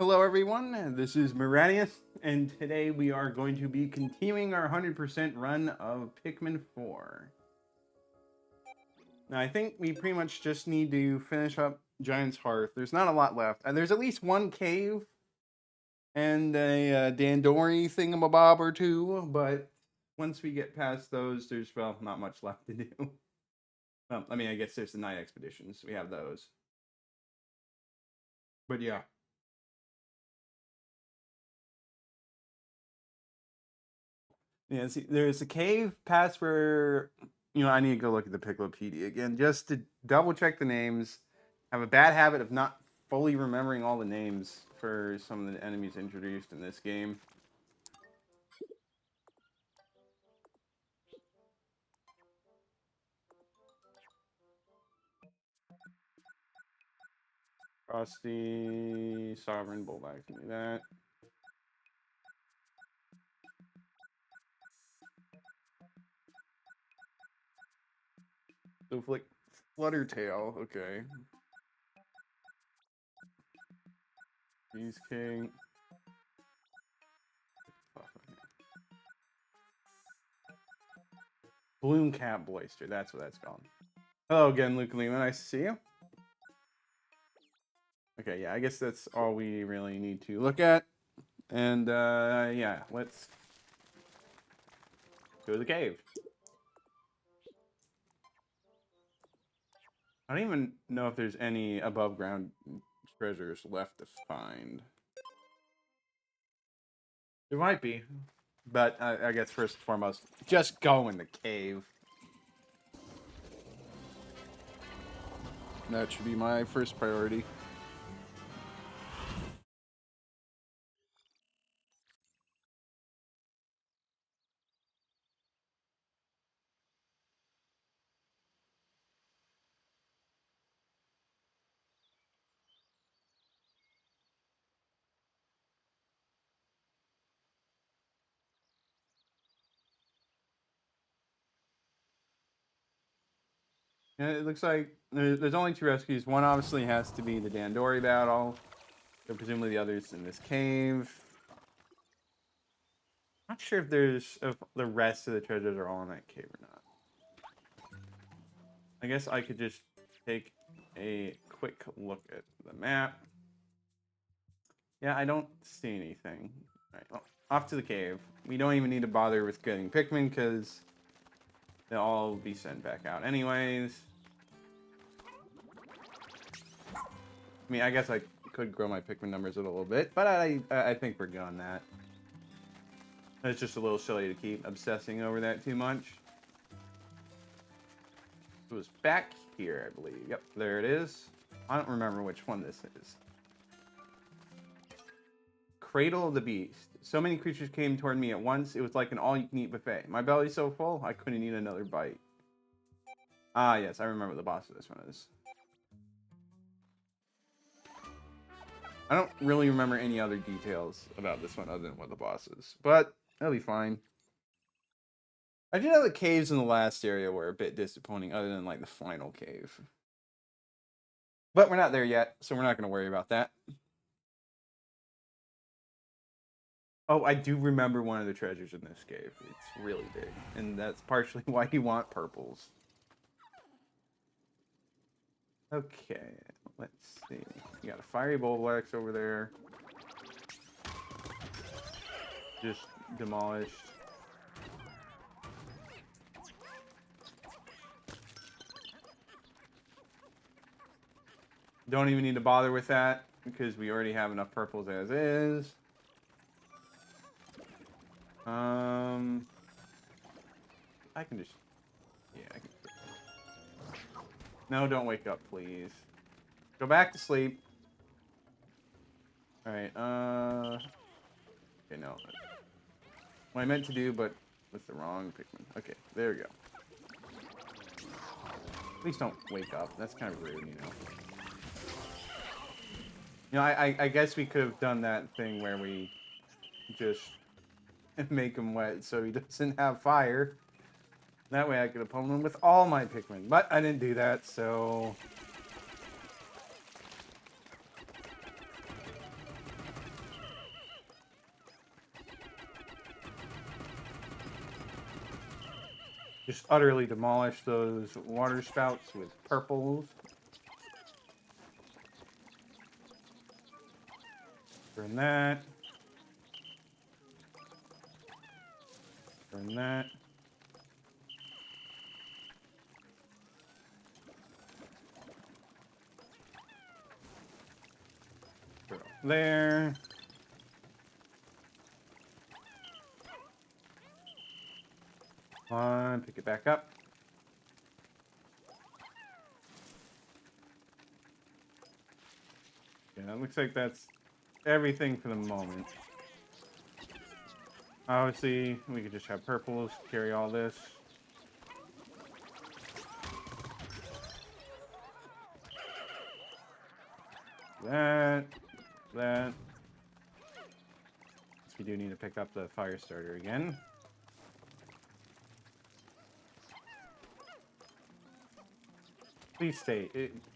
Hello everyone, this is Miranius, and today we are going to be continuing our 100% run of Pikmin 4. Now I think we pretty much just need to finish up Giant's Hearth. There's not a lot left. There's at least one cave and a Dandori thingamabob or two, but once we get past those, there's, well, not much left to do. Well, I mean, I guess there's the night expeditions. We have those. But yeah. Yeah, see, there's a cave past where, I need to go look at the Piclopedia again just to double check the names. I have a bad habit of not fully remembering all the names for some of the enemies introduced in this game. Frosty, Sovereign, Bullback, give me that. So, Fluttertail, okay. Beast King. Bloomcap Boister, that's what that's called. Hello again, Luke Lima, nice to see you. Okay, yeah, I guess that's all we really need to look at. And, yeah, let's go to the cave. I don't even know if there's any above ground treasures left to find. There might be. But I guess first and foremost, just go in the cave. That should be my first priority. Yeah, it looks like there's only 2 rescues. One obviously has to be the Dandori battle. So presumably the other's in this cave. Not sure if the rest of the treasures are all in that cave or not. I guess I could just take a quick look at the map. Yeah, I don't see anything. All right, well, off to the cave. We don't even need to bother with getting Pikmin because they'll all be sent back out anyways. I mean, I guess I could grow my Pikmin numbers a little bit, but I think we're good on that. It's just a little silly to keep obsessing over that too much. It was back here, I believe. Yep, there it is. I don't remember which one this is. Cradle of the Beast. So many creatures came toward me at once, it was like an all-you-can-eat buffet. My belly's so full, I couldn't eat another bite. Ah, yes, I remember what the boss of this one is. I don't really remember any other details about this one other than what the boss is, but that'll be fine. I did know the caves in the last area were a bit disappointing, other than like the final cave. But we're not there yet, so we're not going to worry about that. Oh, I do remember one of the treasures in this cave. It's really big, and that's partially why you want purples. Okay, let's see. You got a fiery Bulblax over there. Just demolished. Don't even need to bother with that because we already have enough purples as is. I can just, yeah, I can. No, don't wake up, please. Go back to sleep. All right. Okay, no. What I meant to do, but with the wrong Pikmin. Okay, there we go. Please don't wake up. That's kind of rude, you know. You know, I guess we could have done that thing where we just make him wet so he doesn't have fire. That way I could have pummeled him with all my Pikmin. But I didn't do that, so... Just utterly demolish those water spouts with purples. Burn that. Burn that. Throw it there. Come on, pick it back up. Yeah, it looks like that's everything for the moment. Obviously, we could just have purples carry all this. That. We do need to pick up the fire starter again. Please stay.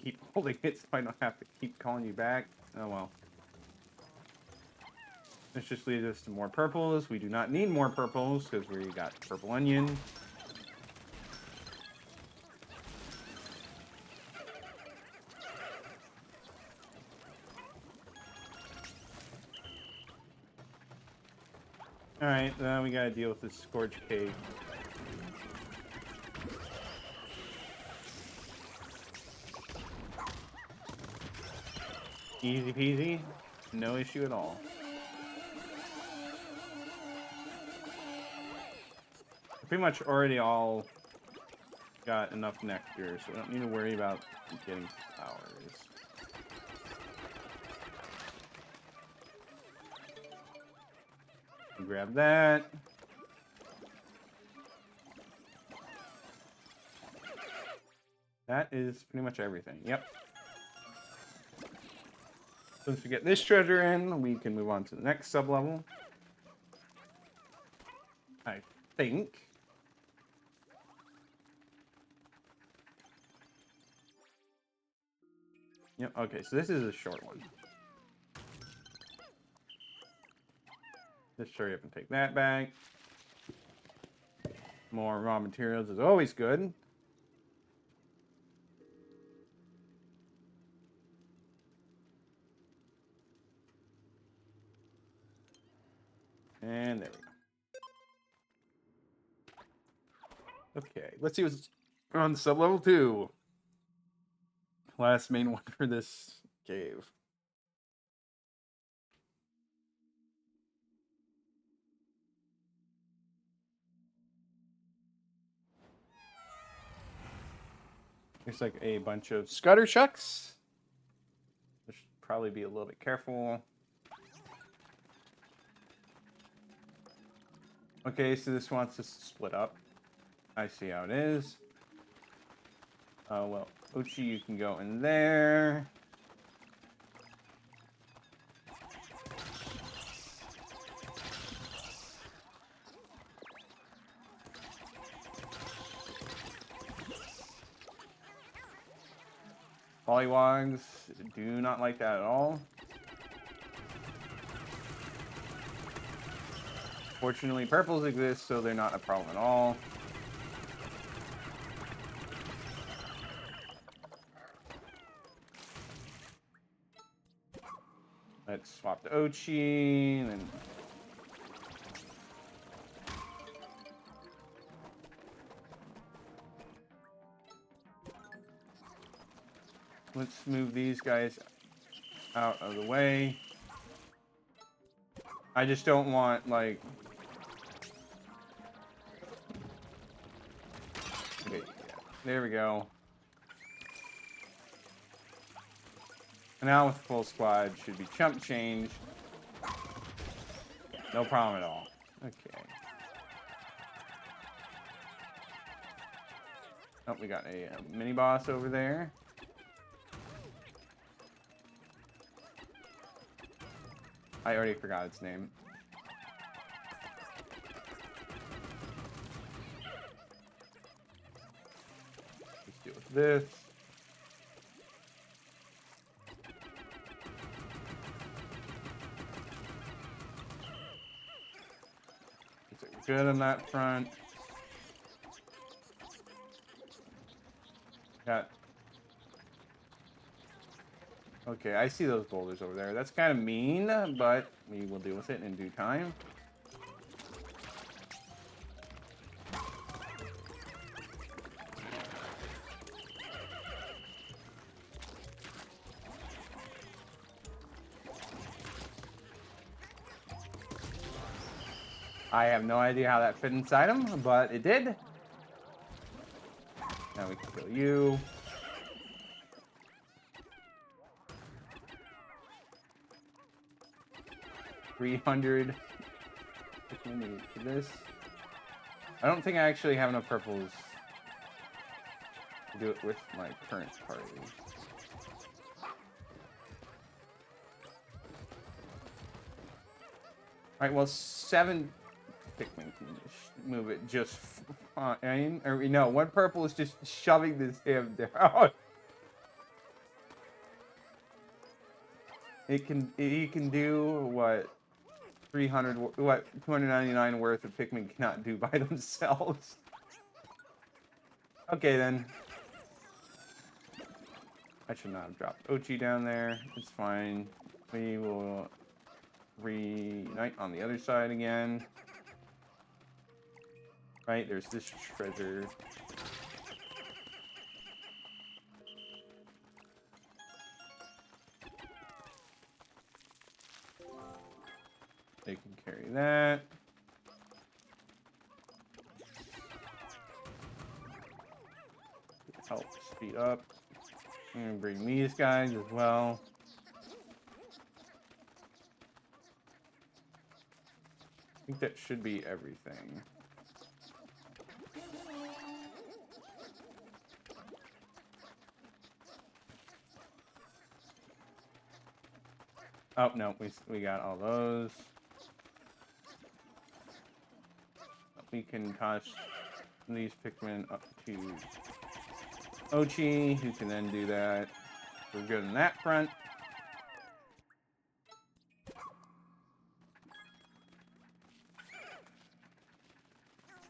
Keep holding it so I don't have to keep calling you back. Oh well. This just leads us to more purples. We do not need more purples because we got purple onion. Alright, now we gotta deal with this scorch cake. Easy peasy, no issue at all. Pretty much already all got enough nectar, so we don't need to worry about getting flowers. Grab that. That is pretty much everything. Yep. Once we get this treasure in, we can move on to the next sub-level. I think. Yep, okay, so this is a short one. Just hurry up and take that back. More raw materials is always good. And there we go. Okay, let's see what's on sub-level 2. Last main one for this cave. Looks like a bunch of scutter shucks. I should probably be a little bit careful. Okay, so this wants us to split up. I see how it is. Oh, well, Ochi, you can go in there. Pollywogs do not like that at all. Fortunately, purples exist, so they're not a problem at all. Let's swap to Ochi, and then let's move these guys out of the way. I just don't want, like... Okay, yeah, there we go. And now with full squad, should be chump change. No problem at all. Okay. Oh, we got a mini boss over there. I already forgot its name. Let's deal with this. Looks like we're good on that front. Okay, I see those boulders over there. That's kind of mean, but we will deal with it in due time. I have no idea how that fit inside him, but it did. Now we can kill you. $300 for this. I don't think I actually have enough purples to do it with my current party. Alright, well, 7 Pikmin can move it just fine. Or no, one purple is just shoving this damn down. He can do what 299 worth of Pikmin cannot do by themselves. Okay then. I should not have dropped Ochi down there. It's fine. We will reunite on the other side again. Right, there's this treasure. They can carry that. Help speed up. I'm gonna bring these guys as well. I think that should be everything. Oh no, we got all those. We can toss these Pikmin up to Ochi, who can then do that. We're good on that front.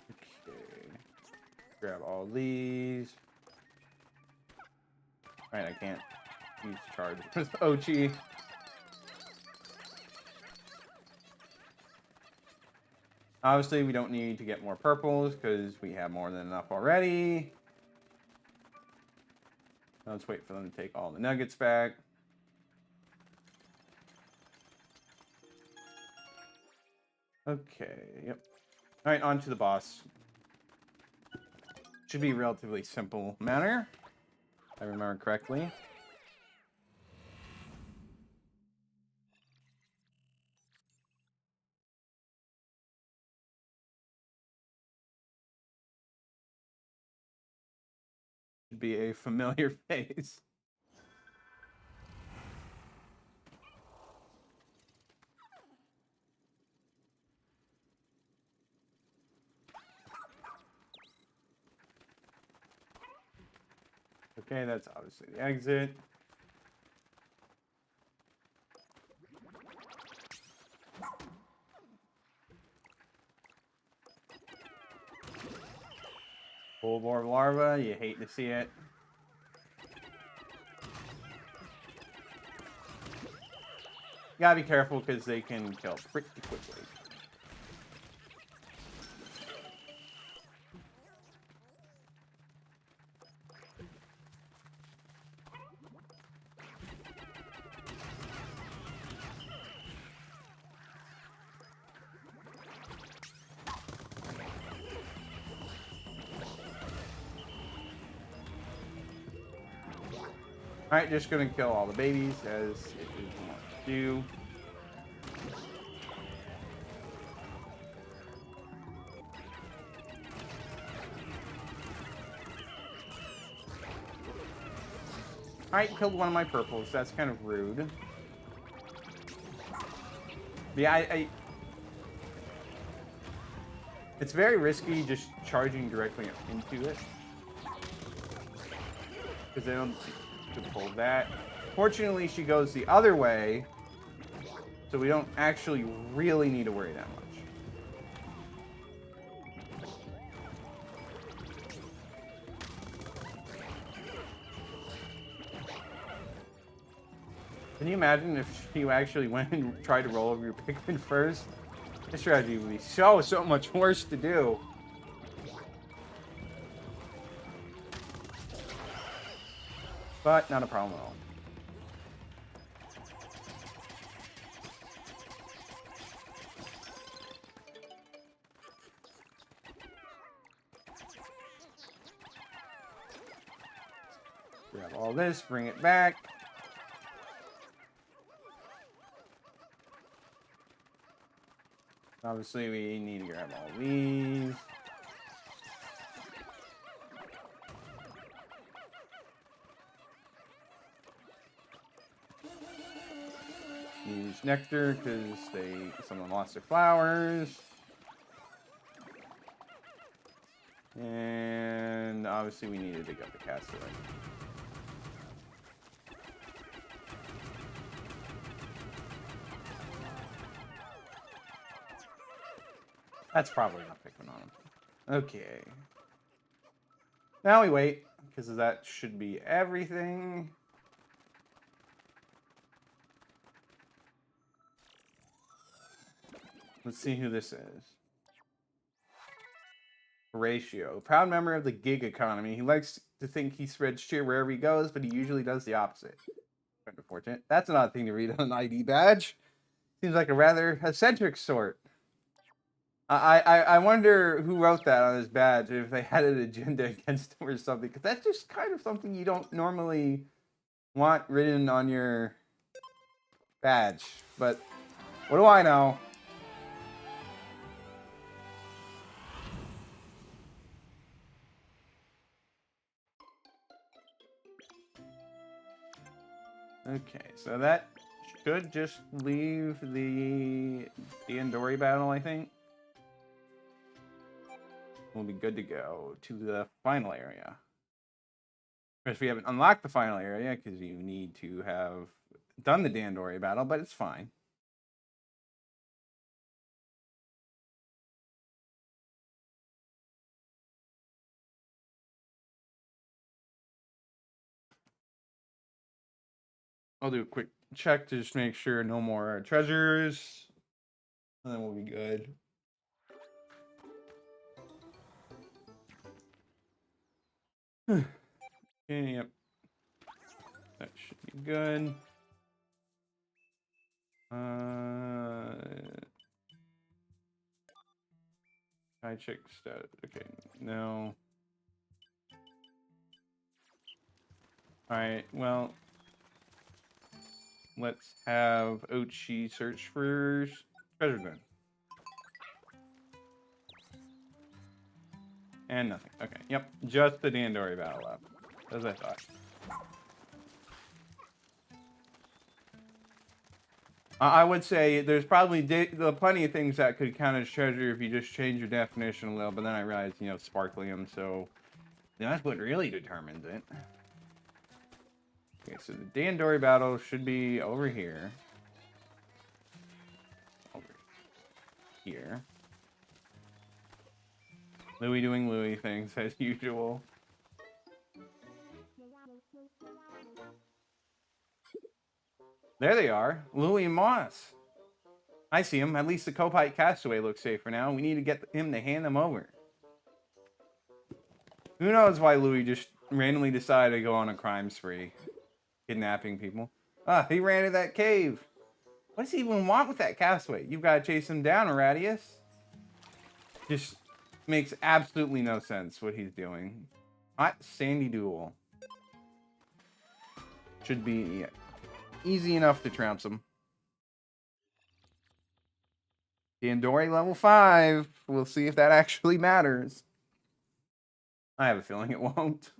Okay. Grab all these. Alright, I can't use charge with Ochi. Obviously, we don't need to get more purples because we have more than enough already. Let's wait for them to take all the nuggets back. Okay, yep. All right, on to the boss. Should be a relatively simple matter, if I remember correctly. Should be a familiar face. Okay, that's obviously the exit. Full bore larva, you hate to see it. You gotta be careful because they can kill pretty quickly. Alright, just gonna kill all the babies as it is wont to do. Alright, killed one of my purples. That's kind of rude. Yeah, it's very risky just charging directly into it. Because they don't pull that. Fortunately, she goes the other way, so we don't actually really need to worry that much. Can you imagine if you actually went and tried to roll over your Pikmin first? This strategy would be so much worse to do. But not a problem at all. Grab all this, bring it back. Obviously, we need to grab all these. Use nectar because some of them lost their flowers. And obviously we need to dig up the castaway. That's probably not Pikmin on him. Okay. Now we wait, because that should be everything. Let's see who this is. Horatio, proud member of the gig economy. He likes to think he spreads cheer wherever he goes, but he usually does the opposite. Unfortunate. That's an odd thing to read on an ID badge. Seems like a rather eccentric sort. I wonder who wrote that on his badge, if they had an agenda against him or something, because that's just kind of something you don't normally want written on your badge. But what do I know? Okay, so that should just leave the Andori battle, I think. We'll be good to go to the final area. Of course, we haven't unlocked the final area because you need to have done the Dandori battle, but it's fine. I'll do a quick check to just make sure no more treasures, and then we'll be good. Okay, yep. That should be good. I check status. Okay, no. Alright, well, let's have Ochi search for treasure then. And nothing. Okay, yep, just the Dandori battle left, as I thought. I would say there's probably plenty of things that could count as treasure if you just change your definition a little, but then I realized, you know, sparklium, so that's what really determines it. Okay, so the Dandori battle should be over here. Over here. Louie doing Louie things as usual. There they are, Louie and Moss. I see him. At least the Copite Castaway looks safe for now. We need to get him to hand them over. Who knows why Louie just randomly decided to go on a crime spree. Kidnapping people. Ah, he ran to that cave. What does he even want with that castaway? You've got to chase him down, Radius. Just makes absolutely no sense what he's doing. Hot Sandy Duel. Should be easy enough to trounce him. Dandori level 5. We'll see if that actually matters. I have a feeling it won't.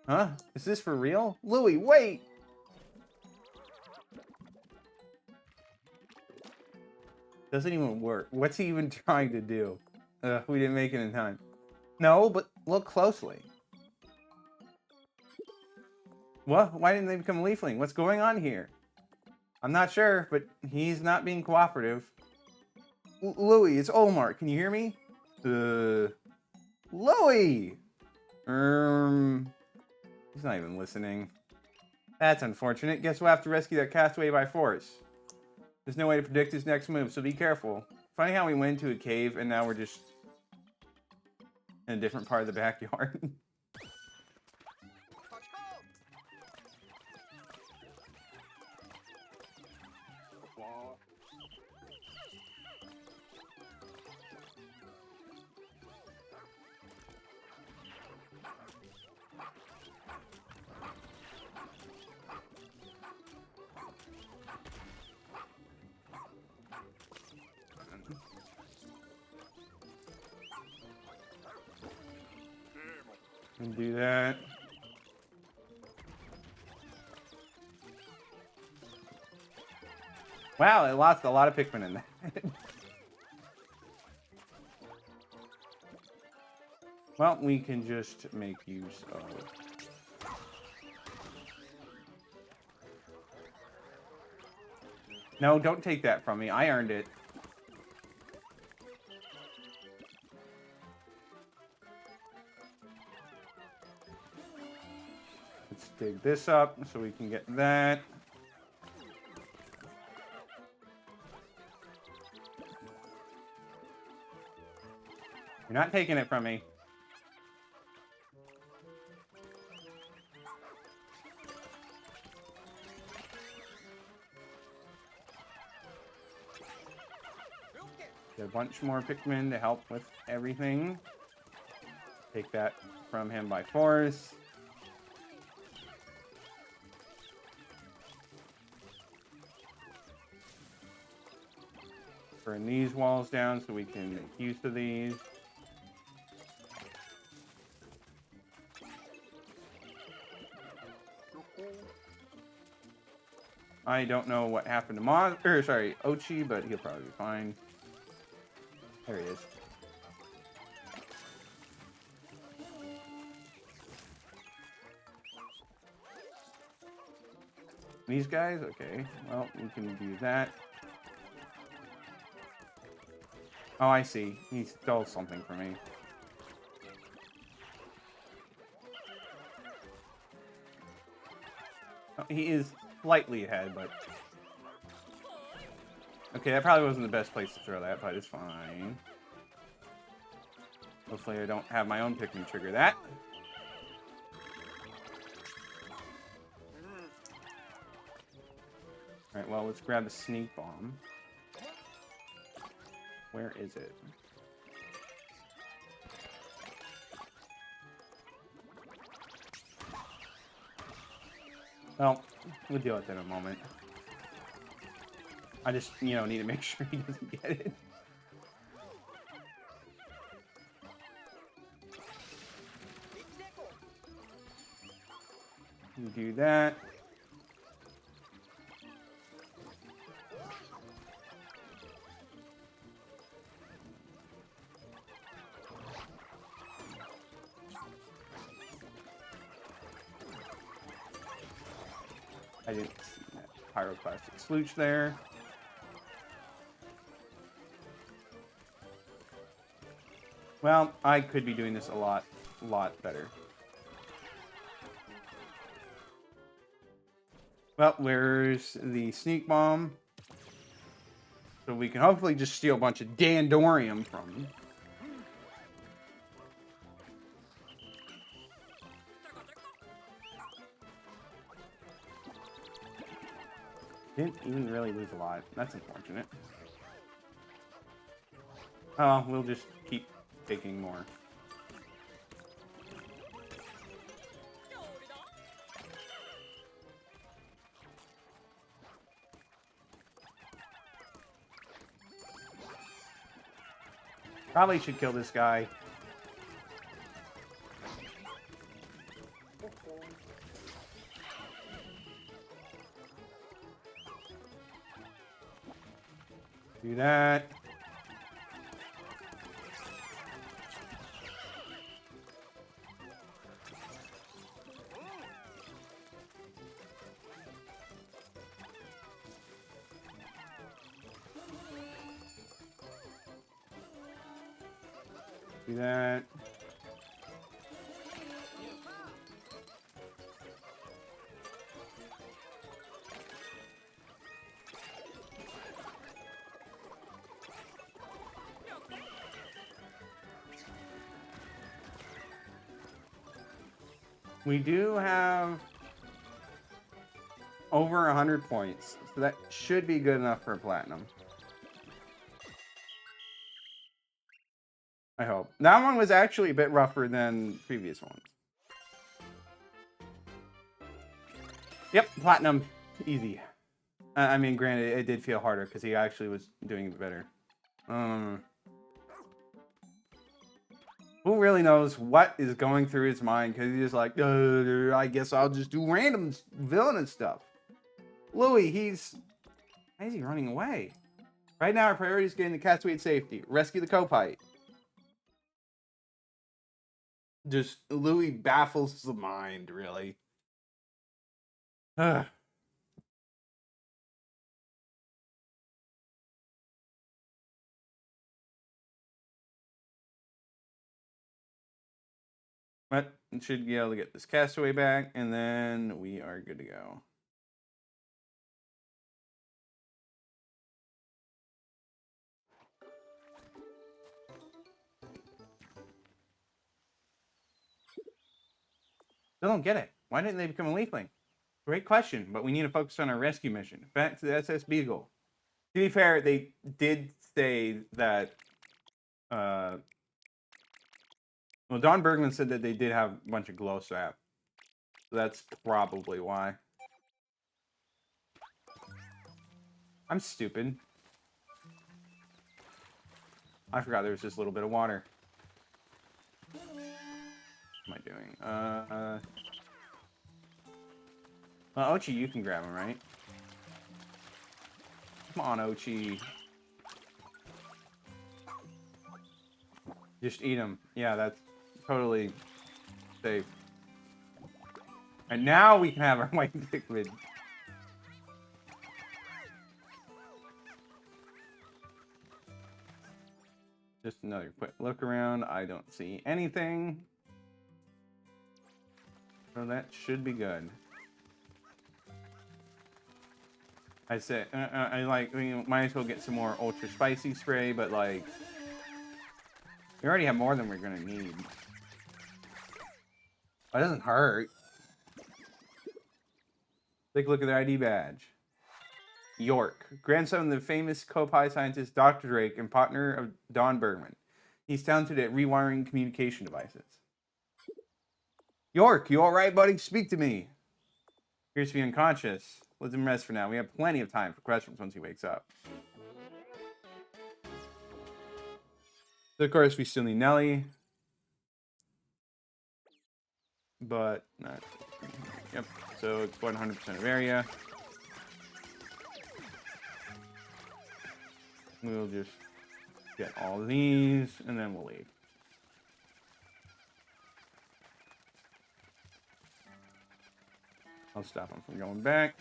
Huh? Is this for real? Louie, wait! Doesn't even work. What's he even trying to do? We didn't make it in time. No, but look closely. What? Why didn't they become a leafling? What's going on here? I'm not sure, but he's not being cooperative. Louie, it's Omar. Can you hear me? Louie! He's not even listening. That's unfortunate. Guess we'll have to rescue that castaway by force. There's no way to predict his next move, so be careful. Funny how we went into a cave and now we're just in a different part of the backyard. And do that. Wow, it lost a lot of Pikmin in that. Well, we can just make use of... No, don't take that from me. I earned it. Let's dig this up so we can get that. You're not taking it from me. Get a bunch more Pikmin to help with everything. Take that from him by force. Burn these walls down so we can make use of these. I don't know what happened to Ochi, but he'll probably be fine. There he is. These guys? Okay. Well, we can do that. Oh, I see. He stole something from me. Oh, he is slightly ahead, but... Okay, that probably wasn't the best place to throw that, but it's fine. Hopefully I don't have my own Pikmin trigger that. Alright, well, let's grab the sneak bomb. Where is it? Well, we'll deal with it in a moment. I just, need to make sure he doesn't get it. You do that. I didn't see that pyroclastic sloosh there. Well, I could be doing this a lot better. Well, where's the sneak bomb? So we can hopefully just steal a bunch of Dandorium from him. Didn't even really lose a lot. That's unfortunate. Oh, we'll just keep taking more. Probably should kill this guy. Do that. Do that. We do have over 100 points, so that should be good enough for platinum. I hope. That one was actually a bit rougher than previous ones. Yep, platinum. Easy. I mean, granted, it did feel harder because he actually was doing better. Who really knows what is going through his mind? Because he's just like, I guess I'll just do random villainous stuff. Louis, why is he running away? Right now, our priority is getting the castaway to safety. Rescue the Copite. Just, Louis baffles the mind, really. Ugh. But we should be able to get this castaway back, and then we are good to go. Still don't get it. Why didn't they become a leafling? Great question, but we need to focus on our rescue mission. Back to the SS Beagle. To be fair, they did say that... well, Don Bergman said that they did have a bunch of glow sap. So that's probably why. I'm stupid. I forgot there was just a little bit of water. What am I doing? Well, Ochi, you can grab him, right? Come on, Ochi. Just eat him. Yeah, that's totally safe. And now we can have our white Pikmin. Just another quick look around. I don't see anything. So that should be good. I said, we might as well get some more ultra spicy spray, but like, we already have more than we're gonna need. It doesn't hurt. Take a look at their ID badge. York, grandson of the famous Copi scientist Dr. Drake and partner of Don Bergman. He's talented at rewiring communication devices. York, you alright, buddy? Speak to me. Appears to be unconscious. Let him rest for now. We have plenty of time for questions once he wakes up. So of course, we still need Nelly. But, not. Yep, so it's 100% of area. We'll just get all these, and then we'll leave. I'll stop him from going back.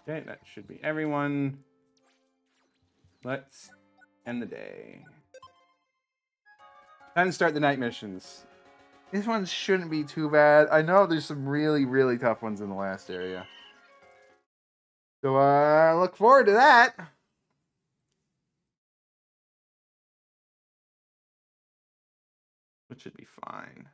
Okay, that should be everyone. Let's end the day. Time to start the night missions. These ones shouldn't be too bad. I know there's some really, really tough ones in the last area. So, look forward to that. Which should be fine.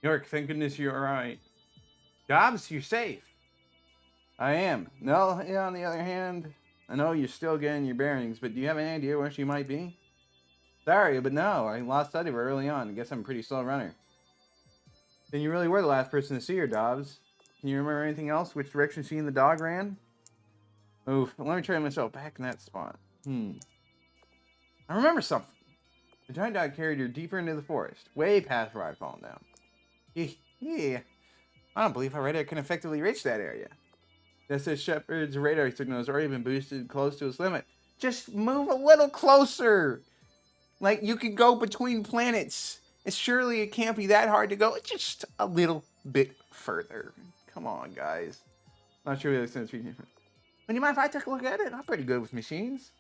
York, thank goodness you're alright. Dobbs, you're safe. I am. Nell, on the other hand, I know you're still getting your bearings, but do you have any idea where she might be? Sorry, but no, I lost sight of her early on. I guess I'm a pretty slow runner. Then you really were the last person to see her, Dobbs. Can you remember anything else? Which direction she and the dog ran? Oof, let me try myself back in that spot. I remember something. The giant dog carried her deeper into the forest, way past where I'd fallen down. Yeah. I don't believe how radar can effectively reach that area. That says Shepard's radar signal has already been boosted close to its limit. Just move a little closer. Like, you can go between planets. Surely it can't be that hard to go. Just a little bit further. Come on, guys. Not sure what sense. Would you mind if I took a look at it? I'm pretty good with machines.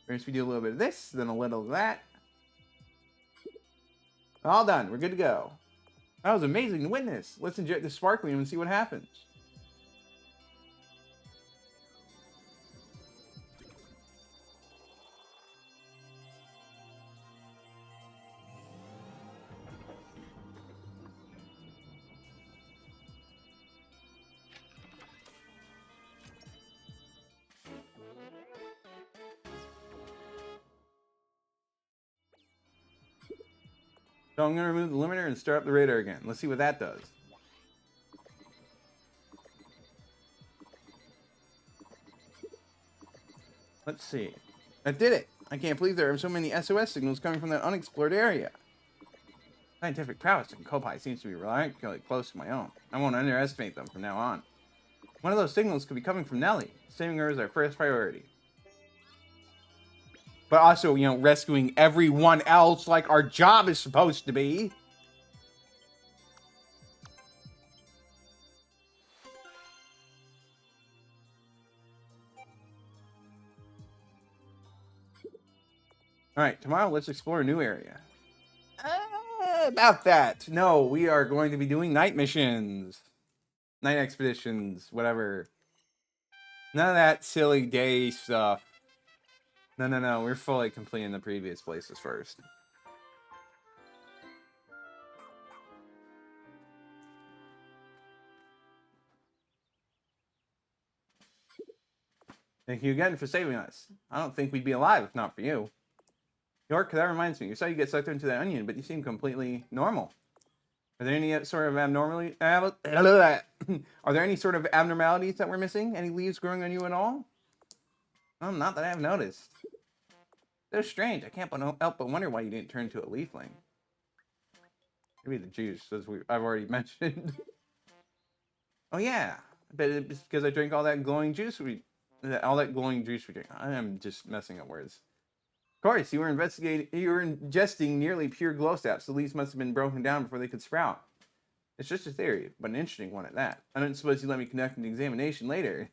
First we do a little bit of this, then a little of that. All done. We're good to go. That was amazing to witness. Let's inject the sparkling and see what happens. So I'm going to remove the limiter and start up the radar again. Let's see what that does. Let's see. That did it. I can't believe there are so many SOS signals coming from that unexplored area. Scientific prowess in Kopai seems to be remarkably close to my own. I won't underestimate them from now on. One of those signals could be coming from Nellie. Saving her is our first priority. But also, you know, rescuing everyone else like our job is supposed to be. Alright, tomorrow let's explore a new area. About that. No, we are going to be doing night missions. Night expeditions, whatever. None of that silly day stuff. No. We're fully completing the previous places first. Thank you again for saving us. I don't think we'd be alive if not for you. York, that reminds me. You saw you get sucked into that onion, but you seem completely normal. Are there any sort of abnormalities? Are there any sort of abnormalities that we're missing? Any leaves growing on you at all? Well, not that I've noticed. So strange. I can't help but wonder why you didn't turn into a leafling. Maybe the juice, as I've already mentioned. Oh yeah, but it's because I drank all that glowing juice we drink. I am just messing up words. Of course, you were ingesting nearly pure glow sap, so the leaves must have been broken down before they could sprout. It's just a theory, but an interesting one at that. I don't suppose you let me conduct an examination later.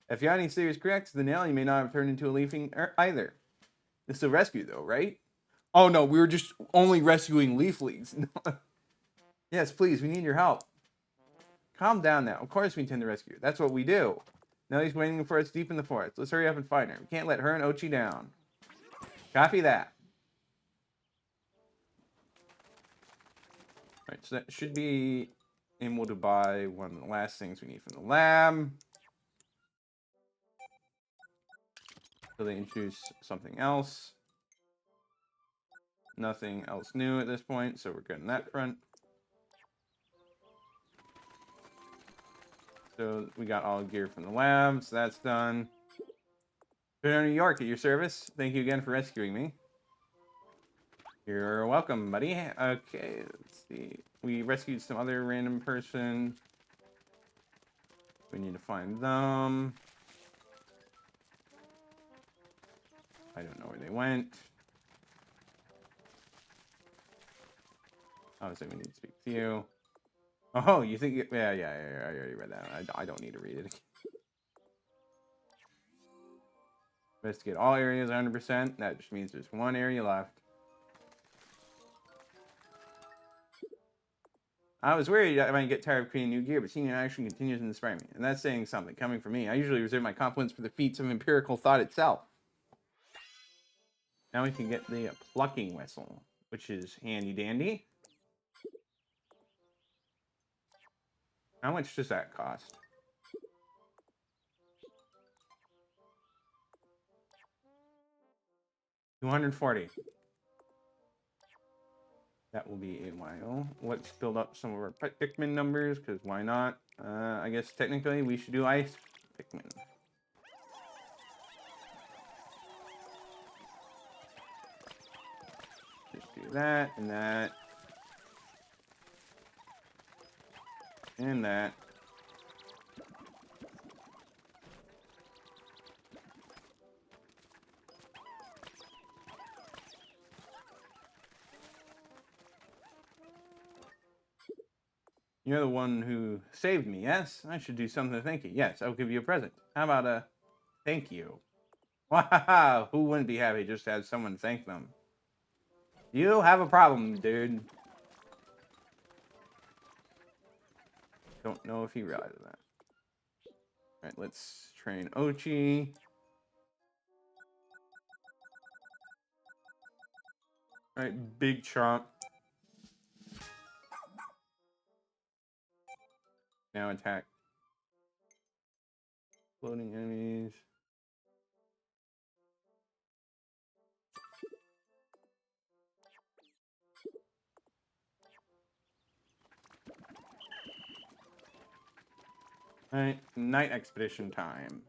If your theory is correct, then now you may not have turned into a leafling either. It's a rescue, though, right? Oh no, we were just only rescuing leaflings. Yes, please, we need your help. Calm down now. Of course we intend to rescue. That's what we do. Nellie's waiting for us deep in the forest. Let's hurry up and find her. We can't let her and Ochi down. Copy that. Alright, so that should be able to buy one of the last things we need from the lab. So they introduce something else. Nothing else new at this point, so we're good on that front. So we got all gear from the lab, so that's done. New York at your service. Thank you again for rescuing me. You're welcome, buddy. Okay, let's see. We rescued some other random person. We need to find them. I don't know where they went. Obviously, we need to speak to you. Oh, you think... Yeah, I already read that. I don't need to read it again. Investigate all areas 100%. That just means there's one area left. I was worried I might get tired of creating new gear, but seeing it in action continues to inspire me. And that's saying something, coming from me. I usually reserve my compliments for the feats of empirical thought itself. Now we can get the plucking whistle, which is handy dandy. How much does that cost? $240. That will be a while. Let's build up some of our Pikmin numbers, because why not? I guess technically we should do ice Pikmin. that, and that. And that. You're the one who saved me, yes? I should do something to thank you. Yes, I'll give you a present. How about a thank you? Wow, who wouldn't be happy just to have someone thank them? You have a problem, dude. Don't know if he realizes that. Alright, let's train Ochi. Alright, big chomp. Now attack. Floating enemies. Alright, night expedition time.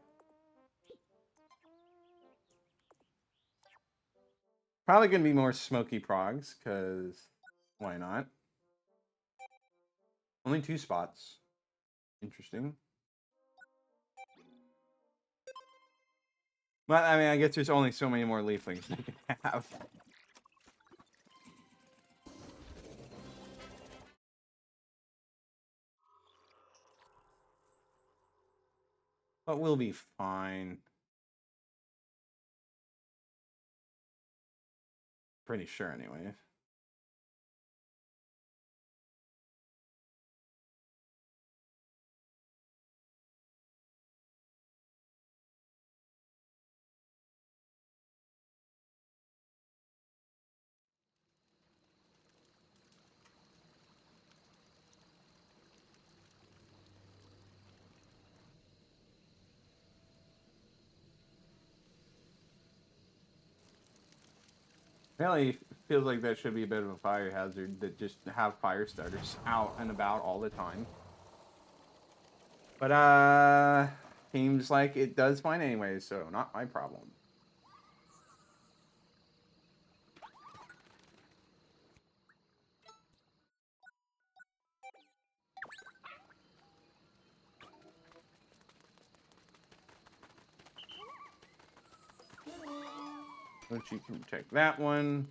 Probably gonna be more smoky progs, because why not? Only 2 spots. Interesting. But I mean, I guess there's only so many more leaflings they can have. But we'll be fine. Pretty sure, anyways. Really feels like that should be a bit of a fire hazard, that just have fire starters out and about all the time. But seems like it does fine anyway, so not my problem. Which you can check that one.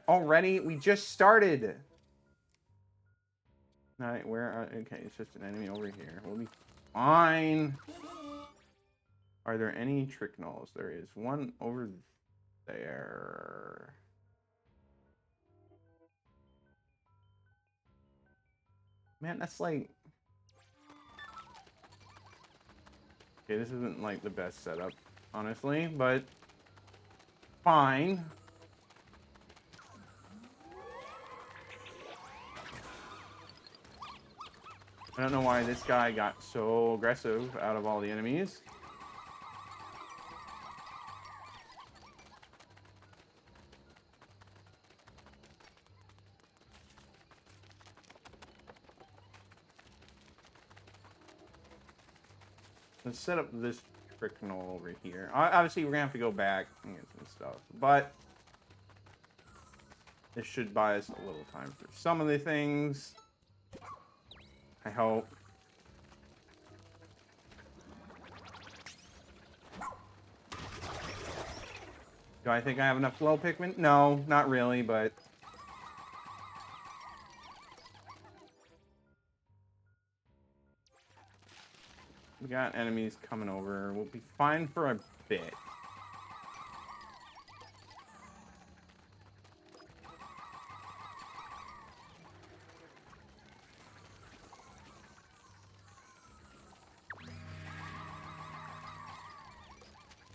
Already? We just started! Alright, where are... Okay, it's just an enemy over here. We'll be fine. Are there any trick knolls? There is one over there. Man, that's like... Okay, this isn't like the best setup, honestly, but fine. I don't know why this guy got so aggressive out of all the enemies. Let's set up this trick knoll over here. Obviously, we're gonna have to go back and get some stuff, but this should buy us a little time for some of the things. I hope. Do I think I have enough glow Pikmin? No, not really, but... We got enemies coming over. We'll be fine for a bit.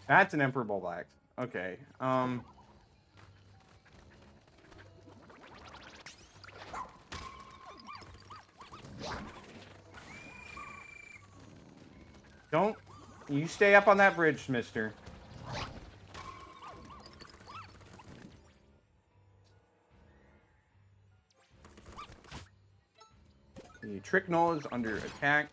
That's an Emperor Bullax. Okay. Don't... You stay up on that bridge, mister. The trick knoll is under attack.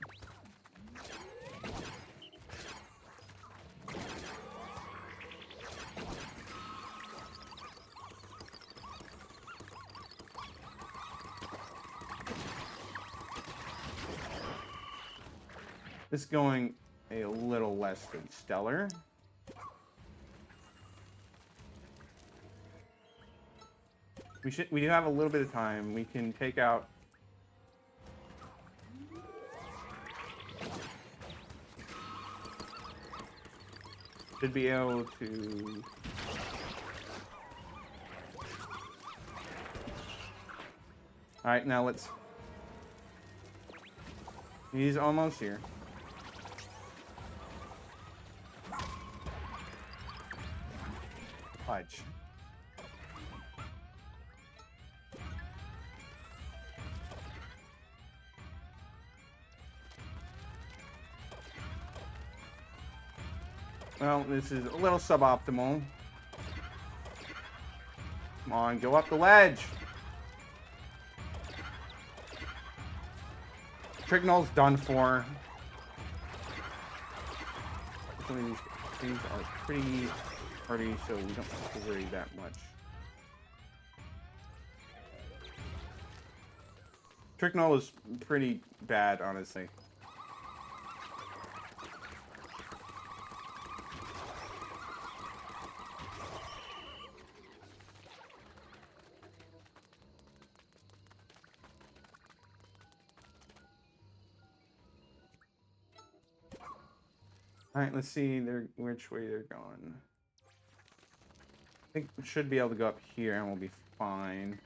This is going a little less than stellar. We do have a little bit of time. We can take out. Should be able to. All right, now let's. He's almost here. Fudge. Well, this is a little suboptimal. Come on, go up the ledge. Trignol's done for. These are pretty hardy, so we don't have to worry that much. Trignol is pretty bad, honestly. All right, let's see which way they're going. I think we should be able to go up here and we'll be fine.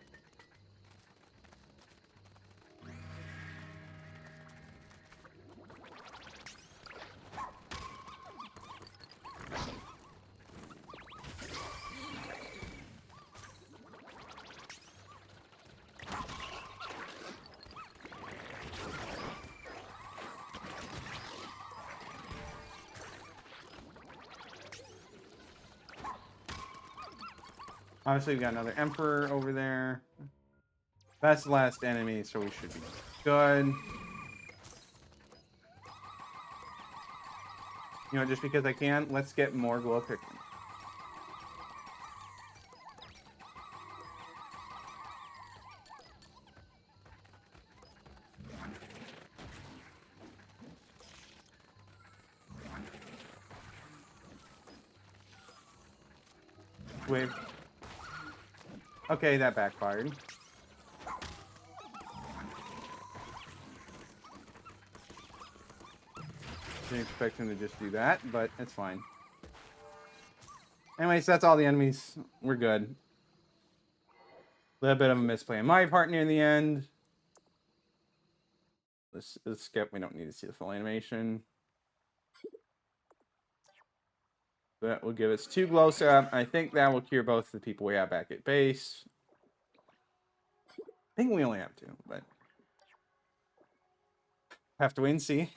Obviously, we got another Emperor over there. That's the last enemy, so we should be good. You know, just because I can, let's get more glow Pikmin. Wave. Okay, that backfired. Didn't expect him to just do that, but it's fine. Anyways, that's all the enemies. We're good. A little bit of a misplay on my part near the end. Let's skip. We don't need to see the full animation. That will give us 2 glow up. I think that will cure both the people we have back at base. I think we only have 2, but have to wait and see.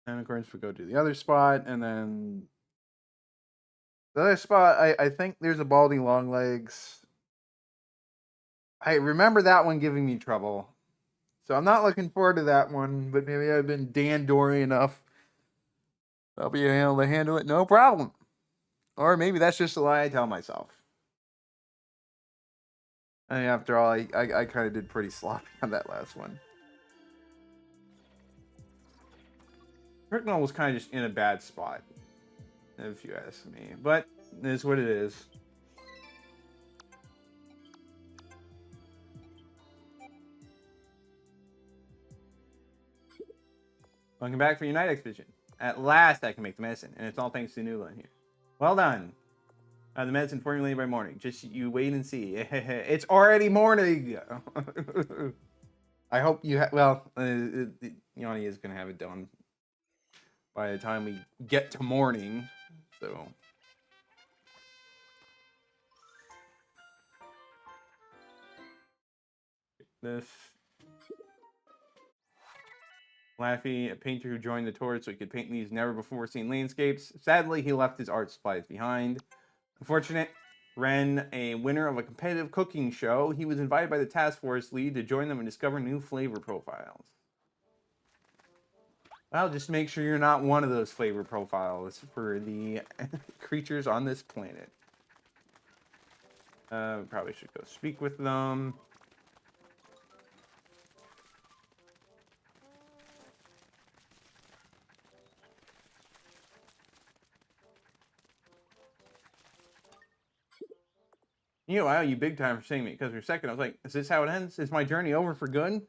And of course, we go to the other spot, and then the other spot, I think there's a Baldy Longlegs. I remember that one giving me trouble. So I'm not looking forward to that one, but maybe I've been Dandory enough. I'll be able to handle it, no problem. Or maybe that's just a lie I tell myself. I mean, after all, I kind of did pretty sloppy on that last one. Trignol was kind of just in a bad spot, if you ask me. But it is what it is. Welcome back for your night expedition. At last I can make the medicine, and it's all thanks to Nula here. Well done. The medicine formulated by morning. Just you wait and see. It's already morning. I hope you have. Well, Yanni is going to have it done by the time we get to morning. So. This. Laffy, a painter who joined the tour so he could paint these never-before-seen landscapes. Sadly, he left his art supplies behind. Unfortunate, Ren, a winner of a competitive cooking show, he was invited by the task force lead to join them and discover new flavor profiles. Well, just make sure you're not one of those flavor profiles for the creatures on this planet. Probably should go speak with them. You know, I owe you big time for saying me, because for a second I was like, is this how it ends? Is my journey over for good?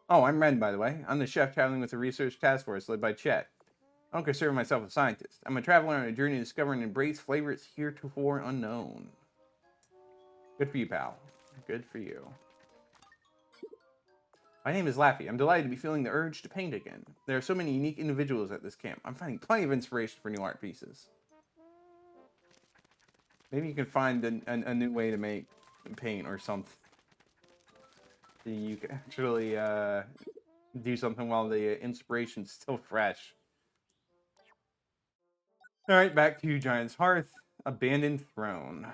Oh, I'm Ren, by the way. I'm the chef traveling with the research task force led by Chet. I don't consider myself a scientist. I'm a traveler on a journey to discover and embrace flavors heretofore unknown. Good for you, pal. Good for you. My name is Laffy. I'm delighted to be feeling the urge to paint again. There are so many unique individuals at this camp. I'm finding plenty of inspiration for new art pieces. Maybe you can find a new way to make paint or something. You can actually do something while the inspiration's still fresh. Alright, back to Giant's Hearth. Abandoned Throne.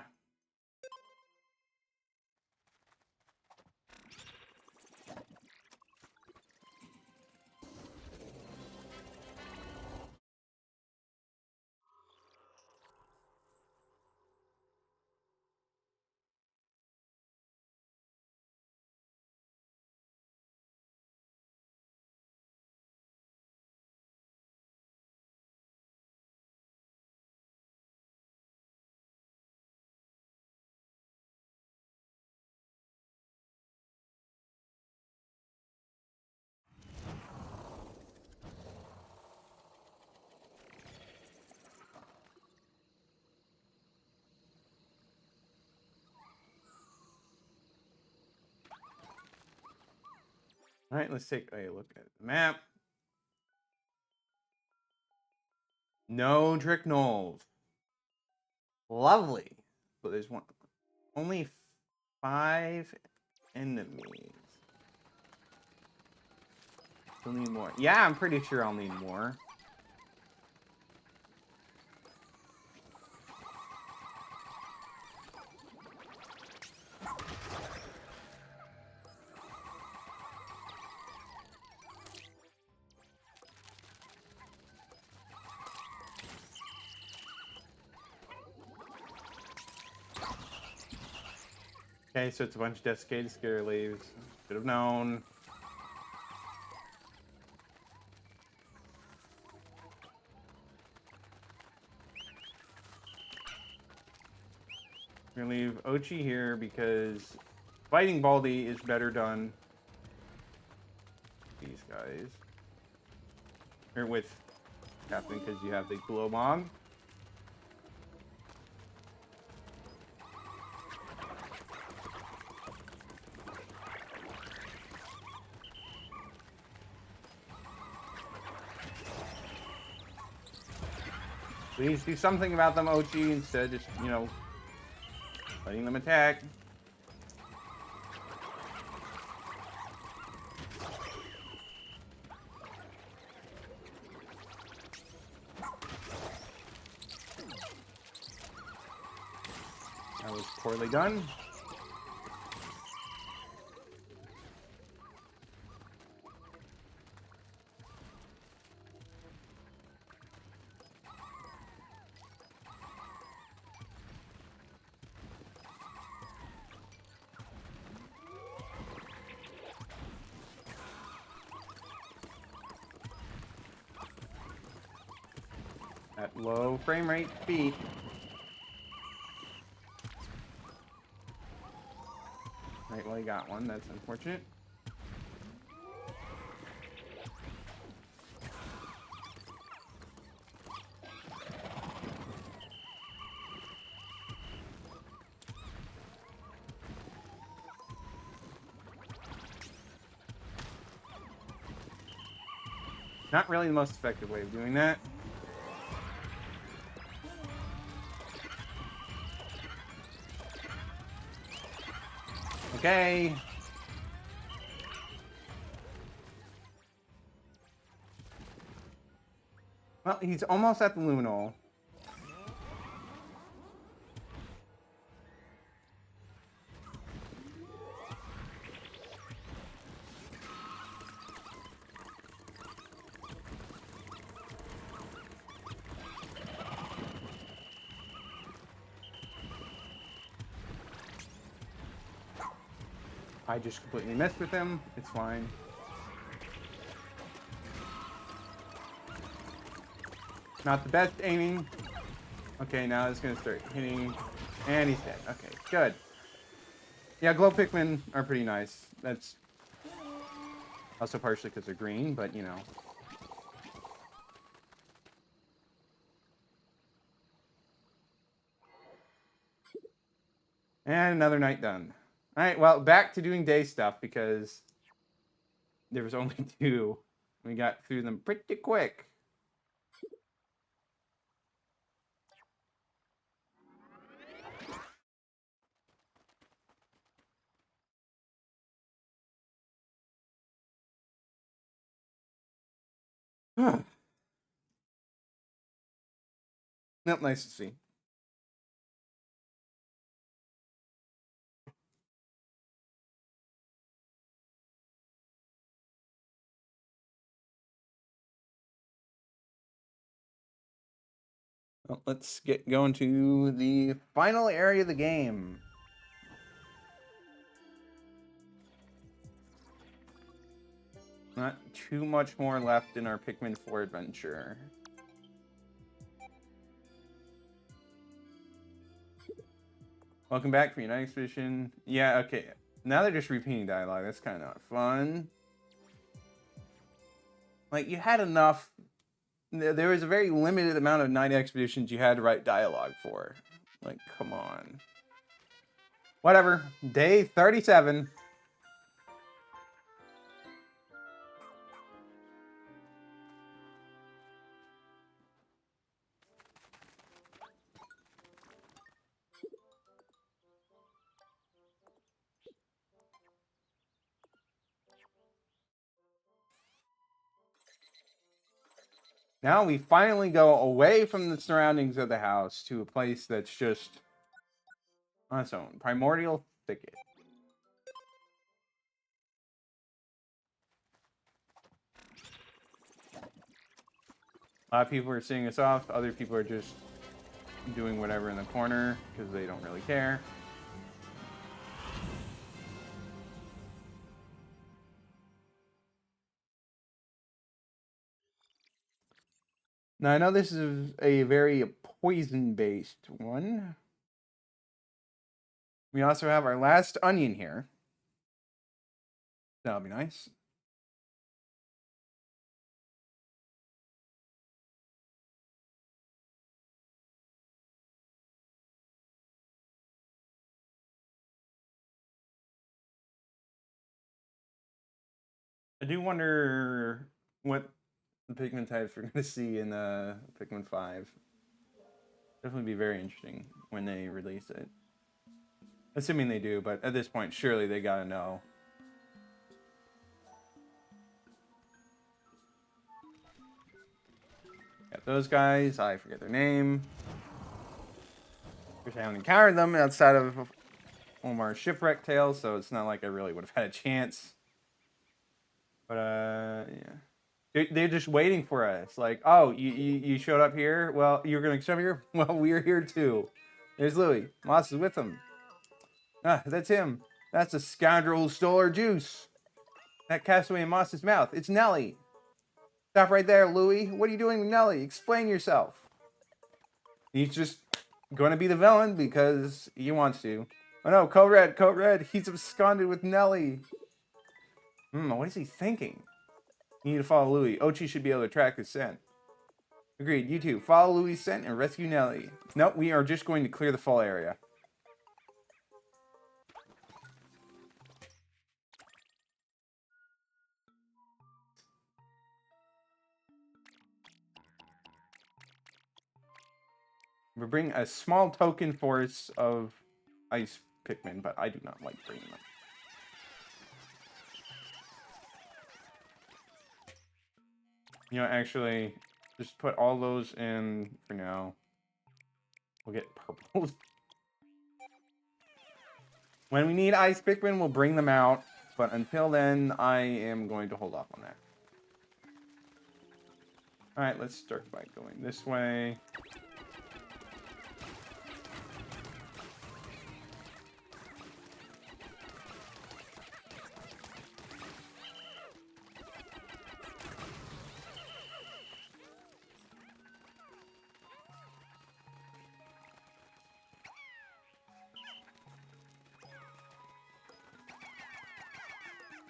Alright, let's take a look at the map. No Trick Knolls. Lovely. But there's only 5 enemies. Still need more. Yeah, I'm pretty sure I'll need more. Okay, so it's a bunch of desiccated scare leaves. Should have known. We're gonna leave Ochi here because fighting Baldi is better done. These guys. Or with Captain, because you have the glow bomb. Please do something about them, Ochi, instead of just, you know, letting them attack. That was poorly done. At low frame rate speed. Right, well, he got one. That's unfortunate. Not really the most effective way of doing that. Okay. Well, he's almost at the Luminol. I just completely messed with him. It's fine. Not the best aiming. Okay, now it's gonna start hitting. And he's dead. Okay, good. Yeah, glow Pikmin are pretty nice. That's also partially because they're green, but you know. And another night done. Alright, well, back to doing day stuff because there was only 2. We got through them pretty quick. Nope, nice to see. Well, let's get going to the final area of the game. Not too much more left in our Pikmin 4 adventure. Welcome back for your night expedition. Yeah, okay. Now they're just repeating dialogue. That's kind of not fun. Like, you had enough. There was a very limited amount of night expeditions you had to write dialogue for. Like, come on. Whatever. Day 37. Now we finally go away from the surroundings of the house to a place that's just on its own. Primordial Thicket. A lot of people are seeing us off. Other people are just doing whatever in the corner because they don't really care. Now, I know this is a very poison-based one. We also have our last onion here. That'll be nice. I do wonder what the Pikmin types we're going to see in Pikmin 5. Definitely be very interesting when they release it. Assuming they do, but at this point, surely they gotta know. Got those guys. I forget their name. Because I haven't encountered them outside of Omar's shipwreck tale, so it's not like I really would have had a chance. But, yeah. They're just waiting for us. Like, oh, you showed up here? Well, you're going to come here? Well, we're here too. There's Louis. Moss is with him. Ah, that's him. That's a scoundrel who stole our juice. That castaway in Moss's mouth. It's Nelly. Stop right there, Louis. What are you doing with Nelly? Explain yourself. He's just going to be the villain because he wants to. Oh no, Code Red. He's absconded with Nelly. What is he thinking? You need to follow Louis. Ochi should be able to track his scent. Agreed, you two. Follow Louis' scent and rescue Nelly. Nope, we are just going to clear the full area. We bring a small token force of ice Pikmin, but I do not like bringing them. You know, actually, just put all those in for now. We'll get purples. When we need ice Pikmin, we'll bring them out. But until then, I am going to hold off on that. Alright, let's start by going this way.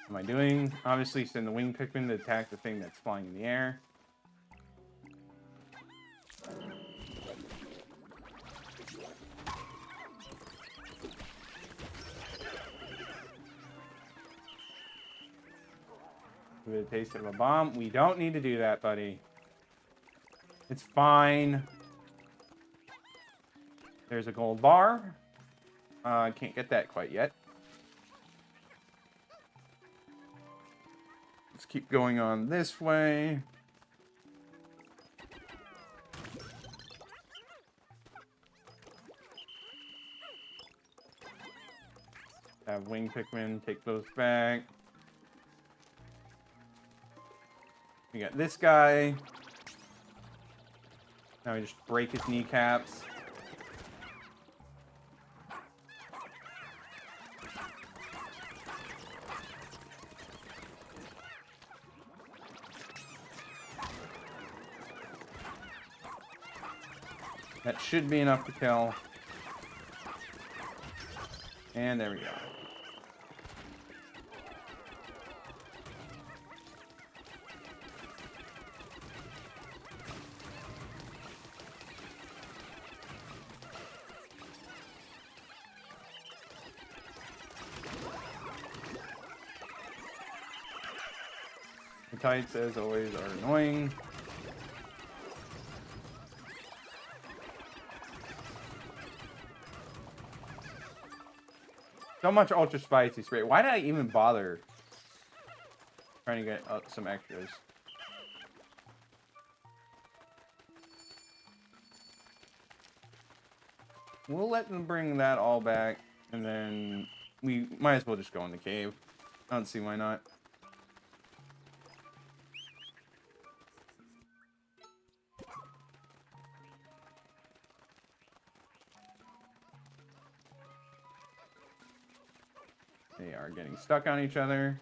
What am I doing? Obviously, send the wing Pikmin to attack the thing that's flying in the air. Give it a taste of a bomb. We don't need to do that, buddy. It's fine. There's a gold bar. I can't get that quite yet. Let's keep going on this way. Have wing Pikmin, take those back. We got this guy. Now we just break his kneecaps. That should be enough to kill. And there we go. The tights, as always, are annoying. So much ultra spicy spray. Why did I even bother trying to get some extras? We'll let them bring that all back, and then we might as well just go in the cave. I don't see why not. They are getting stuck on each other.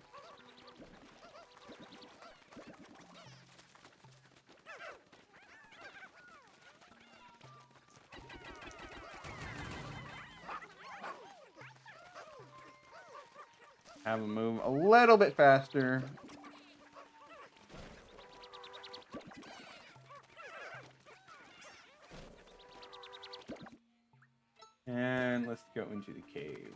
Have them move a little bit faster. And let's go into the cave.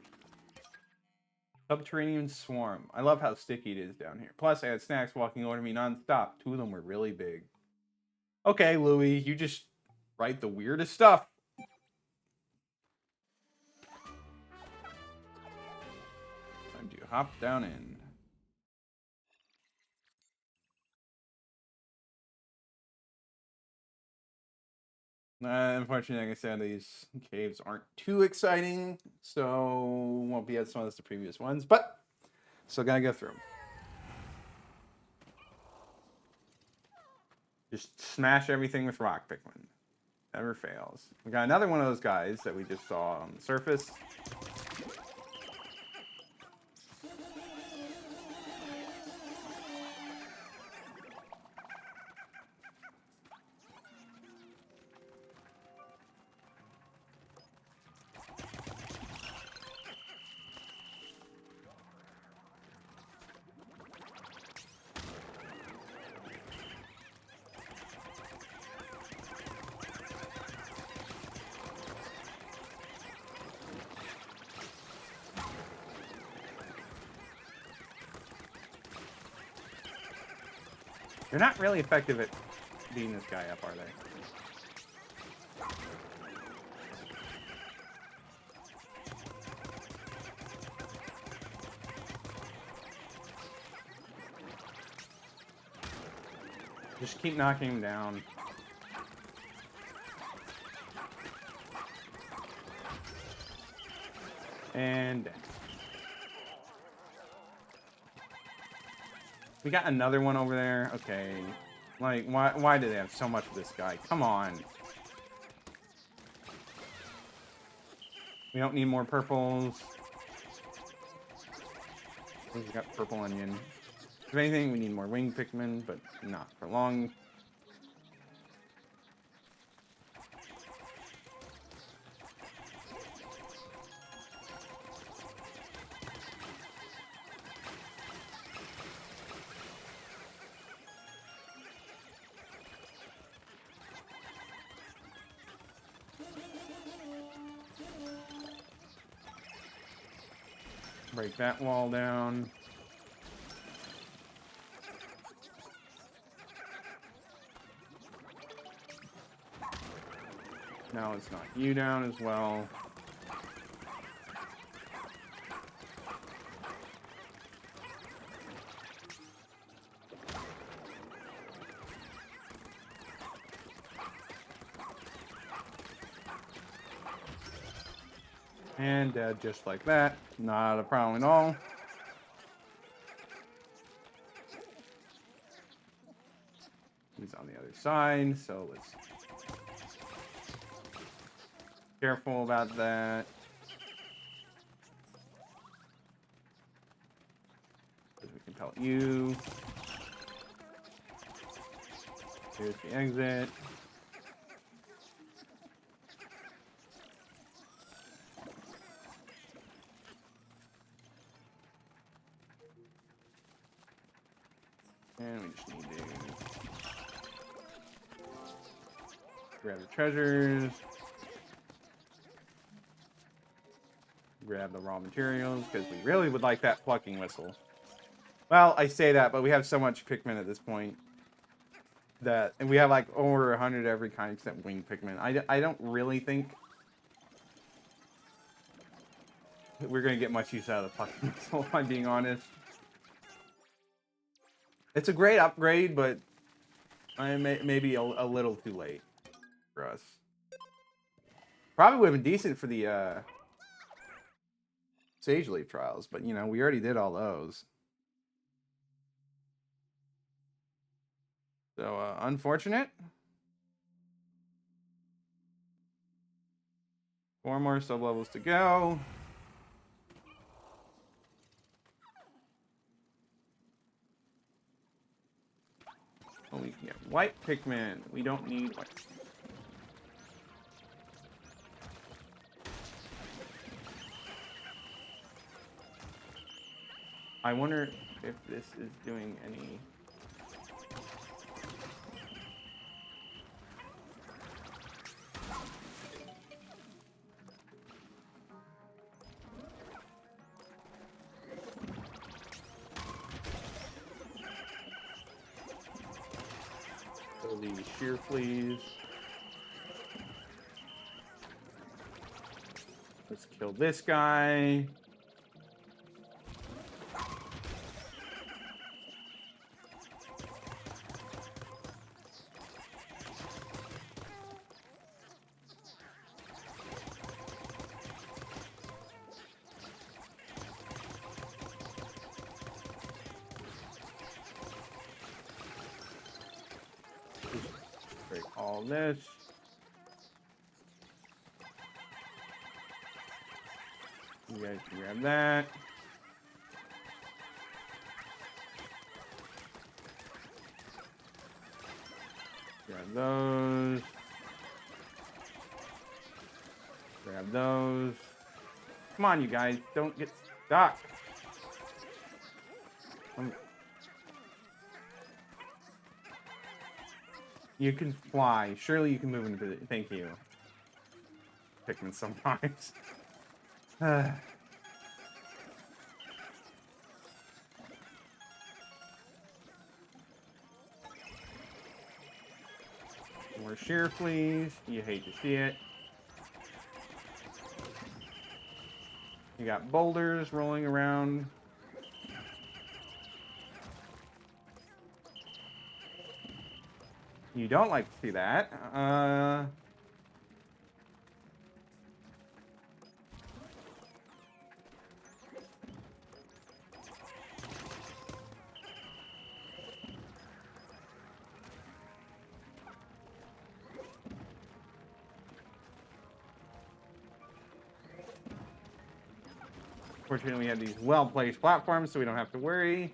Subterranean Swarm. I love how sticky it is down here. Plus, I had snacks walking over to me non-stop. 2 of them were really big. Okay, Louie, you just write the weirdest stuff. Time to hop down in. Unfortunately, like I said, these caves aren't too exciting, so won't be as fun as the previous ones, but still gotta go through them. Just smash everything with rock Pikmin. Never fails. We got another one of those guys that we just saw on the surface. They're not really effective at beating this guy up, are they? Just keep knocking him down. And we got another one over there. Okay. Like, why do they have so much of this guy? Come on. We don't need more purples. We've got purple onion. If anything, we need more wing Pikmin, but not for long. Break that wall down. Now let's knock you down as well. And dead just like that. Not a problem at all. He's on the other side, so let's careful about that. Because we can tell you. Here's the exit. And we just need to grab the treasures. Grab the raw materials, because we really would like that plucking whistle. Well, I say that, but we have so much Pikmin at this point. And we have like over 100 every kind except winged Pikmin. I don't really think we're going to get much use out of the plucking whistle, if I'm being honest. It's a great upgrade, but maybe a little too late for us. Probably would have been decent for the Sage Leaf trials, but you know, we already did all those. So, unfortunate. 4 more sub-levels to go. Oh, we can get white Pikmin. We don't need white. I wonder if this is doing any... These sheer fleas. Let's kill this guy. All this. You guys can grab that. Grab those. Grab those. Come on, you guys. Don't get stuck. You can fly. Surely you can move into it. Thank you. Pikmin sometimes. More sheer fleas. You hate to see it. You got boulders rolling around. You don't like to see that. Fortunately, we have these well-placed platforms, so we don't have to worry.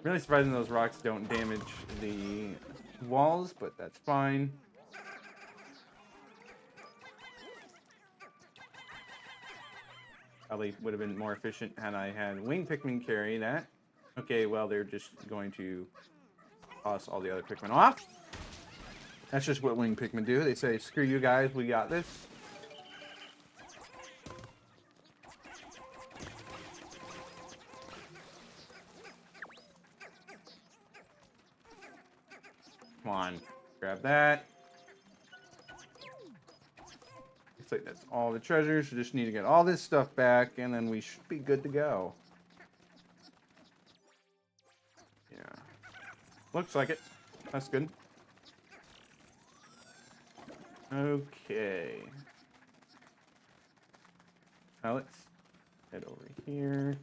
Really surprising those rocks don't damage the walls, but that's fine. Probably would have been more efficient had I had winged Pikmin carry that. Okay, well, they're just going to toss all the other Pikmin off. That's just what winged Pikmin do. They say, screw you guys, we got this. Come on. Grab that. Looks like that's all the treasures. We just need to get all this stuff back, and then we should be good to go. Yeah. Looks like it. That's good. Okay. Now let's head over here.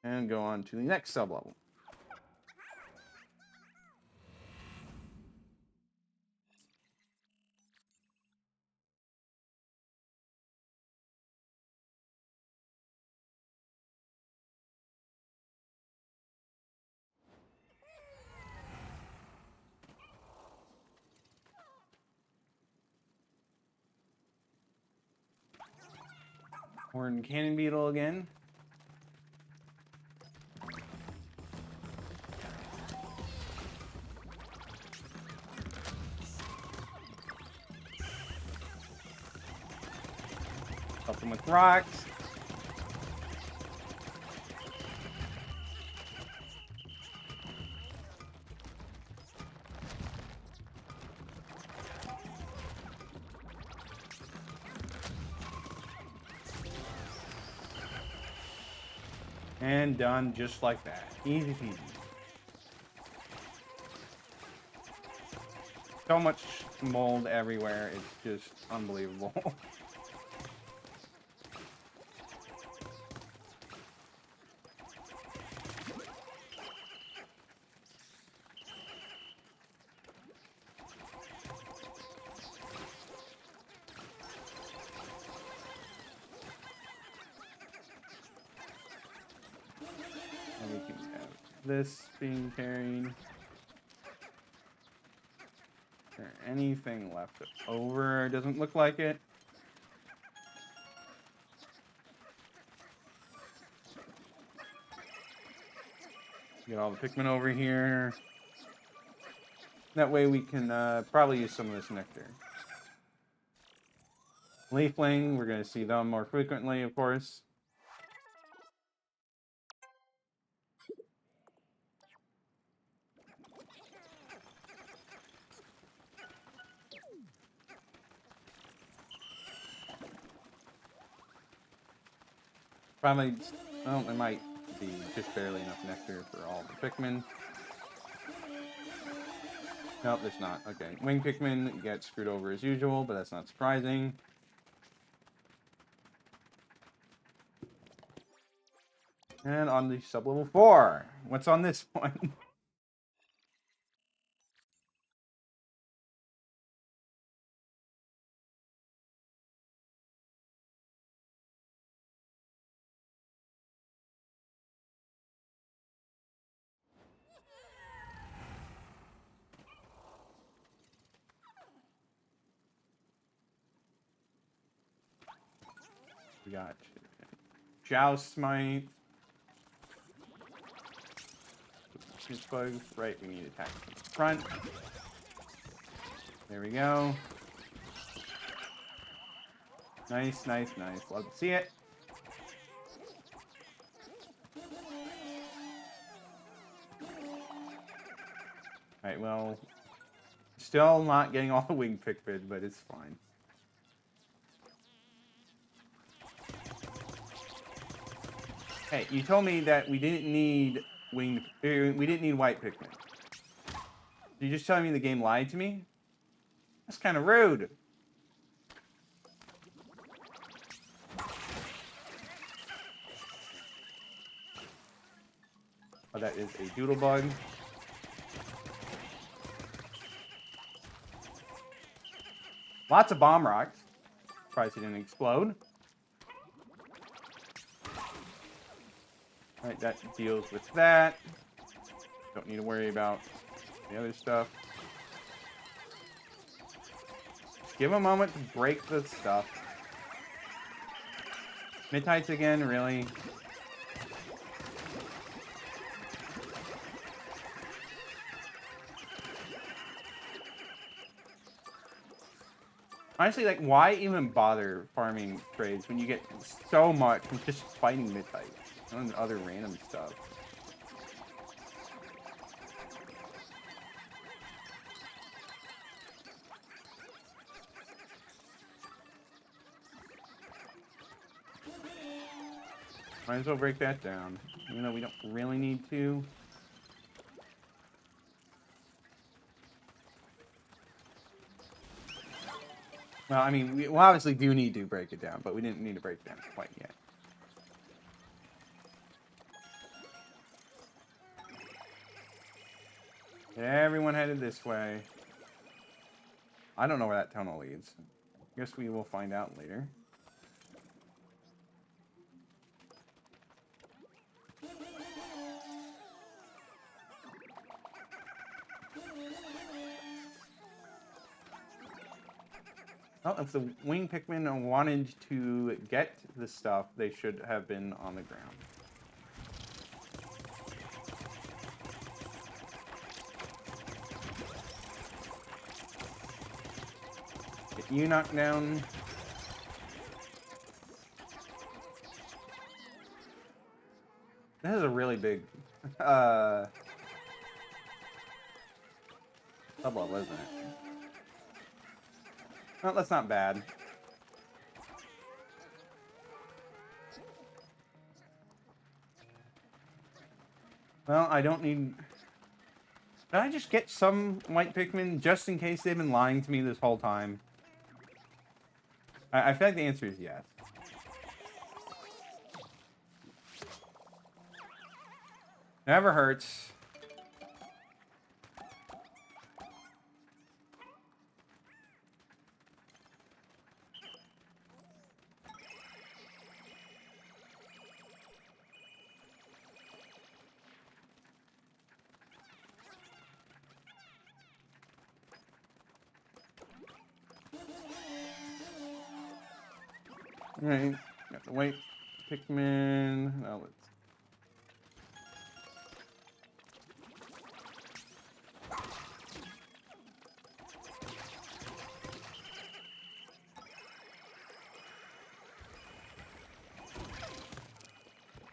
And go on to the next sublevel. Horned cannon beetle again. Help them with rocks. And done just like that. Easy peasy. So much mold everywhere. It's just unbelievable. We can have this being carried. Is there anything left over? Doesn't look like it. Get all the Pikmin over here. That way we can probably use some of this nectar. Leafling, we're going to see them more frequently, of course. Probably, well, there might be just barely enough nectar for all the Pikmin. Nope, there's not. Okay, wing Pikmin get screwed over as usual, but that's not surprising. And on the sublevel 4. What's on this one? We got Joust Smite. Bugs. Right, we need attack from the front. There we go. Nice, nice, nice. Love to see it. Alright, well, still not getting all the wing Pikmin, but it's fine. Hey, you told me that we didn't need we didn't need white Pikmin. You're just telling me the game lied to me? That's kind of rude. Oh, that is a doodle bug. Lots of bomb rocks. Surprised it didn't explode. Alright, that deals with that. Don't need to worry about the other stuff. Just give a moment to break the stuff. Mid-tights again, really? Honestly, like, why even bother farming trades when you get so much from just fighting mid-tights and other random stuff? Might as well break that down. Even though we don't really need to. Well, I mean, we obviously do need to break it down, but we didn't need to break it down quite yet. Everyone headed this way. I don't know where that tunnel leads. Guess we will find out later. Well, if the wing Pikmin wanted to get the stuff, they should have been on the ground. Get you knocked down. This is a really big level, isn't it? Well, that's not bad. Well, I don't need... Did I just get some white Pikmin just in case they've been lying to me this whole time? I feel like the answer is yes. Never hurts. Alright, got the white Pikmin. Now let's...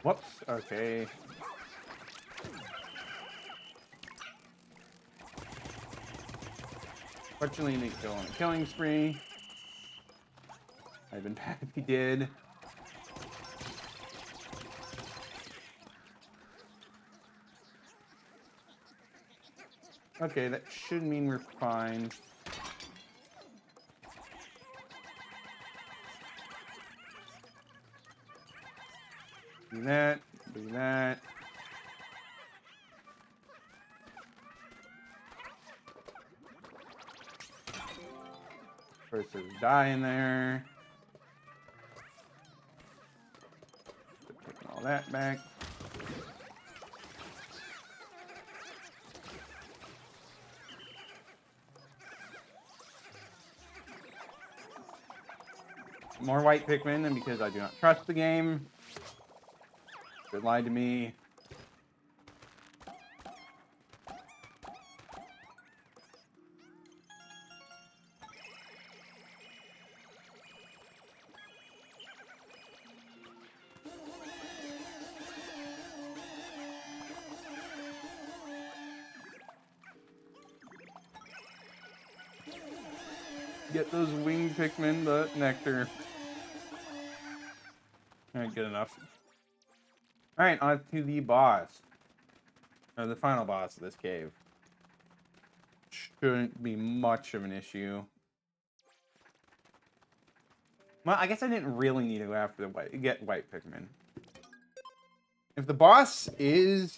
Whoops, okay. Fortunately, they go on a killing spree. I've been bad if he did. Okay, that should mean we're fine. Do that, do that. First, there's a die in there. Taking all that back. More white Pikmin, and because I do not trust the game. It lied to me. Get those winged Pikmin the nectar. Alright, good enough. Alright, on to the boss. Or the final boss of this cave. Shouldn't be much of an issue. Well, I guess I didn't really need to go after the get white Pikmin. If the boss is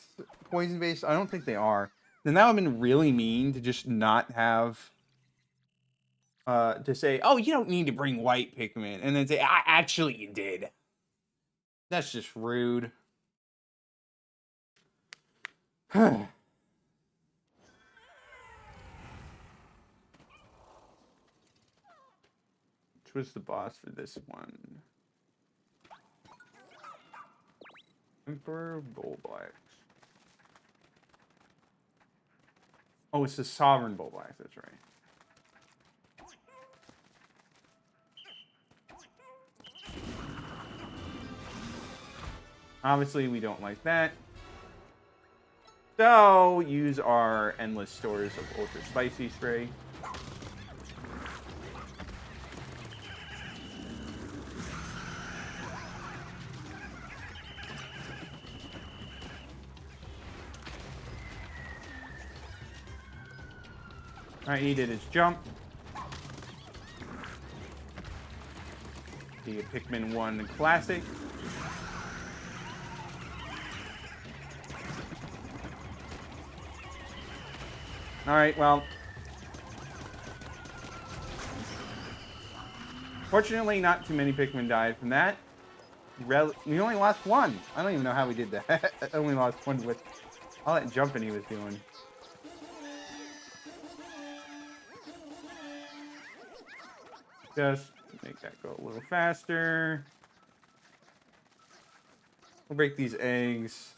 poison-based, I don't think they are, then that would have been really mean to just not have... to say, oh, you don't need to bring white Pikmin, and then say, actually you did. That's just rude. Which was the boss for this one? Emperor Bullblax. Oh, it's the Sovereign Bullblax, that's right. Obviously, we don't like that. So, use our endless stores of Ultra Spicy Spray. Alright, he did his jump. The Pikmin 1 Classic. Alright, well. Fortunately, not too many Pikmin died from that. We only lost one. I don't even know how we did that. I only lost one with all that jumping he was doing. Just make that go a little faster. We'll break these eggs.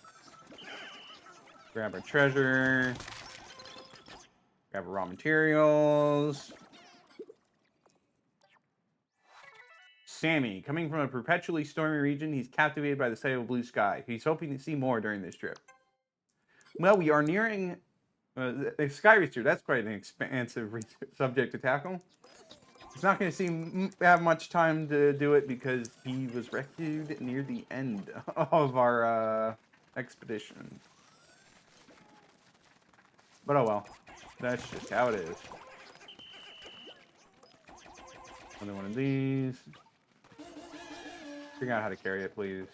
Grab our treasure. Grab our raw materials. Sammy, coming from a perpetually stormy region, he's captivated by the sight of a blue sky. He's hoping to see more during this trip. Well, we are nearing the Sky Reacher. That's quite an expansive subject to tackle. He's not going to have much time to do it because he was rescued near the end of our expedition. But oh well. That's just how it is. Another one of these. Figure out how to carry it, please.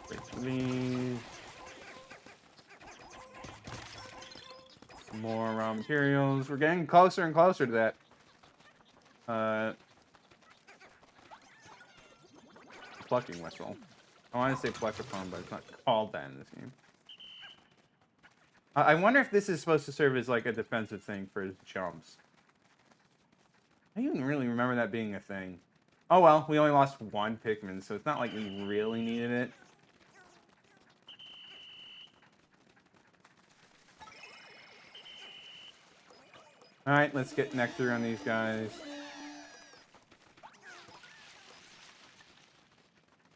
Break these. More raw materials. We're getting closer and closer to that. Plucking whistle. I want to say pluckaphone, but it's not called that in this game. I wonder if this is supposed to serve as like a defensive thing for his jumps. I don't even really remember that being a thing. Oh well, we only lost one Pikmin, so it's not like we really needed it. Alright, let's get nectar on these guys.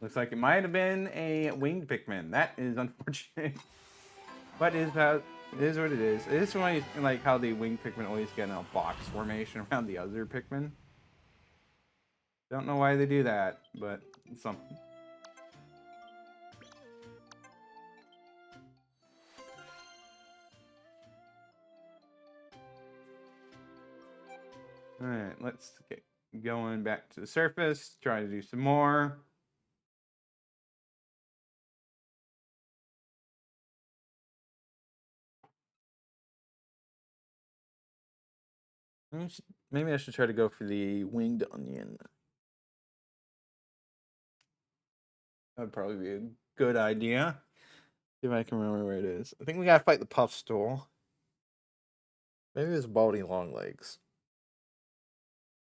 Looks like it might have been a winged Pikmin. That is unfortunate. But it is what it is. It is why, like, how the winged Pikmin always get in a box formation around the other Pikmin. Don't know why they do that, but it's something. Alright, let's get going back to the surface. Try to do some more. Maybe I should try to go for the winged onion. That would probably be a good idea. See if I can remember where it is. I think we gotta fight the puff stool. Maybe it's baldy longlegs.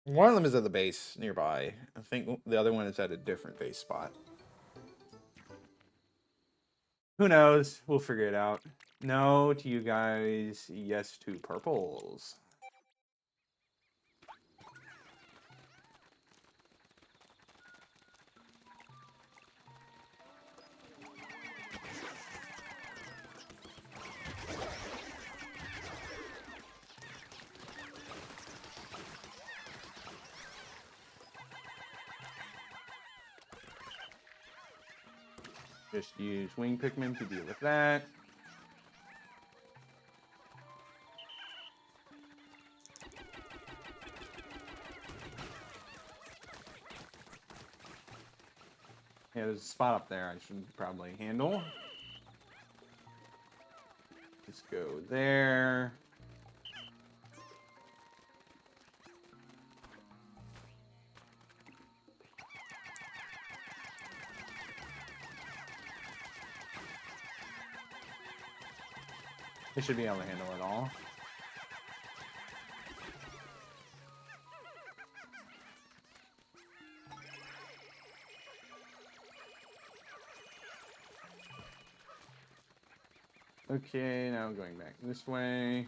One of them is at the base nearby. I think the other one is at a different base spot. Who knows? We'll figure it out. No to you guys. Yes to purples. Just use wing Pikmin to deal with that. Yeah, there's a spot up there I should probably handle. Just go there. They should be able to handle it all. Okay, now going back this way.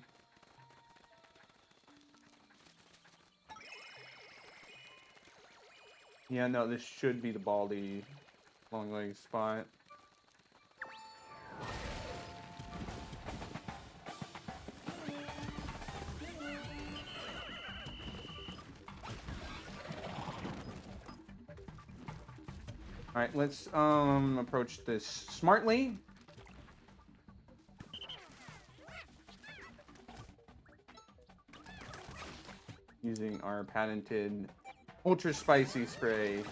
Yeah, no, this should be the baldy long leg spot. Alright, let's approach this smartly. using our patented ultra spicy spray.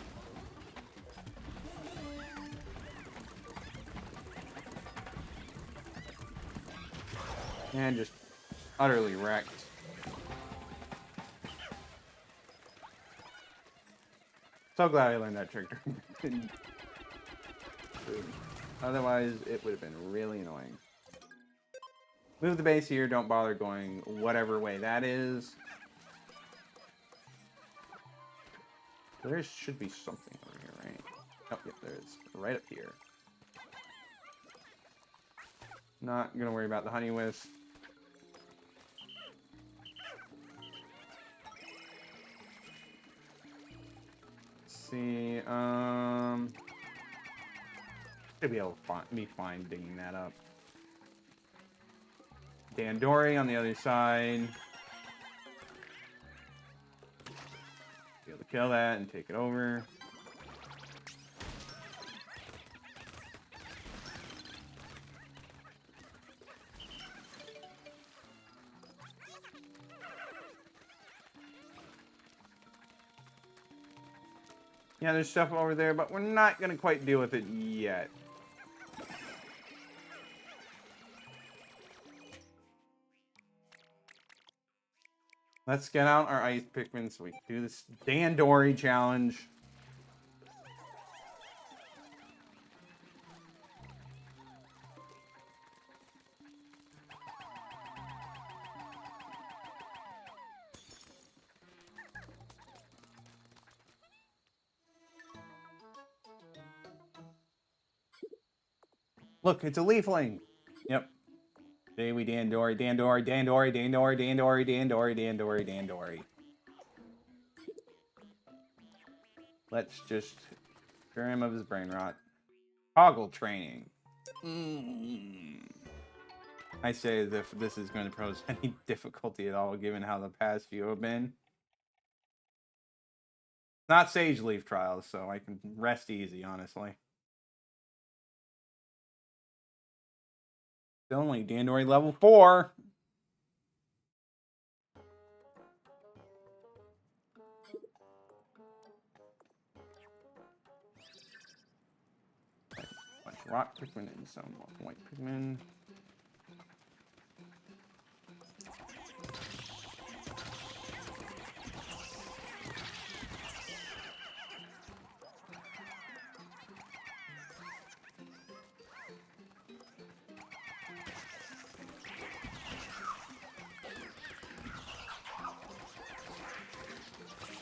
And just utterly wrecked. So glad I learned that trick. Otherwise, it would have been really annoying. Move the base here. Don't bother going whatever way that is. There should be something over here, right? Oh, yeah, there is. Right up here. Not gonna worry about the honey wisp. See, should be able to be fine digging that up. Dandori on the other side. Be able to kill that and take it over. Yeah, there's stuff over there, but we're not going to quite deal with it yet. Let's get out our ice Pikmin so we can do this Dandori challenge. Look, it's a leafling. Yep. Today we Dandori, Dandori, Dandori, Dandori, Dandori, Dandori, Dandori, Dandori. Let's just cure him of his brain rot. Toggle training. I say as if this is going to pose any difficulty at all, given how the past few have been. Not Sage Leaf Trials, so I can rest easy, honestly. Still only Dandori level 4. Bunch of rock Pikmin and some white Pikmin.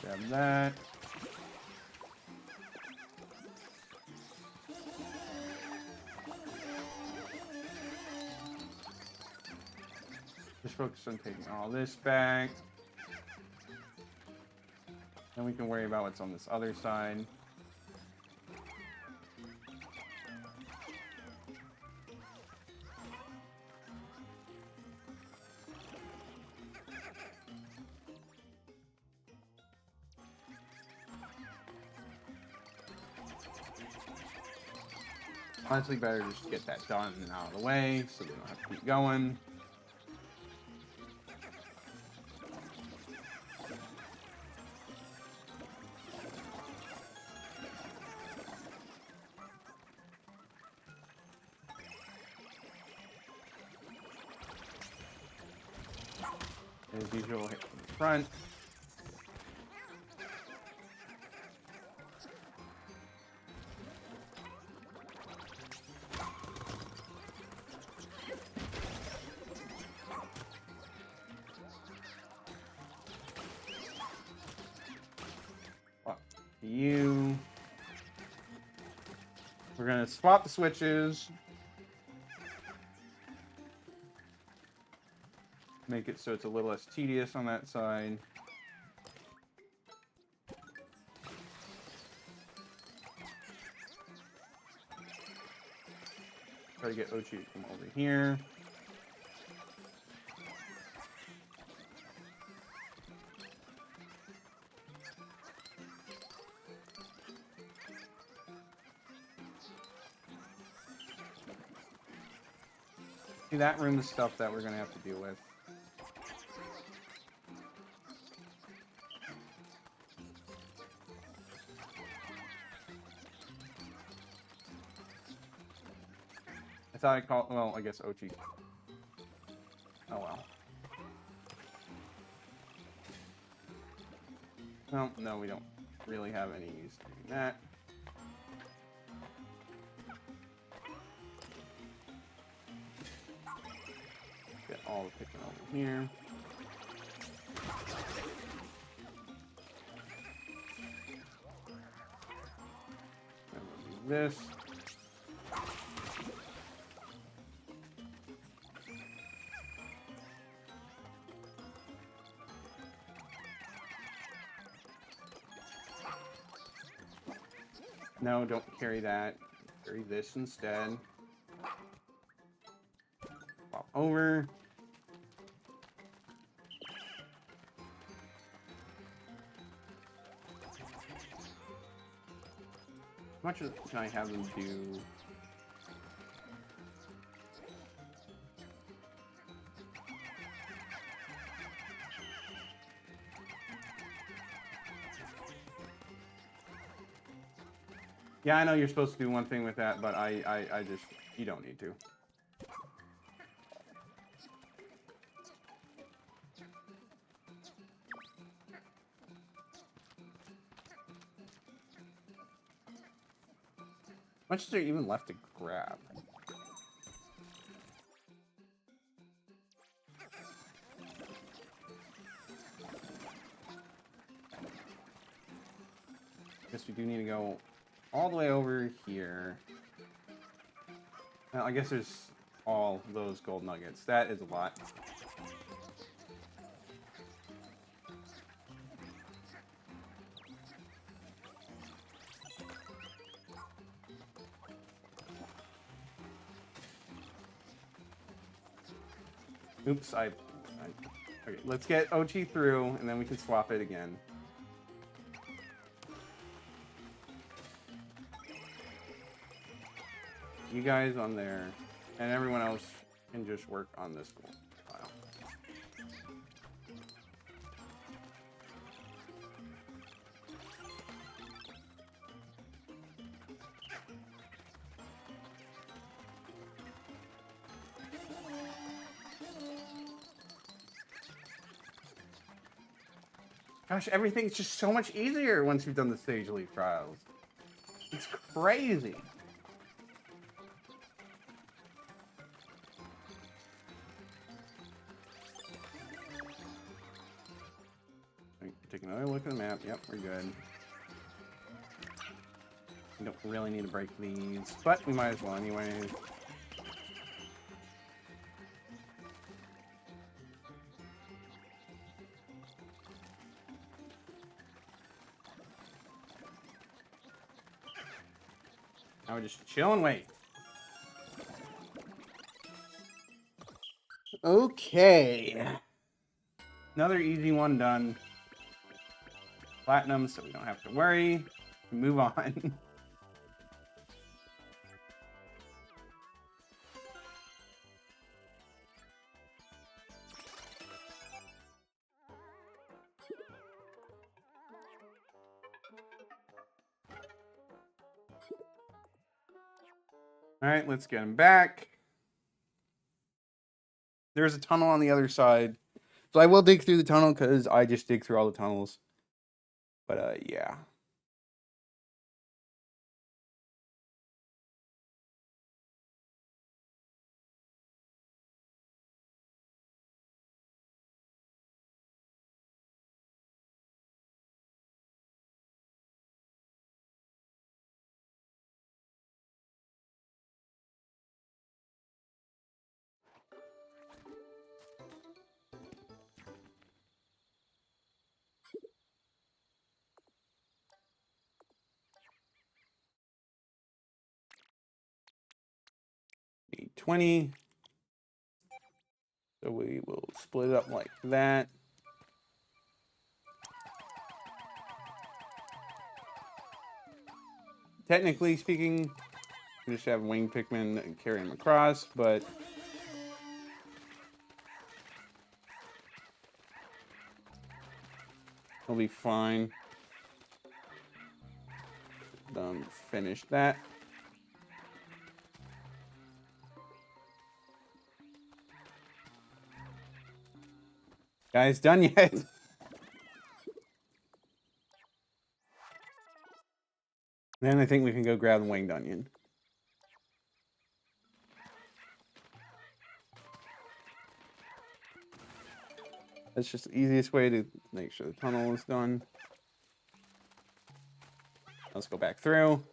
Grab that. Just focus on taking all this back. Then we can worry about what's on this other side. Honestly, better just get that done and out of the way so they don't have to keep going. As usual, hit from the front. You. We're going to swap the switches. Make it so it's a little less tedious on that side. Try to get Ochi from over here. See, that room is stuff that we're going to have to deal with. I thought I called, well, I guess Ochi. Oh well. Well, no, we don't really have any use for doing that. Get all the Pikmin over here. Then we'll do this. No, don't carry that. Carry this instead. Pop over. How much can I have them do? Yeah, I know you're supposed to do one thing with that, but I just, you don't need to. How much is there even left to grab? Guess we do need to go all the way over here. Well, I guess there's all those gold nuggets. That is a lot. Oops, okay, let's get Ochi through, and then we can swap it again. You guys on there, and everyone else can just work on this gold pile. Gosh, everything's just so much easier once you've done the Stage Leaf Trials. It's crazy. Take another look at the map. Yep, we're good. We don't really need to break these, but we might as well anyways. Now we're just chill and wait. Okay. Another easy one done. Platinum, so we don't have to worry. Move on. All right, let's get him back. There's a tunnel on the other side. So I will dig through the tunnel because I just dig through all the tunnels. But, yeah. Need 20. So we will split it up like that. Technically speaking, we just have winged Pikmin and carry them across, but we'll be fine. Finish that. Guys, done yet? Then I think we can go grab the winged onion. That's just the easiest way to make sure the tunnel is done. Let's go back through.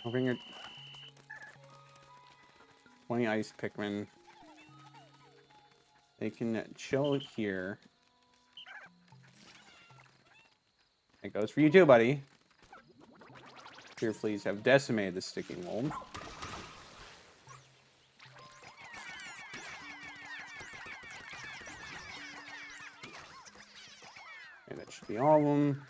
I'll bring your 20 ice Pikmin. They can chill here. That goes for you too, buddy. Your fleas have decimated the sticking mold. And that should be all of them.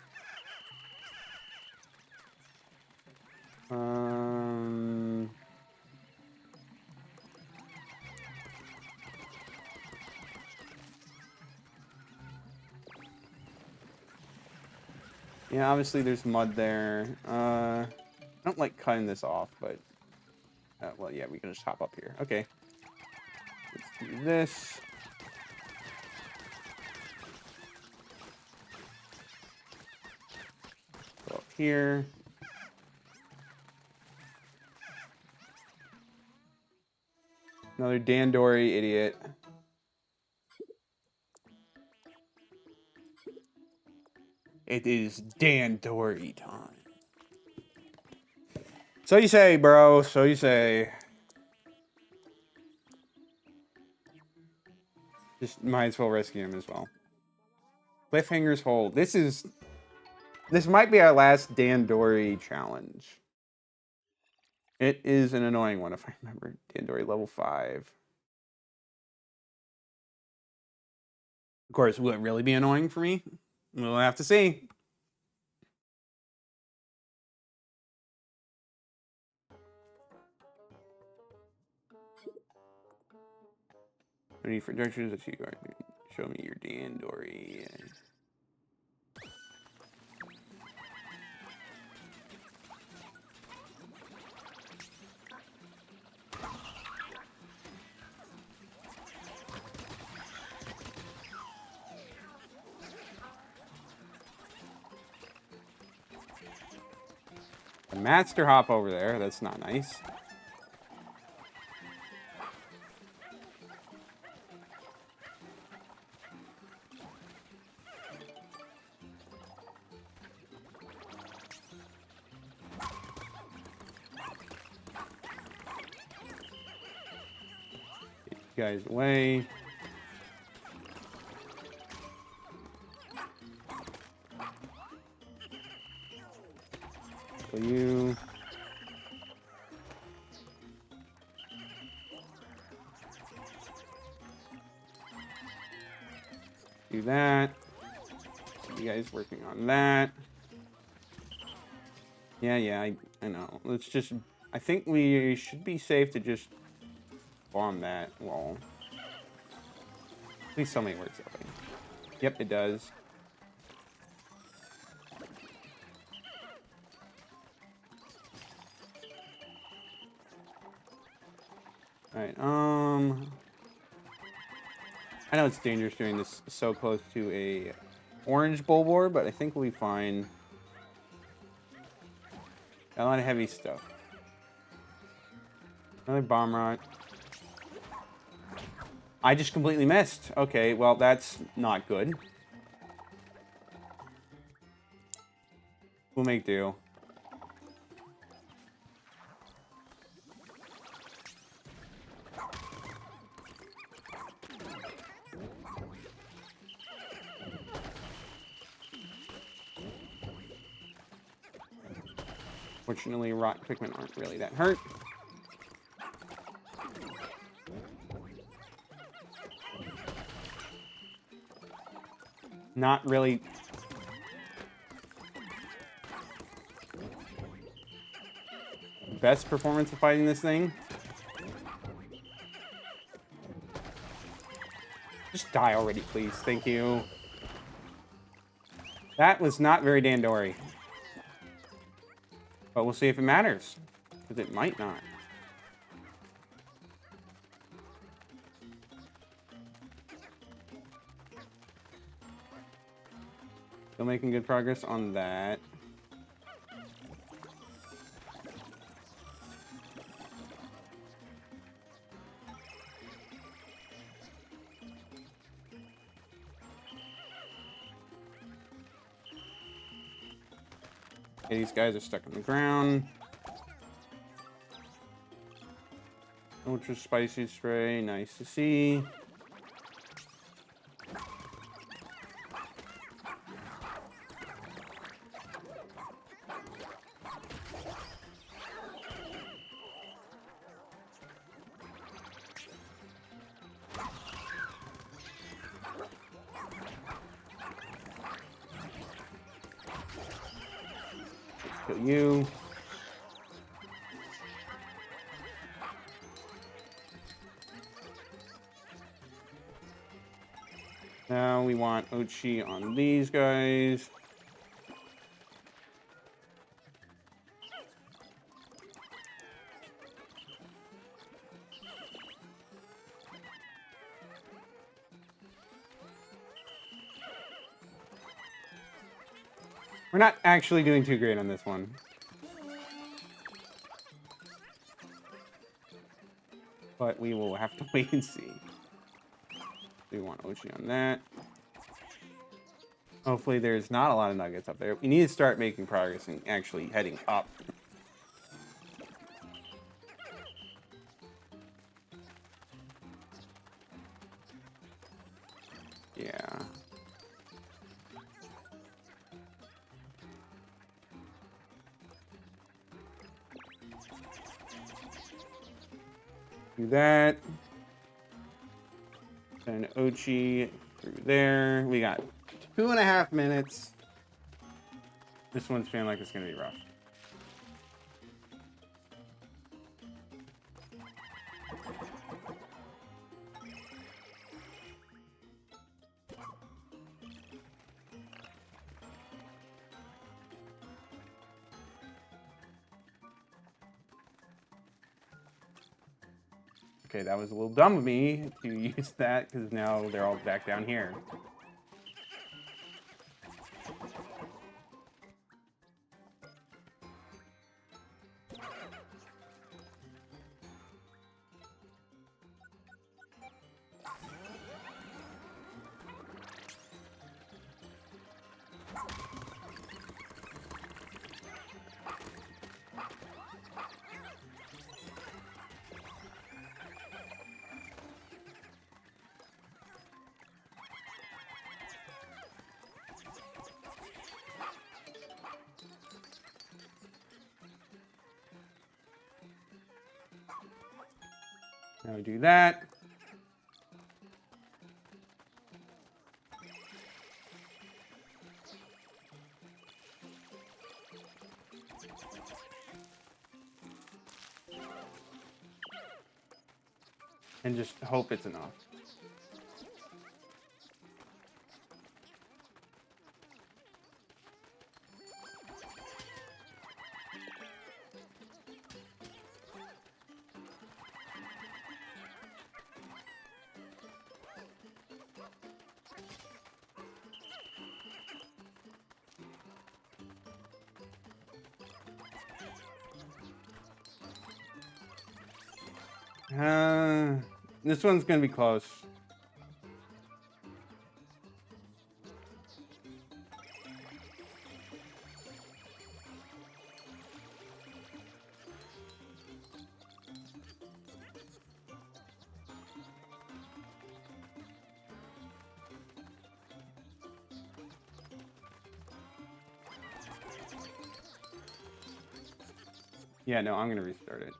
Yeah, obviously there's mud there. I don't like cutting this off, but... well, yeah, we can just hop up here. Okay. Let's do this. Go up here. Another Dandori idiot. It is Dandori time. So you say, bro. So you say. Just might as well rescue him as well. Cliffhangers hold. This might be our last Dandori challenge. It is an annoying one if I remember. Dandori level 5. Of course, will it really be annoying for me? We'll have to see. I need for directions that you are. Show me your Dandori. A master hop over there. That's not nice. Guys away. So you do that. You guys working on that. Yeah, I know. Let's just, I think we should be safe to just bomb that wall. Please tell me it works that way. Yep, it does. Alright, I know it's dangerous doing this so close to a orange bulbor, but I think we'll be fine. Got a lot of heavy stuff. Another bomb rot. I just completely missed. Okay, well, that's not good. We'll make do. Fortunately, rock Pikmin aren't really that hurt. Not really. Best performance of fighting this thing. Just die already, please. Thank you. That was not very Dandori. But we'll see if it matters. Because it might not. Still making good progress on that. Okay, these guys are stuck in the ground. Ultra spicy spray, nice to see. Kill you. Now we want Ochi on these guys. We're not actually doing too great on this one. But we will have to wait and see. We want Ochi on that. Hopefully there's not a lot of nuggets up there. We need to start making progress and actually heading up. Yeah. Do that. Send Ochi through there. We got 2.5 minutes. This one's feeling like it's gonna be rough. Okay, that was a little dumb of me to use that because now they're all back down here. Now we do that. And just hope it's enough. This one's gonna be close. Yeah, no, I'm gonna restart it.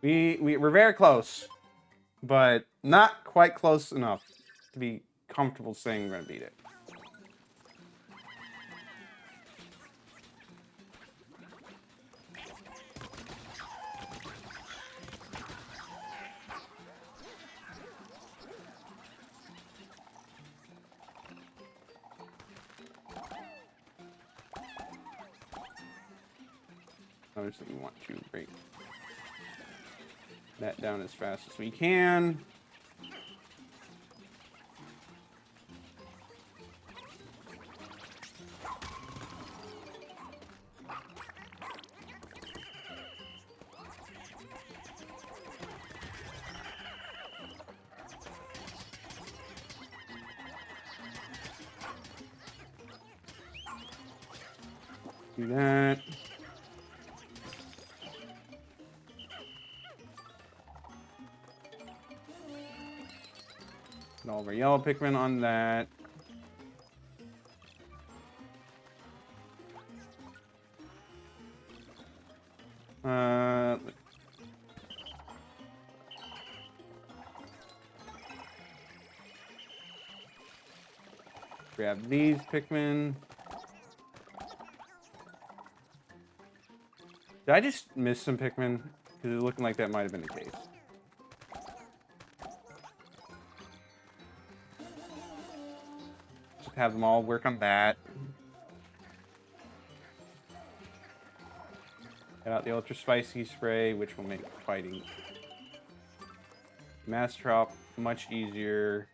We're very close, but not quite close enough to be comfortable saying we're gonna beat it. Obviously, we want to break that down as fast as we can. Do that. Put all of our yellow Pikmin on that. Grab these Pikmin. Did I just miss some Pikmin? Because it's looking like that might have been the case. Just have them all work on that. Get out the Ultra Spicy Spray, which will make fighting Mass Drop much easier.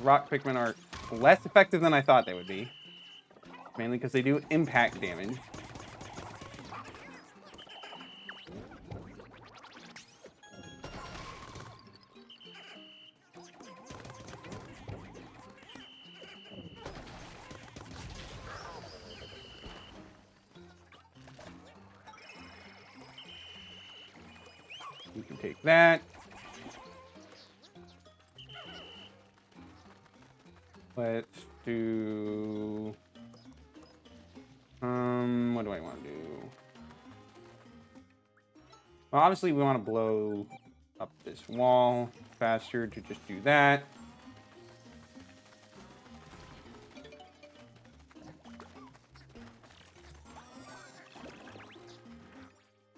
Rock Pikmin are less effective than I thought they would be. Mainly because they do impact damage. You can take that. Let's do... what do I want to do? Well, obviously we want to blow up this wall faster to just do that.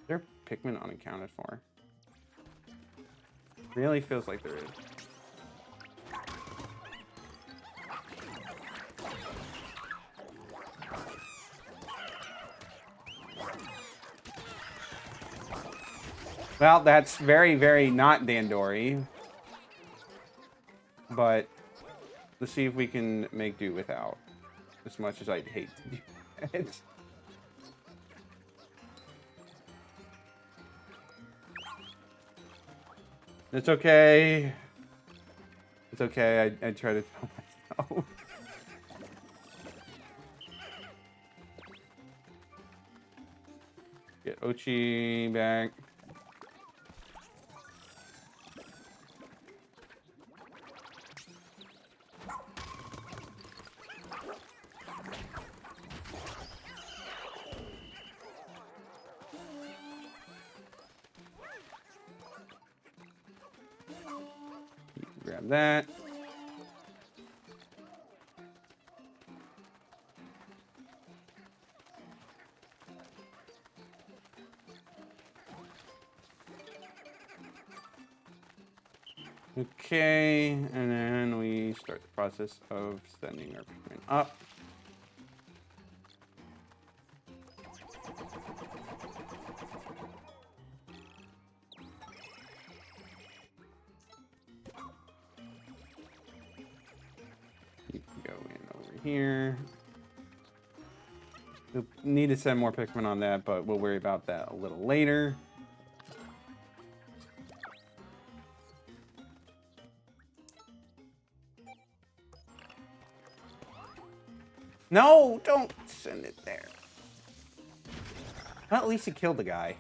Is there Pikmin unaccounted for? Really feels like there is. Well, that's very, very not Dandori. But let's see if we can make do without. As much as I'd hate to do that. It's okay. It's okay. I try to tell myself. Get Ochi back. Grab that. Okay, and then we start the process of sending our Pikmin up. You can go in over here. We'll need to send more Pikmin on that, but we'll worry about that a little later. No, don't send it there. Well, at least he killed the guy.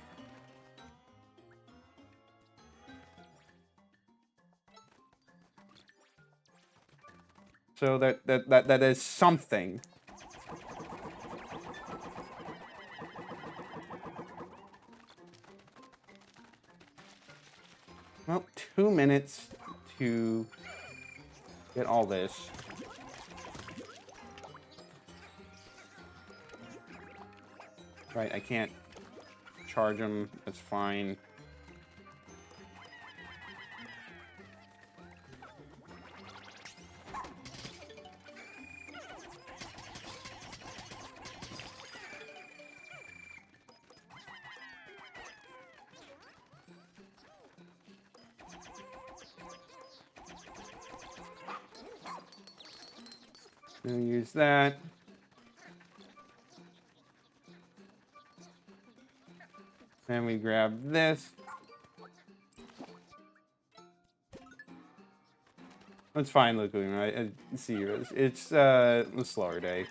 So that is something. Well, 2 minutes to get all this. Right, I can't charge him. That's fine. We'll use that. Then we grab this. It's fine looking, right? I see you. It's a slower day.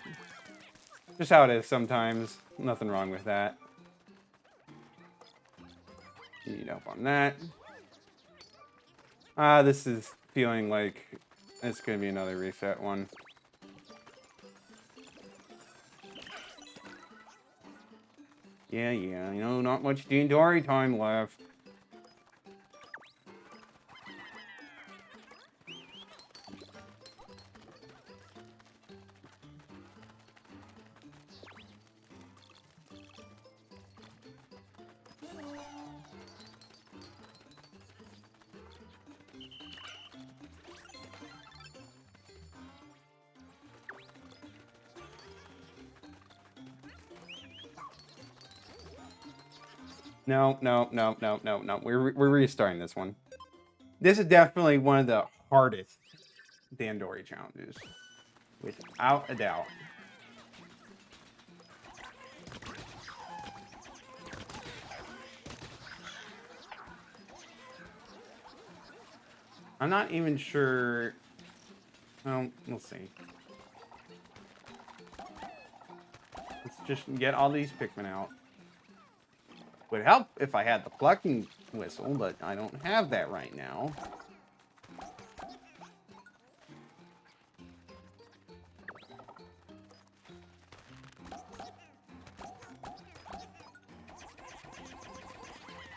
Just how it is sometimes. Nothing wrong with that. Need help on that. This is feeling like it's gonna be another reset one. Yeah, you know, not much Dandori time left. No. We're restarting this one. This is definitely one of the hardest Dandori challenges, without a doubt. I'm not even sure. Well, we'll see. Let's just get all these Pikmin out. Would help if I had the plucking whistle, but I don't have that right now.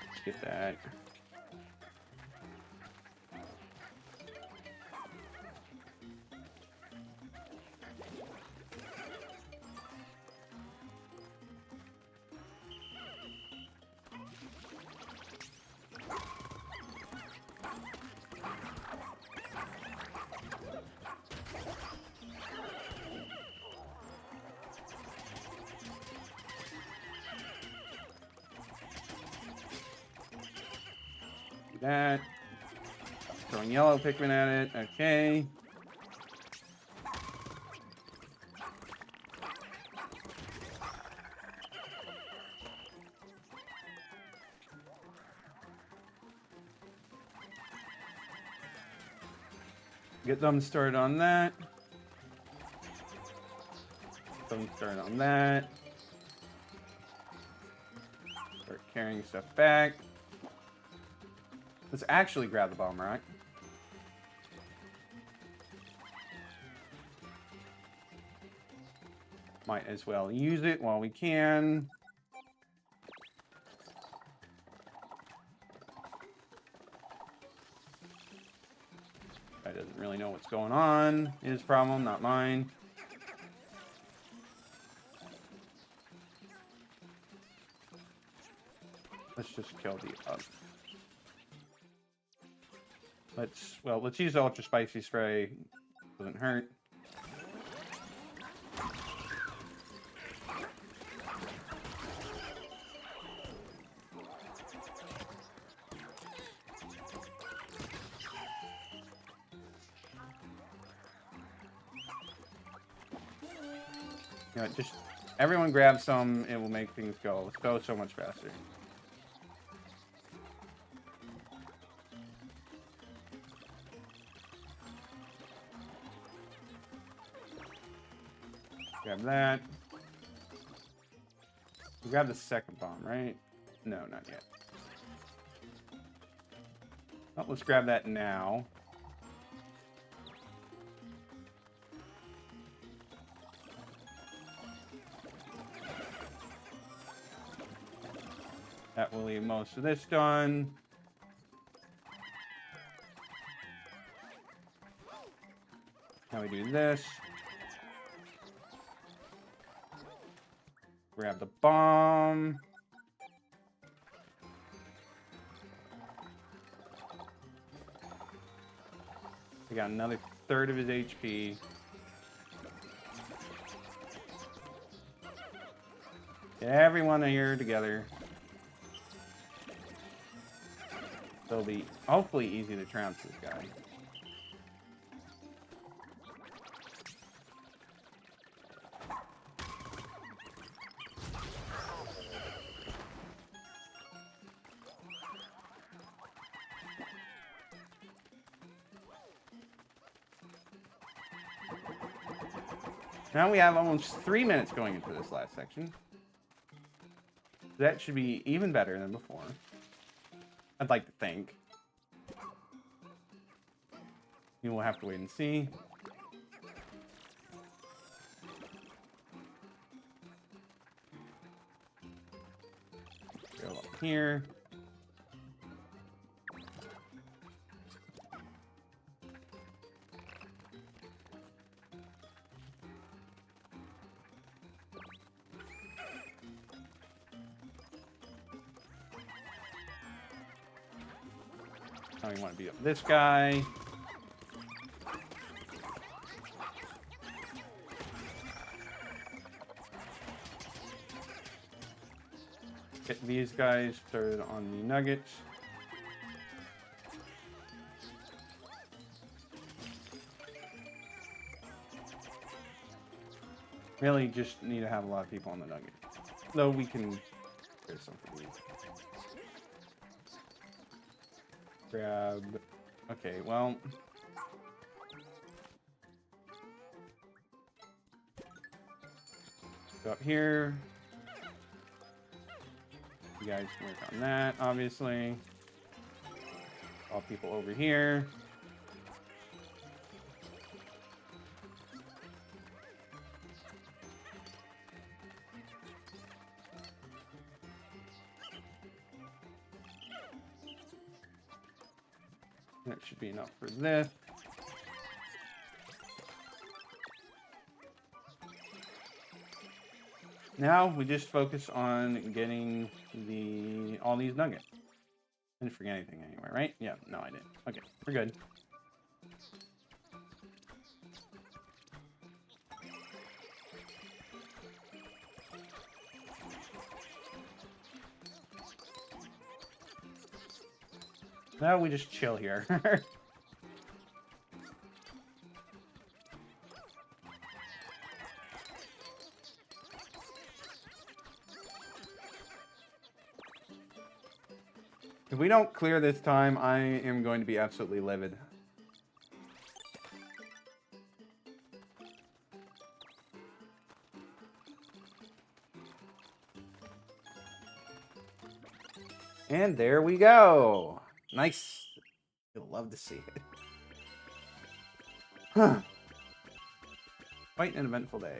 Let's get that. That. Throwing yellow Pikmin at it. Okay. Get them started on that. Get them started on that. Start carrying stuff back. Let's actually grab the bomb, right? Might as well use it while we can. Guy doesn't really know what's going on. His problem, not mine. Let's just kill the other. Let's use the Ultra Spicy Spray. Doesn't hurt. You know, just everyone grab some, it will make things go so much faster. Grab that. We grab the second bomb, right? No, not yet. Oh, let's grab that now. That will leave most of this done. Now we do this. Grab the bomb. We got another third of his HP. Get everyone here together. It'll be hopefully easy to trounce this guy. Now we have almost 3 minutes going into this last section. That should be even better than before. I'd like to think. You will have to wait and see. Go up here. Now we want to beat up this guy. Get these guys started on the nuggets. Really just need to have a lot of people on the nugget. Though we can... There's something. Grab... Okay, well... Go up here. You guys can work on that, obviously. All people over here. That should be enough for this. Now we just focus on getting all these nuggets. I didn't forget anything anywhere, right? Yeah, no, I didn't. Okay, we're good. Now we just chill here. If we don't clear this time, I am going to be absolutely livid. And there we go. Nice. You'll love to see it. Huh. Quite an eventful day.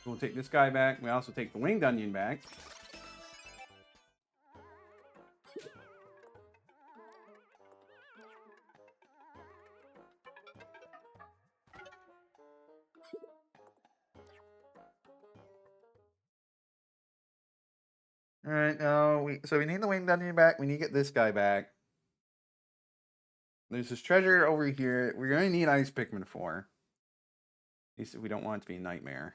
We'll take this guy back. We also take the winged onion back. All right, so we need the winged onion back. We need to get this guy back. There's this treasure over here. We're going to need ice Pikmin for. At least if we don't want it to be a nightmare.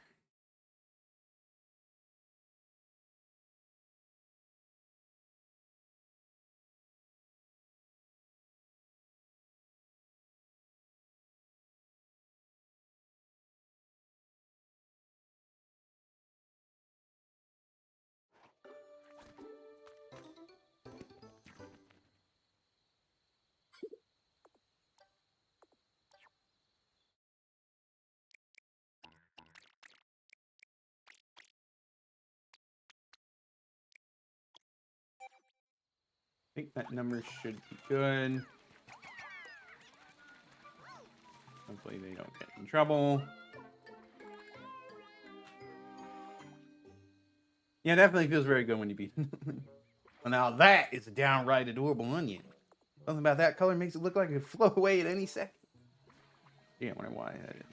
I think that number should be good. Hopefully they don't get in trouble. Yeah, it definitely feels very good when you beat them. Well, now that is a downright adorable onion. Something about that color makes it look like it could flow away at any second. Yeah, I wonder why that is.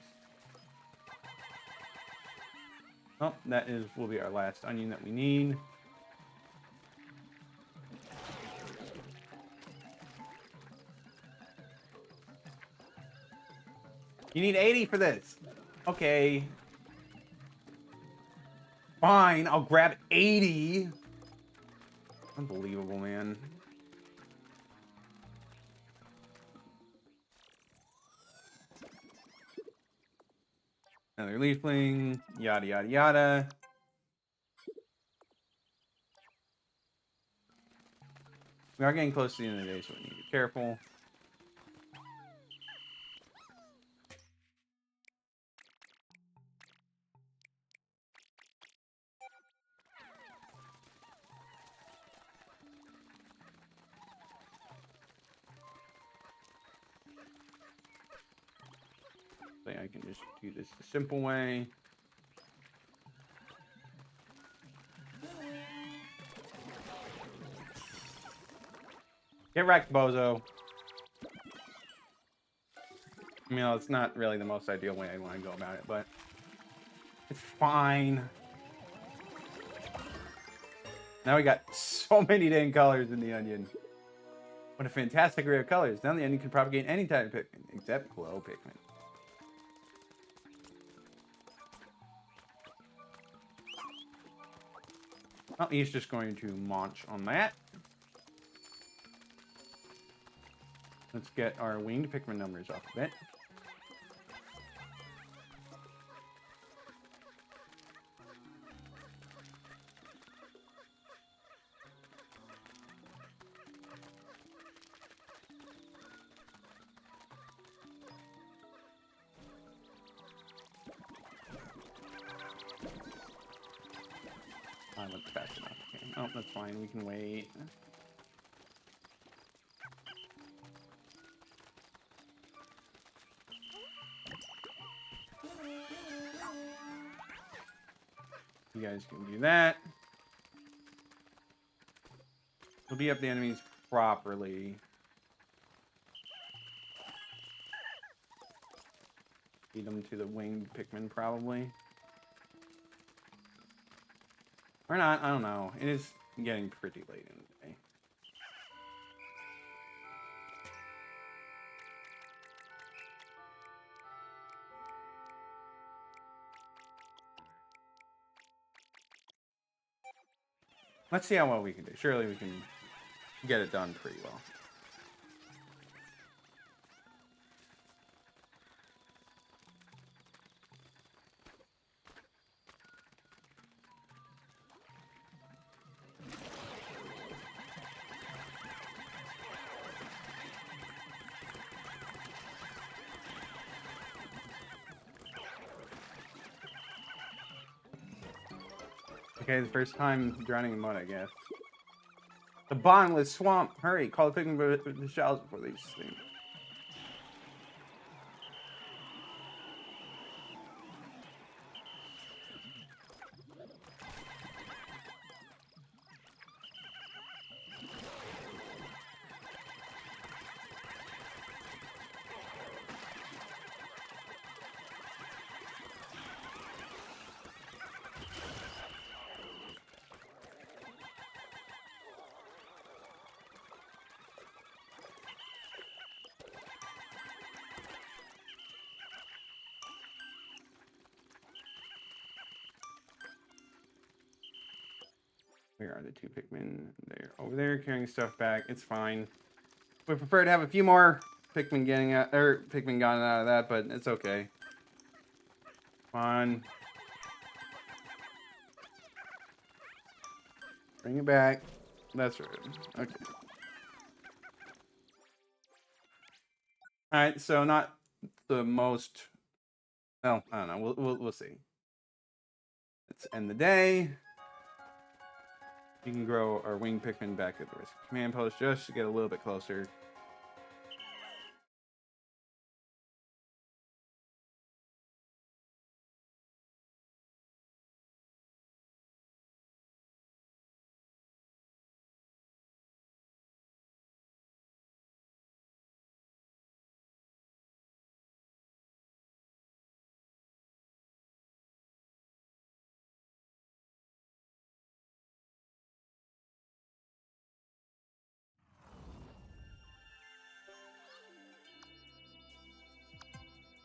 Oh, that will be our last onion that we need. You need 80 for this. Okay. Fine, I'll grab 80. Unbelievable, man. Another leafling, yada, yada, yada. We are getting close to the end of the day, so we need to be careful. So I can just do this the simple way. Get wrecked, bozo. I mean, it's not really the most ideal way I want to go about it, but it's fine. Now we got so many dang colors in the onion. What a fantastic array of colors. Now the onion can propagate any type of Pikmin, except glow Pikmin. Well, he's just going to launch on that. Let's get our winged Pikmin numbers up a bit. I went fast enough. Okay. Oh, that's fine. We can wait. You guys can do that. We'll beat up the enemies properly. Feed them to the winged Pikmin, probably. Or not, I don't know. It is getting pretty late in the day. Let's see how well we can do. Surely we can get it done pretty well. Okay, the first time drowning in mud, I guess. The bottomless swamp! Hurry, call the Pikmin with the shells before they sink. Where are the two Pikmin? They're over there carrying stuff back. It's fine. We prefer to have a few more Pikmin getting out, or Pikmin gotten out of that, but it's okay. Come on. Bring it back. That's right. Okay. All right. So not the most. Well, I don't know. We'll see. Let's end the day. We can grow our winged Pikmin back at the risk command post just to get a little bit closer.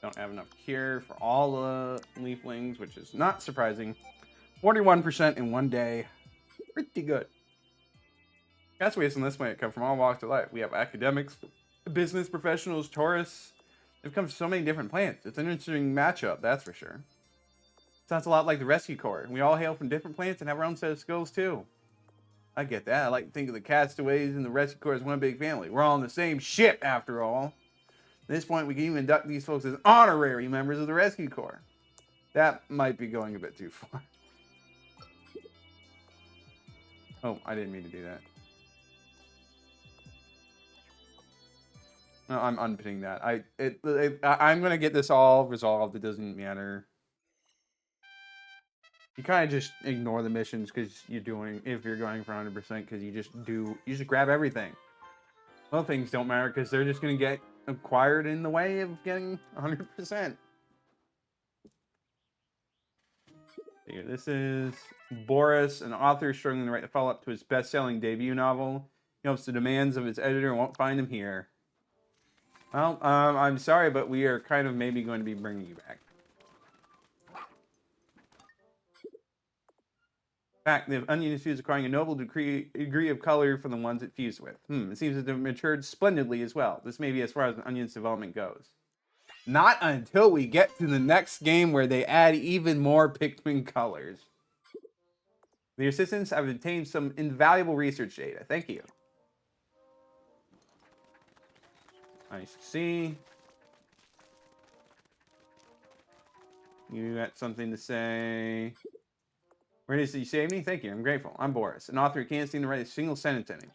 Don't have enough cure for all the leaflings, which is not surprising. 41% in one day. Pretty good. Castaways in this planet come from all walks of life. We have academics, business professionals, tourists. They've come from so many different planets. It's an interesting matchup, that's for sure. Sounds a lot like the Rescue Corps. We all hail from different planets and have our own set of skills, too. I get that. I like to think of the Castaways and the Rescue Corps as one big family. We're all on the same ship, after all. At this point, we can even induct these folks as honorary members of the Rescue Corps. That might be going a bit too far. Oh, I didn't mean to do that. No, I'm unpinning that. I'm gonna get this all resolved. It doesn't matter. You kind of just ignore the missions because if you're going for 100%, because you just grab everything. Well, things don't matter because they're just gonna get acquired in the way of getting 100%. Here, this is Boris, an author struggling to write the follow-up to his best-selling debut novel. He hopes the demands of his editor won't find him here. Well, I'm sorry, but we are kind of maybe going to be bringing you back. In fact, the onion is fused, acquiring a noble degree of color from the ones it fused with. It seems to have matured splendidly as well. This may be as far as the onion's development goes. Not until we get to the next game where they add even more Pikmin colors. With your assistance, I've obtained some invaluable research data. Thank you. Nice to see. You got something to say? Where did you save me? Thank you. I'm grateful. I'm Boris, an author who can't seem to write a single sentence anymore.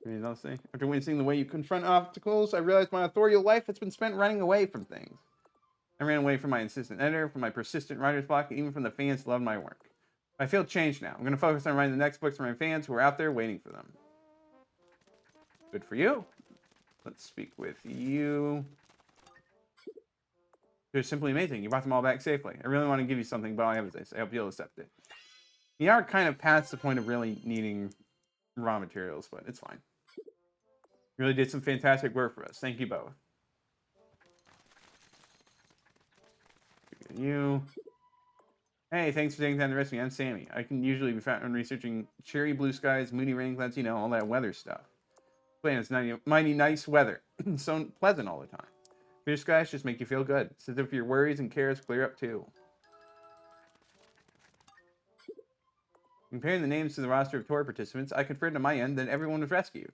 Anything else to say? After witnessing the way you confront obstacles, I realized my authorial life has been spent running away from things. I ran away from my insistent editor, from my persistent writer's block, and even from the fans who love my work. I feel changed now. I'm going to focus on writing the next books for my fans who are out there waiting for them. Good for you. Let's speak with you. You're simply amazing. You brought them all back safely. I really want to give you something, but all I have is this. I hope you'll accept it. We are kind of past the point of really needing raw materials, but it's fine. You really did some fantastic work for us. Thank you both. You. Hey, thanks for taking time to rescue me. I'm Sammy. I can usually be found researching cherry blue skies, moody rain clouds, you know, all that weather stuff. It's mighty nice weather. So pleasant all the time. Clear skies just make you feel good. It's as if your worries and cares clear up too. Comparing the names to the roster of tour participants, I confirmed on my end that everyone was rescued.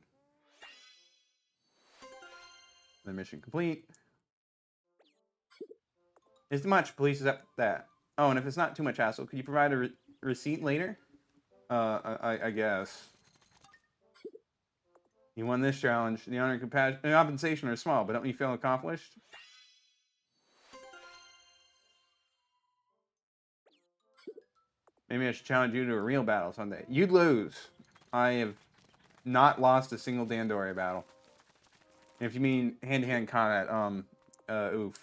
The mission complete. It's too much. Police accept that. Oh, and if it's not too much hassle, could you provide a receipt later? I guess. You won this challenge. The honor and compensation are small, but don't you feel accomplished? Maybe I should challenge you to a real battle someday. You'd lose. I have not lost a single Dandori battle. If you mean hand-to-hand combat, oof.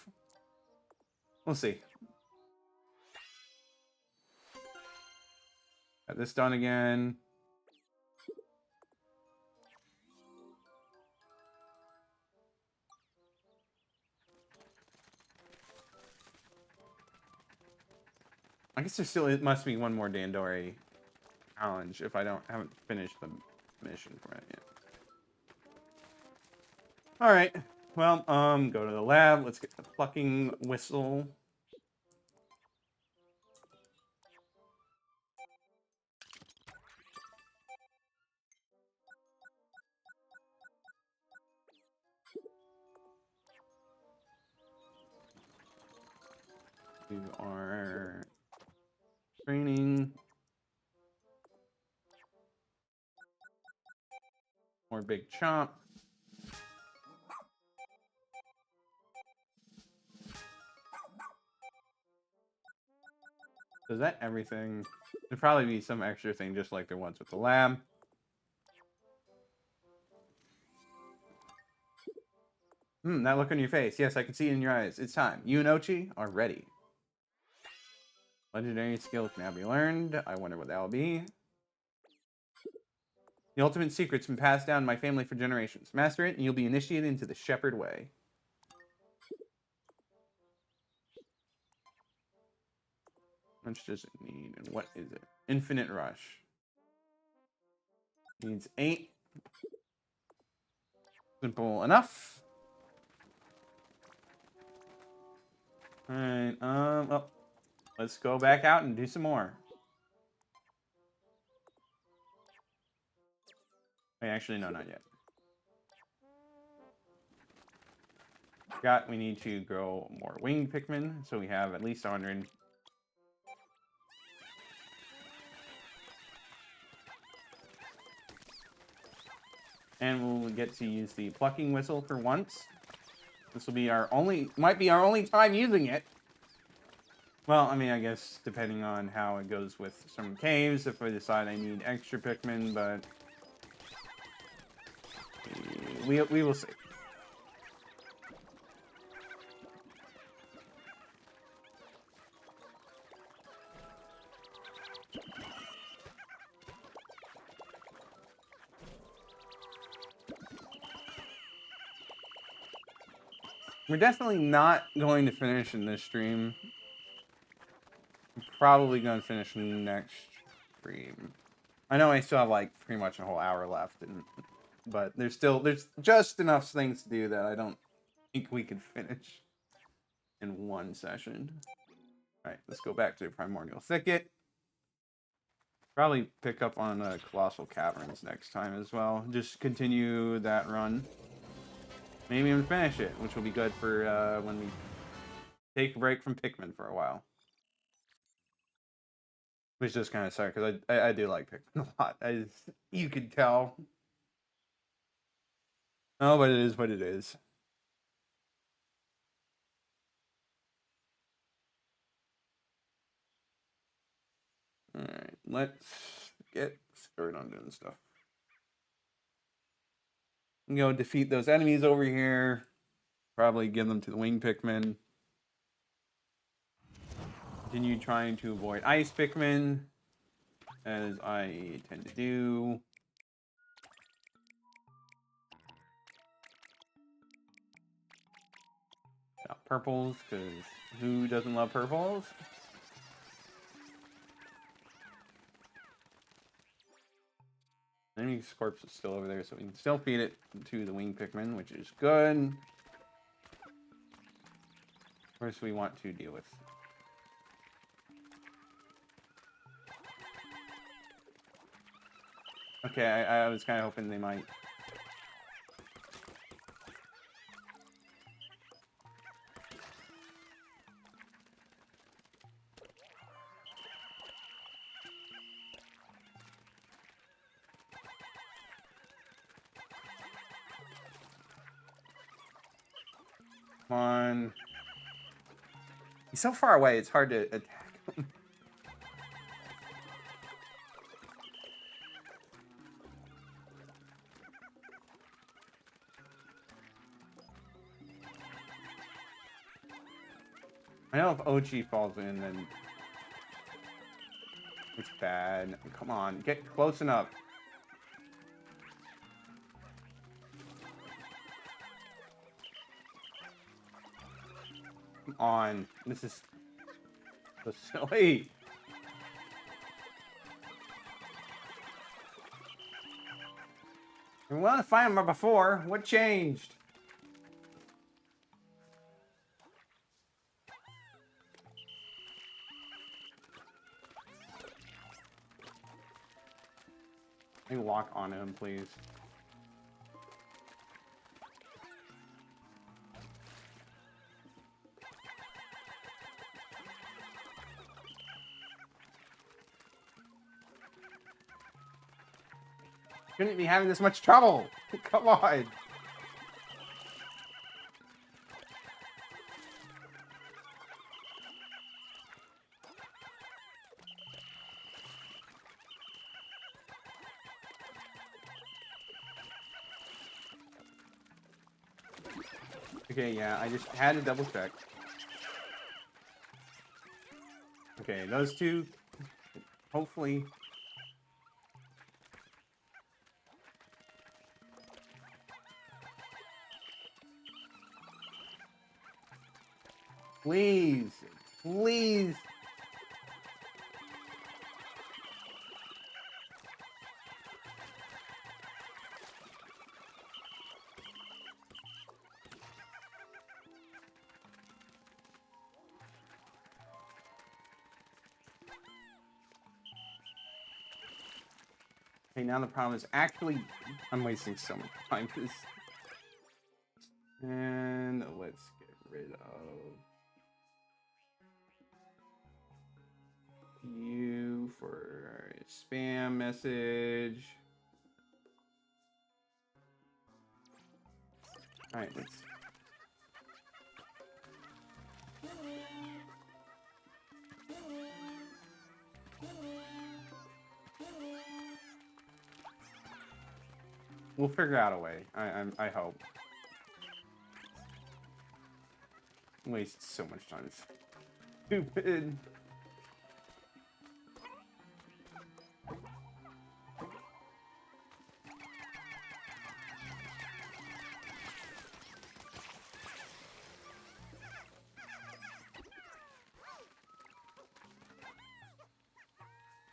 We'll see. Got this done again. I guess it must be one more Dandori challenge if I haven't finished the mission for it yet. Alright. Well, go to the lab. Let's get the fucking whistle. We are training. More big chomp. Is that everything? There'd probably be some extra thing just like there was with the lab. That look on your face. Yes, I can see it in your eyes. It's time. You and Ochi are ready. Legendary skill can now be learned. I wonder what that will be. The ultimate secret's been passed down in my family for generations. Master it, and you'll be initiated into the Shepherd Way. How much does it need, and what is it? Infinite Rush. Needs 8. Simple enough. Alright, well, let's go back out and do some more. Wait, actually, no, not yet. We need to grow more winged Pikmin, so we have at least 100. And we'll get to use the plucking whistle for once. This will be might be our only time using it. Well, I mean, I guess depending on how it goes with some caves, if I decide I need extra Pikmin, but we will see. We're definitely not going to finish in this stream. I'm probably going to finish in the next stream. I know I still have like pretty much a whole hour left, but there's just enough things to do that I don't think we could finish in one session. All right, let's go back to Primordial Thicket. Probably pick up on Colossal Caverns next time as well. Just continue that run. Maybe even finish it, which will be good for when we take a break from Pikmin for a while. Which is kind of sorry, because I do like Pikmin a lot. You could tell. Oh, but it is what it is. Alright, let's get started on doing stuff. I'm going to defeat those enemies over here. Probably give them to the wing Pikmin. Continue trying to avoid ice Pikmin, as I tend to do. Got purples, because who doesn't love purples? Enemy corpse is still over there, so we can still feed it to the wing Pikmin, which is good. First, we want to deal with. Okay, I was kind of hoping they might. Come on. He's so far away, it's hard to attack him. I know if Ochi falls in, then it's bad. Come on, get close enough. Come on, this is so silly. We want to find him before. What changed? Let me walk on him, please. Shouldn't be having this much trouble. Come on. Okay, yeah, I just had to double check. Okay, those two, hopefully. Please, please. Okay, now the problem is actually, I'm wasting so much time for this. And let's get rid of you for a spam message. Alright, let's... We'll figure out a way. I hope. Waste so much time. Stupid.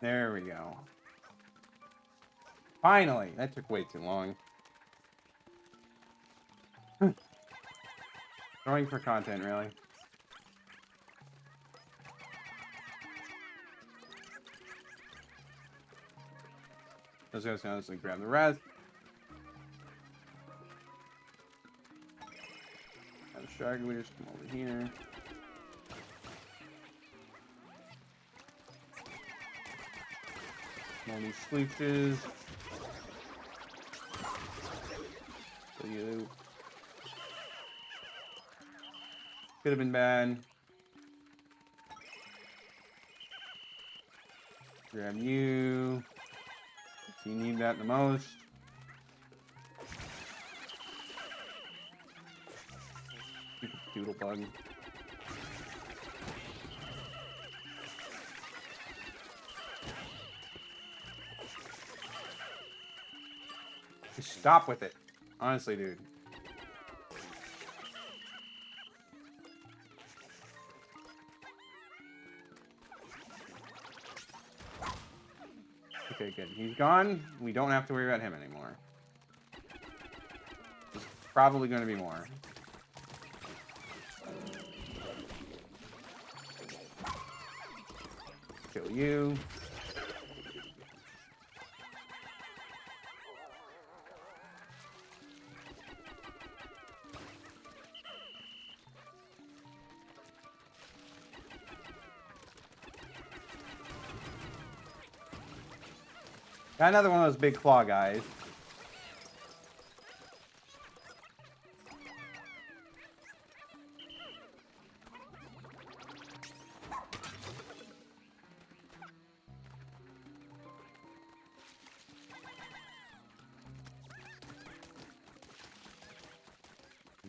There we go. Finally! That took way too long. Throwing for content, really. Those guys can honestly grab the rest. Have the stragglers come over here. All these sleeches. So you could have been bad. Grab you. You need that the most. Doodle bug. Just stop with it. Honestly, dude. Okay, good. He's gone. We don't have to worry about him anymore. There's probably going to be more. Kill you. Got another one of those big claw guys.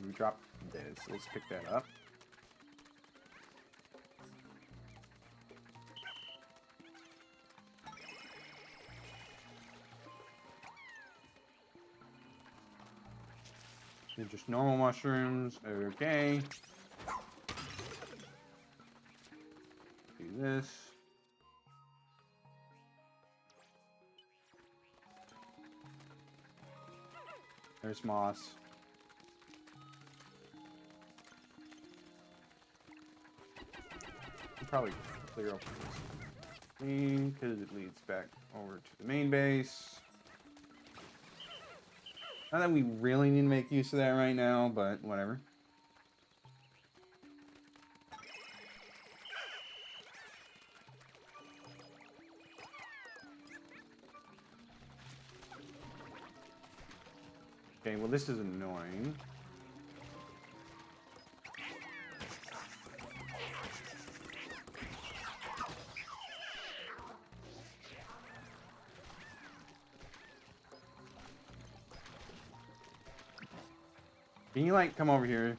We dropped this. Let's pick that up. They're just normal mushrooms. Okay. Do this. There's moss. I'll probably clear up this because it leads back over to the main base. Not that we really need to make use of that right now, but whatever. Okay, well this is annoying. Can you, like, come over here?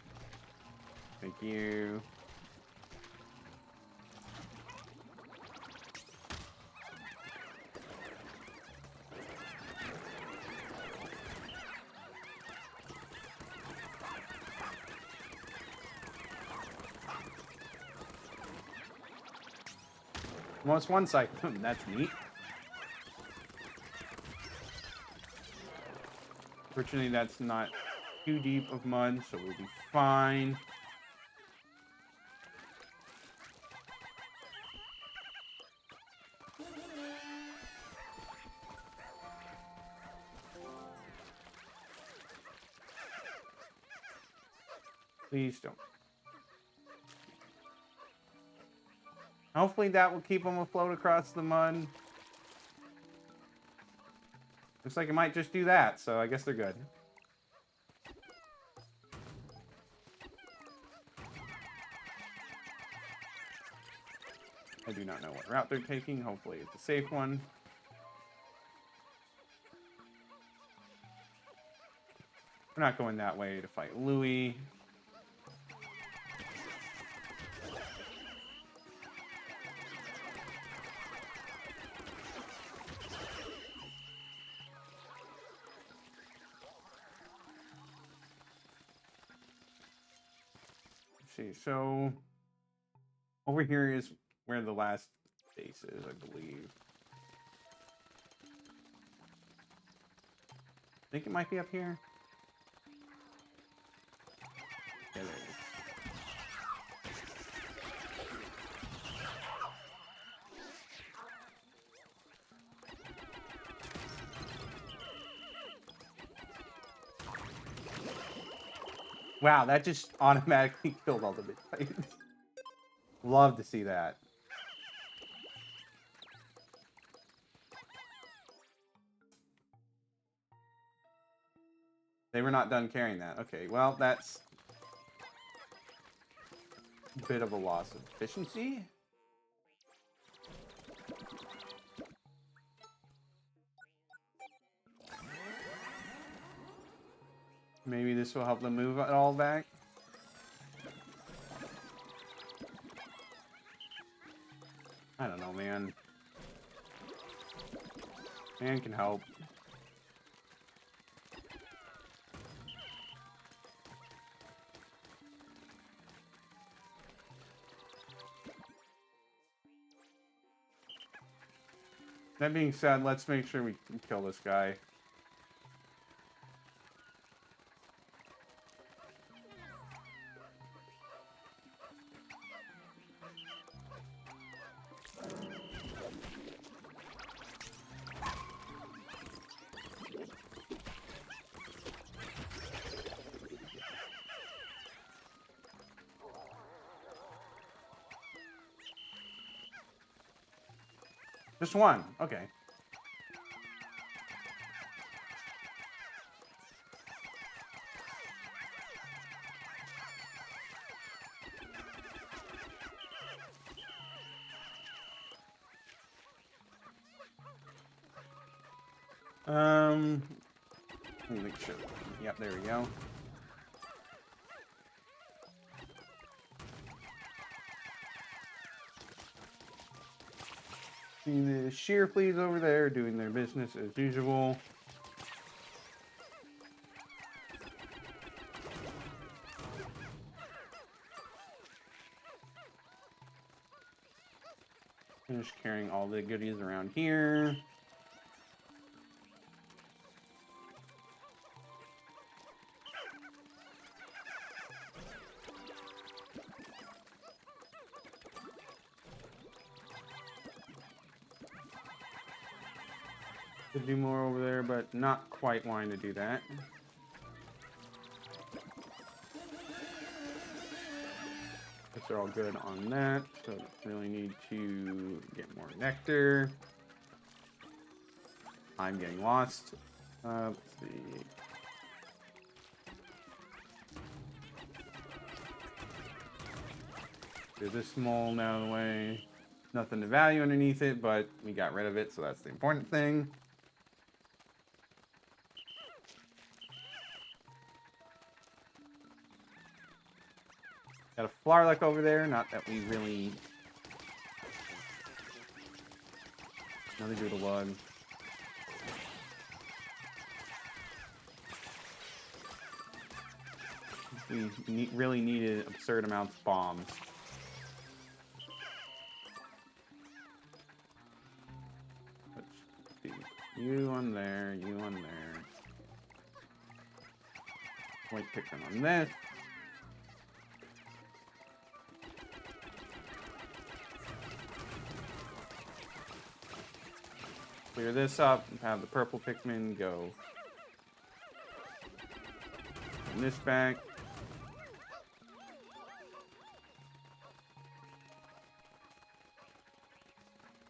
Thank you. Well, it's one cycle. That's neat. Fortunately, that's not too deep of mud, so we'll be fine. Please don't. Hopefully that will keep them afloat across the mud. Looks like it might just do that, so I guess they're good. I do not know what route they're taking. Hopefully it's a safe one. We're not going that way to fight Louis. Let's see, so over here is where the last base is, I believe. I think it might be up here. Yeah, there it is. Wow, that just automatically killed all the big titans. Love to see that. They were not done carrying that. Okay, well, that's a bit of a loss of efficiency. Maybe this will help them move it all back. I don't know, man. Man can help. That being said, let's make sure we can kill this guy. Just one. Okay. Let me make sure. Yep, there we go. See the sheer fleas over there doing their business as usual. Finish carrying all the goodies around here. Could do more over there, but not quite wanting to do that. Guess they're all good on that, so really need to get more nectar. I'm getting lost. Let's see. Get this mole out of the way. Nothing to value underneath it, but we got rid of it, so that's the important thing. Got a Flarlock over there, not that we really... Another Doodlebug. We really needed absurd amounts of bombs. Let's see. You on there, you on there. White Pikmin on this. Clear this up and have the purple Pikmin go. And this back.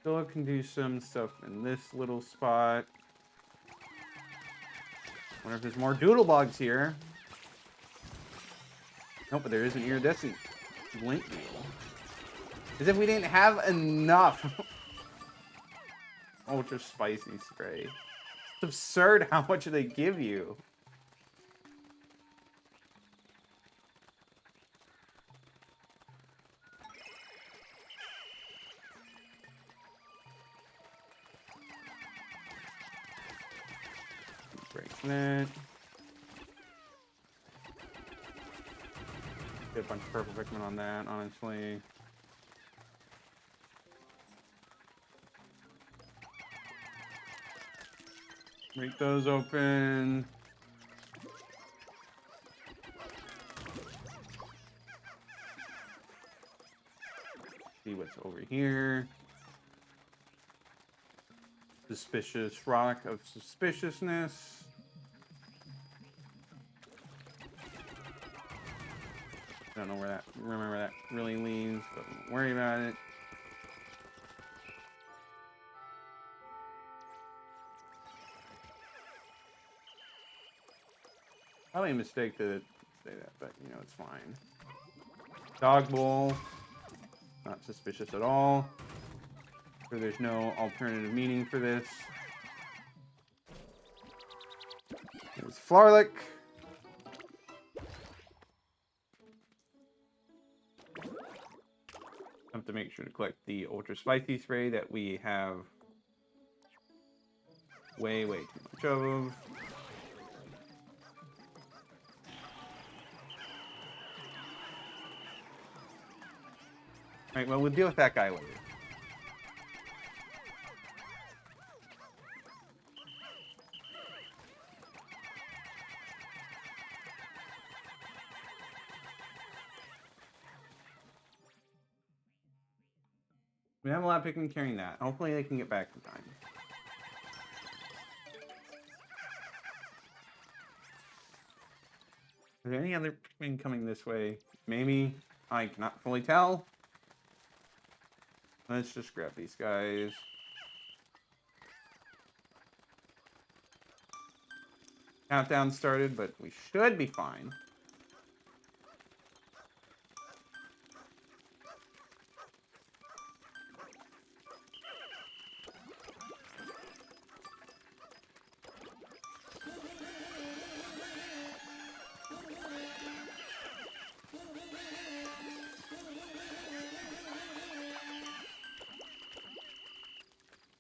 Still can do some stuff in this little spot. Wonder if there's more Doodlebugs here. Nope, but there is an iridescent blink needle. As if we didn't have enough. Ultra spicy spray. It's absurd how much they give you. Break that. Get a bunch of purple Pikmin on that, honestly. Break those open. See what's over here. Suspicious rock of suspiciousness. I don't know where that, remember where that really leads, but don't worry about it. Probably a mistake to say that, but you know, it's fine. Dog bowl. Not suspicious at all. So there's no alternative meaning for this. There's Flarlick. Have to make sure to collect the ultra spicy spray that we have way too much of. Alright, well, we'll deal with that guy later. We have a lot of Pikmin carrying that. Hopefully they can get back in time. Are there any other Pikmin coming this way? Maybe. I cannot fully tell. Let's just grab these guys. Countdown started, but we should be fine.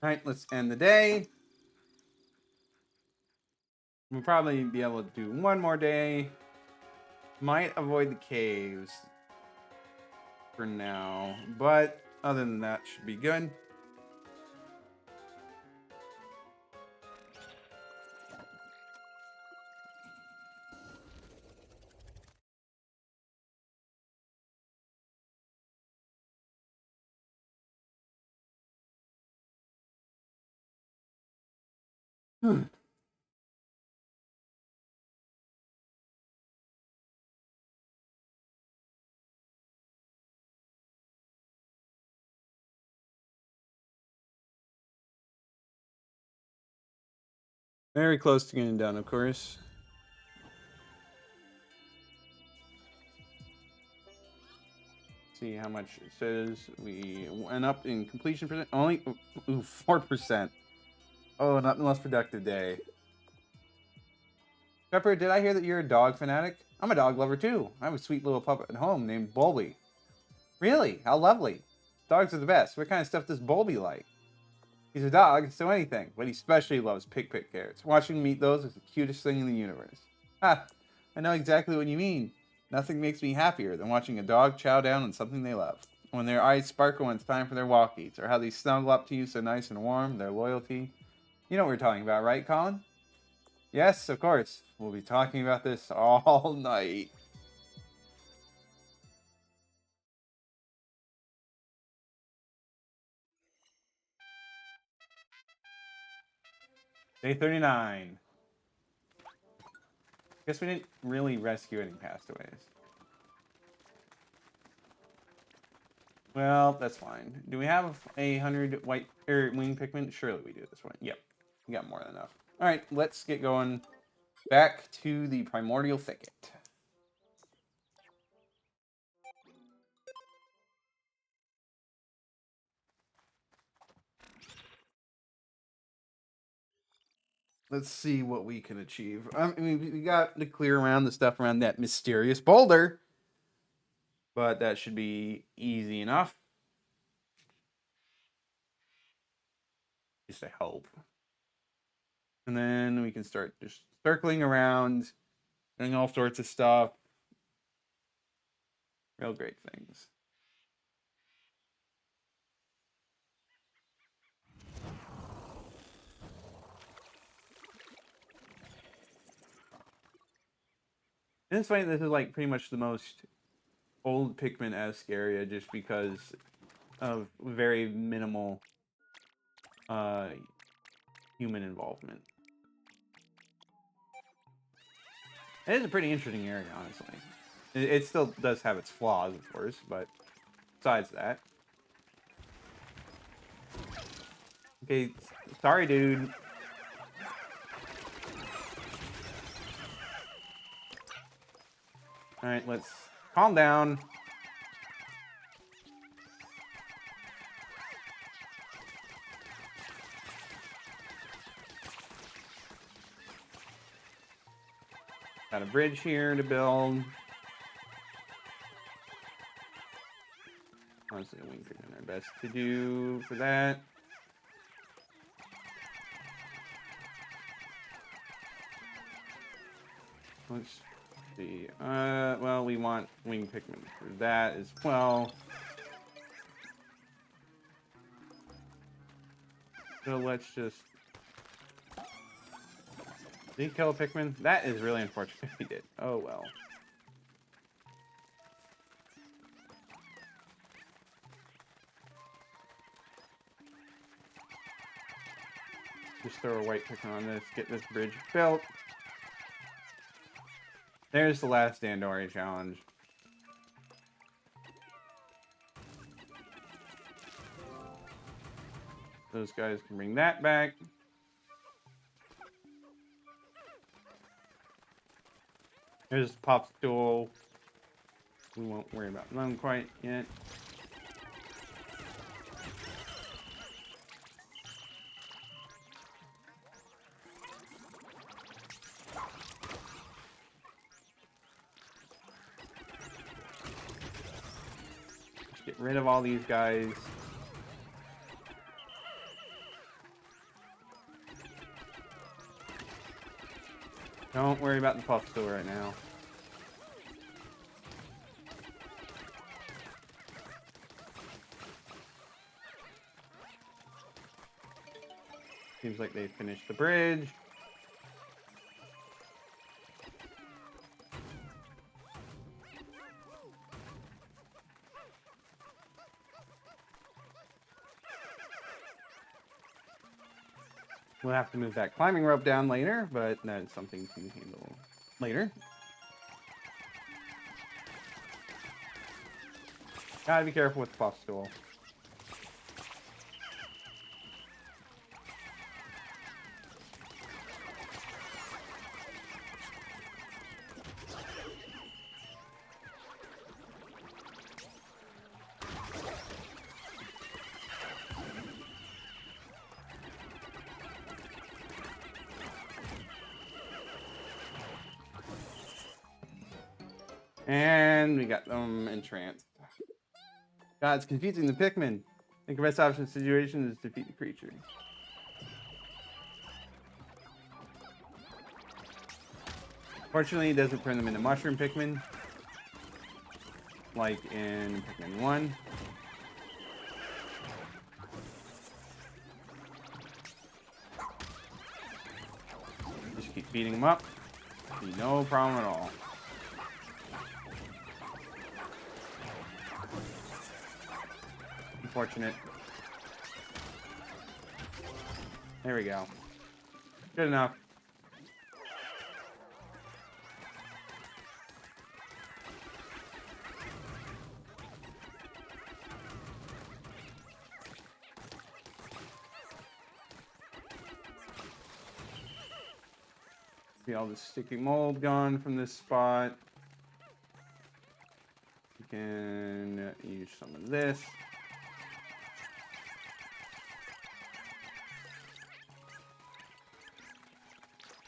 Alright, let's end the day. We'll probably be able to do one more day. Might avoid the caves for now, but other than that, should be good. Very close to getting done, of course. See how much it says. We went up in completion percent. Only 4%. Oh, not the most productive day. Pepper, did I hear that you're a dog fanatic? I'm a dog lover too. I have a sweet little pup at home named Bulby. Really? How lovely. Dogs are the best. What kind of stuff does Bulby like? He's a dog, so anything, but he especially loves pick carrots. Watching him eat those is the cutest thing in the universe. Ha! I know exactly what you mean. Nothing makes me happier than watching a dog chow down on something they love. When their eyes sparkle when it's time for their walkies, or how they snuggle up to you so nice and warm, their loyalty. You know what we're talking about, right, Colin? Yes, of course. We'll be talking about this all night. Day 39. Guess we didn't really rescue any castaways. Well, that's fine. Do we have 100 white wing Pikmin? Surely we do this one. Yep. We got more than enough. Alright, let's get going back to the Primordial Thicket. let's see what we can achieve. I mean, we got to clear around the stuff around that mysterious boulder, but that should be easy enough. Just a hope. And then we can start just circling around, doing all sorts of stuff. Real great things. And it's funny, this is like pretty much the most old Pikmin-esque area just because of very minimal human involvement. It is a pretty interesting area, honestly. It still does have its flaws, of course, but besides that. Okay, sorry, dude. Alright, let's calm down. Got a bridge here to build. Honestly, the wings are doing their best to do for that. Let's see. Well, we want wing Pikmin for that as well. So let's just... Did he kill a Pikmin? That is really unfortunate if he did. Oh well. Just throw a white Pikmin on this, get this bridge built. There's the last Dandori challenge. Those guys can bring that back. There's Popsicle. We won't worry about them quite yet. Just get rid of all these guys. Don't worry about the Popsicle right now. Seems like they finished the bridge. We'll have to move that climbing rope down later, but that's something to handle later. Gotta be careful with the Popsicle. And we got them entranced. God, it's confusing the Pikmin. I think the best option in the situation is to defeat the creature. Fortunately, it doesn't turn them into mushroom Pikmin, like in Pikmin 1. Just keep beating them up. No problem at all. Unfortunate. There we go. Good enough. See all the sticky mold gone from this spot. We can use some of this.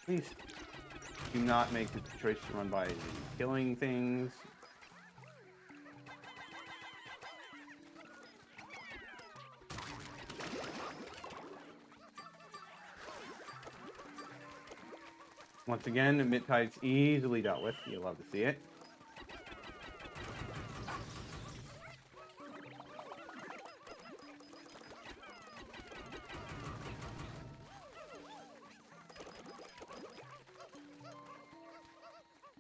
Please do not make the choice to run by killing things. Once again, the mid-tide's easily dealt with. You love to see it.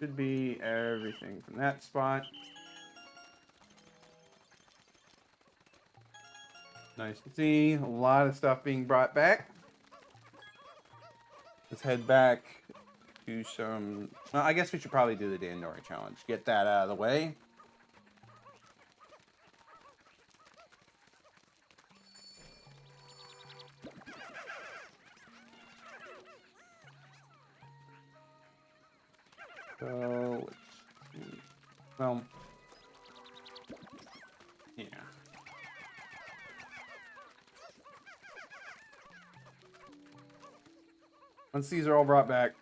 Should be everything from that spot. Nice to see. A lot of stuff being brought back. Let's head back to some... Well, I guess we should probably do the Dandori challenge. Get that out of the way. So, let's see. Well, yeah. Once these are all brought back,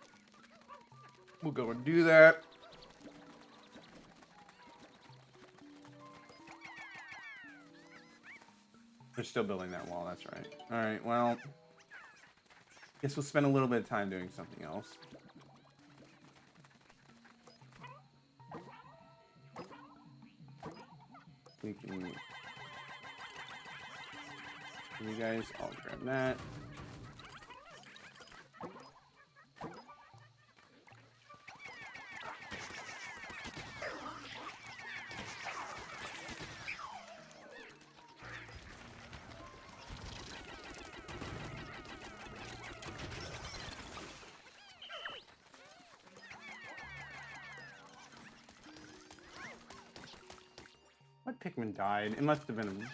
we'll go and do that. They're still building that wall, that's right. Alright, well, guess we'll spend a little bit of time doing something else. We can... You guys, I'll grab that. What Pikmin died? It must have been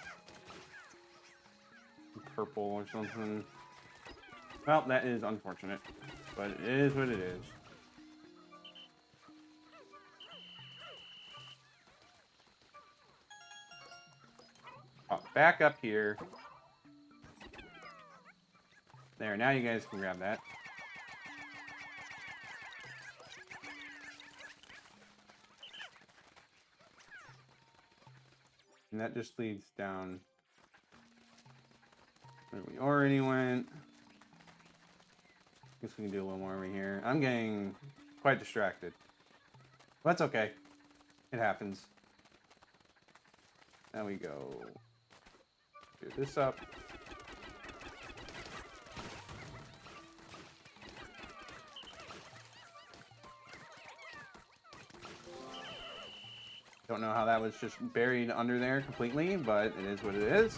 purple or something. Well, that is unfortunate, but it is what it is. Oh, back up here. There, now you guys can grab that. And that just leads down where we already went. Guess we can do a little more over here. I'm getting quite distracted. But that's okay. It happens. Now we go do this up. Don't know how that was just buried under there completely, but it is what it is.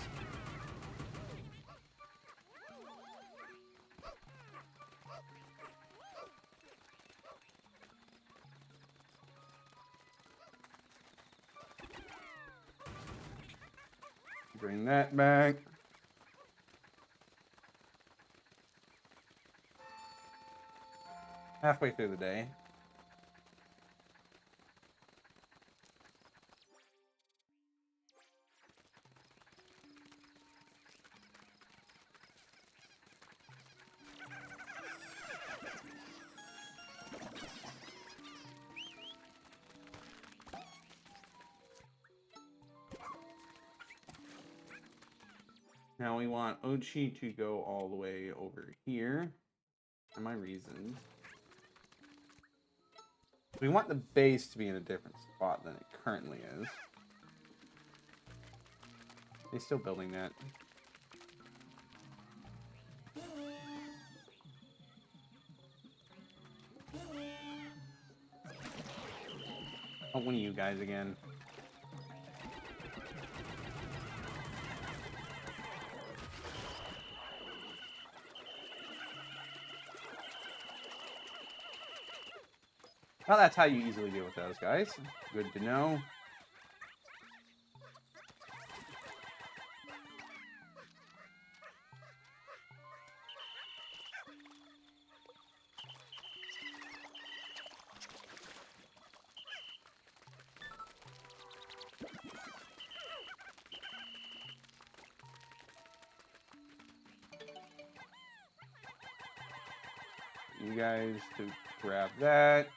Bring that back. Halfway through the day. Now we want Ochi to go all the way over here. And my reasons. We want the base to be in a different spot than it currently is. They still building that. Oh, one of you guys again. Well, that's how you easily deal with those guys. Good to know. you guys to grab that.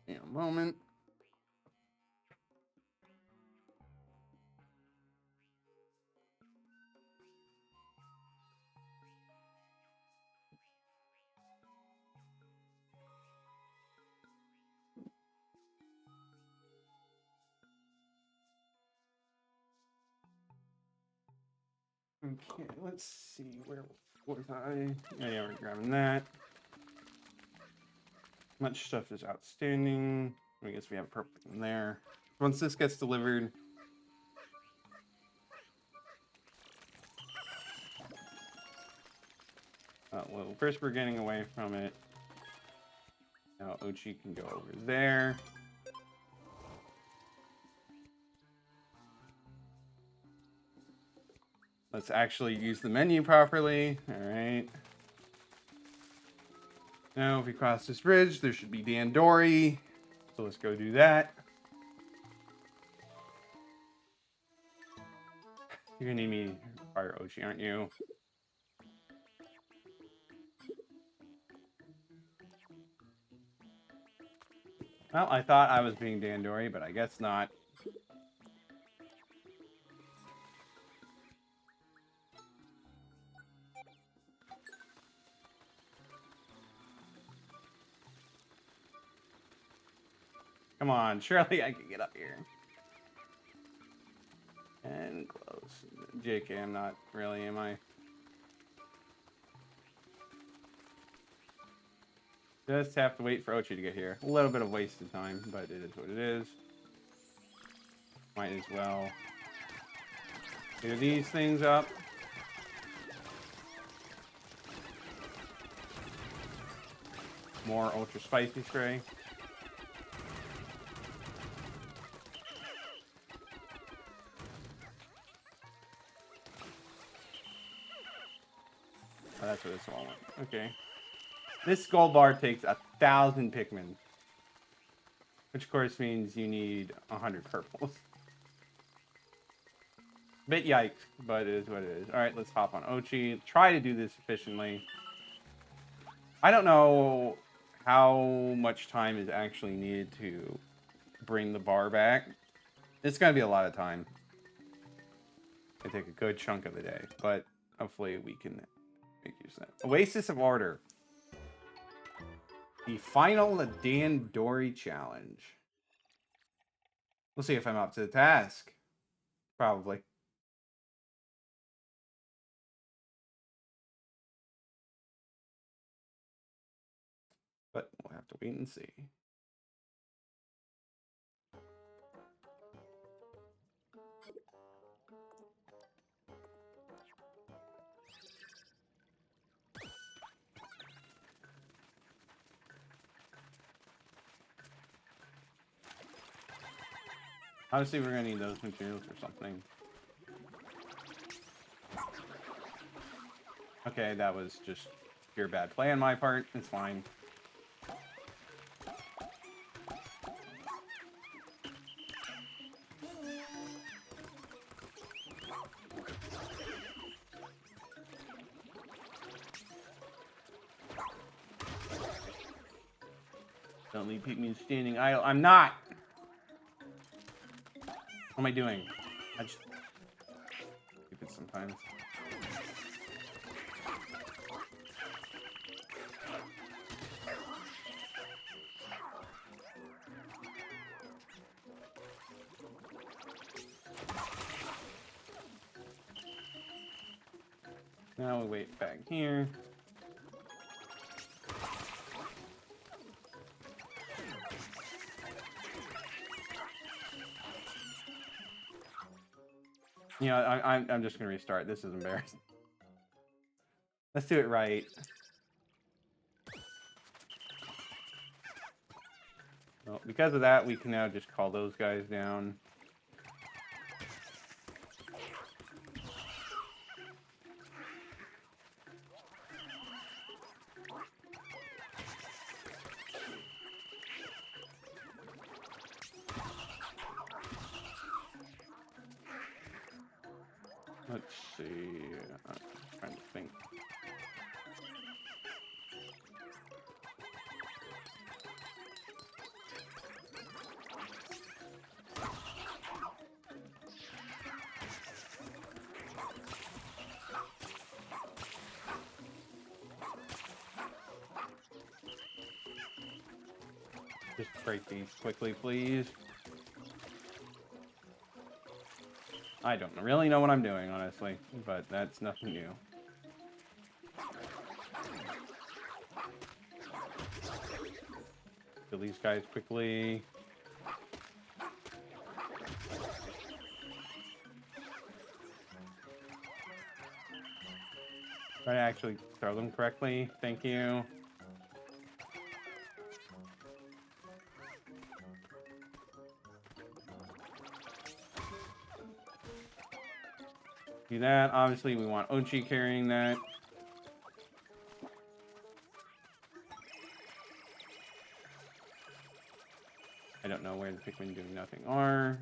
In a moment. Okay, let's see, where was I? Oh, yeah, we're grabbing that. Much stuff is outstanding. I guess we have purple in there. Once this gets delivered, well, first we're getting away from it. Now Ochi can go over there. Let's actually use the menu properly. All right. Now, if we cross this bridge, there should be Dandori. So let's go do that. You're gonna need me to fire Ochi, aren't you? Well, I thought I was being Dandori, but I guess not. Come on, surely I can get up here. And close. JK, I'm not really, am I? Just have to wait for Ochi to get here. A little bit of wasted time, but it is what it is. Might as well clear these things up. More ultra spicy spray. Oh, that's where this one went. Okay. This gold bar takes 1,000 Pikmin. Which of course means you need 100 purples. Bit yikes, but it is what it is. Alright, let's hop on Ochi. Try to do this efficiently. I don't know how much time is actually needed to bring the bar back. It's going to be a lot of time. It take a good chunk of the day, but hopefully we can make use of that. Oasis of Order. The final Dandori challenge. We'll see if I'm up to the task. Probably. But we'll have to wait and see. Obviously, we're going to need those materials or something. Okay, that was just pure bad play on my part. It's fine. Don't leave Pikmin standing idle. I'm not! What am I doing? I just keep it sometimes. Now we wait back here. You know, I'm just gonna restart. This is embarrassing. Let's do it right. Well, because of that, we can now just call those guys down. Let's see. I'm trying to think. Just break these quickly, please. I don't really know what I'm doing, honestly, but that's nothing new. Kill these guys quickly. Try to actually throw them correctly. Thank you. Do that. Obviously, we want Ochi carrying that. I don't know where the Pikmin doing nothing are.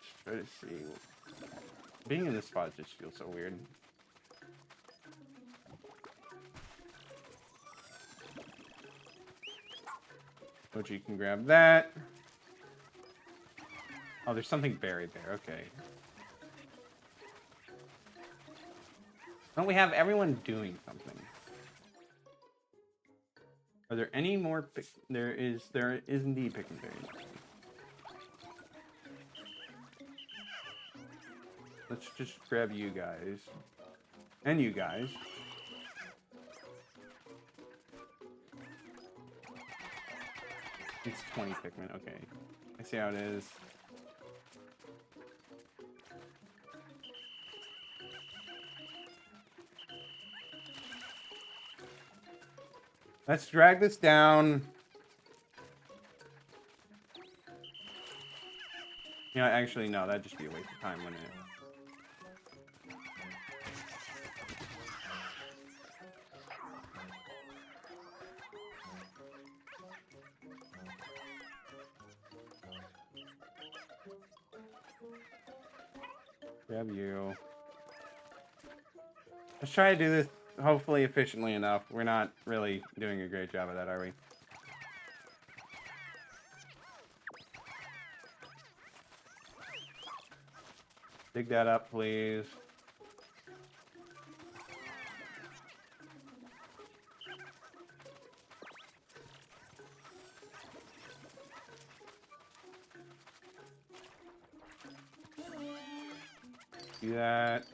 Just try to see. Being in this spot just feels so weird. Ochi can grab that. Oh, there's something buried there. Okay. Don't we have everyone doing something? Are there any more there is indeed Pikmin berries. Let's just grab you guys. And you guys. It's 20 Pikmin, okay. I see how it is. Let's drag this down. You know, actually, no, that'd just be a waste of time, wouldn't it? Grab you. Let's try to do this hopefully efficiently enough. We're not really doing a great job of that, are we? Dig that up, please. Do that.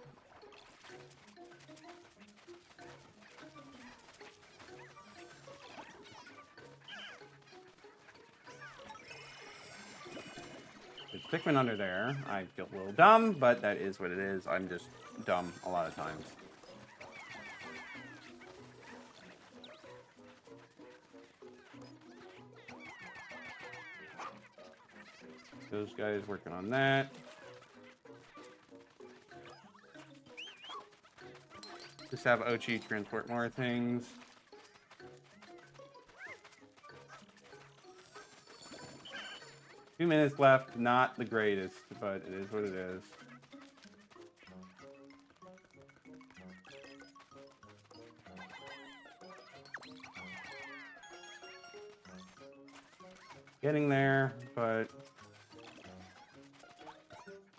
There's Pikmin under there. I feel a little dumb, but that is what it is. I'm just dumb a lot of times. Those guys working on that. Just have Ochi transport more things. Two minutes left, not the greatest, but it is what it is. Getting there, but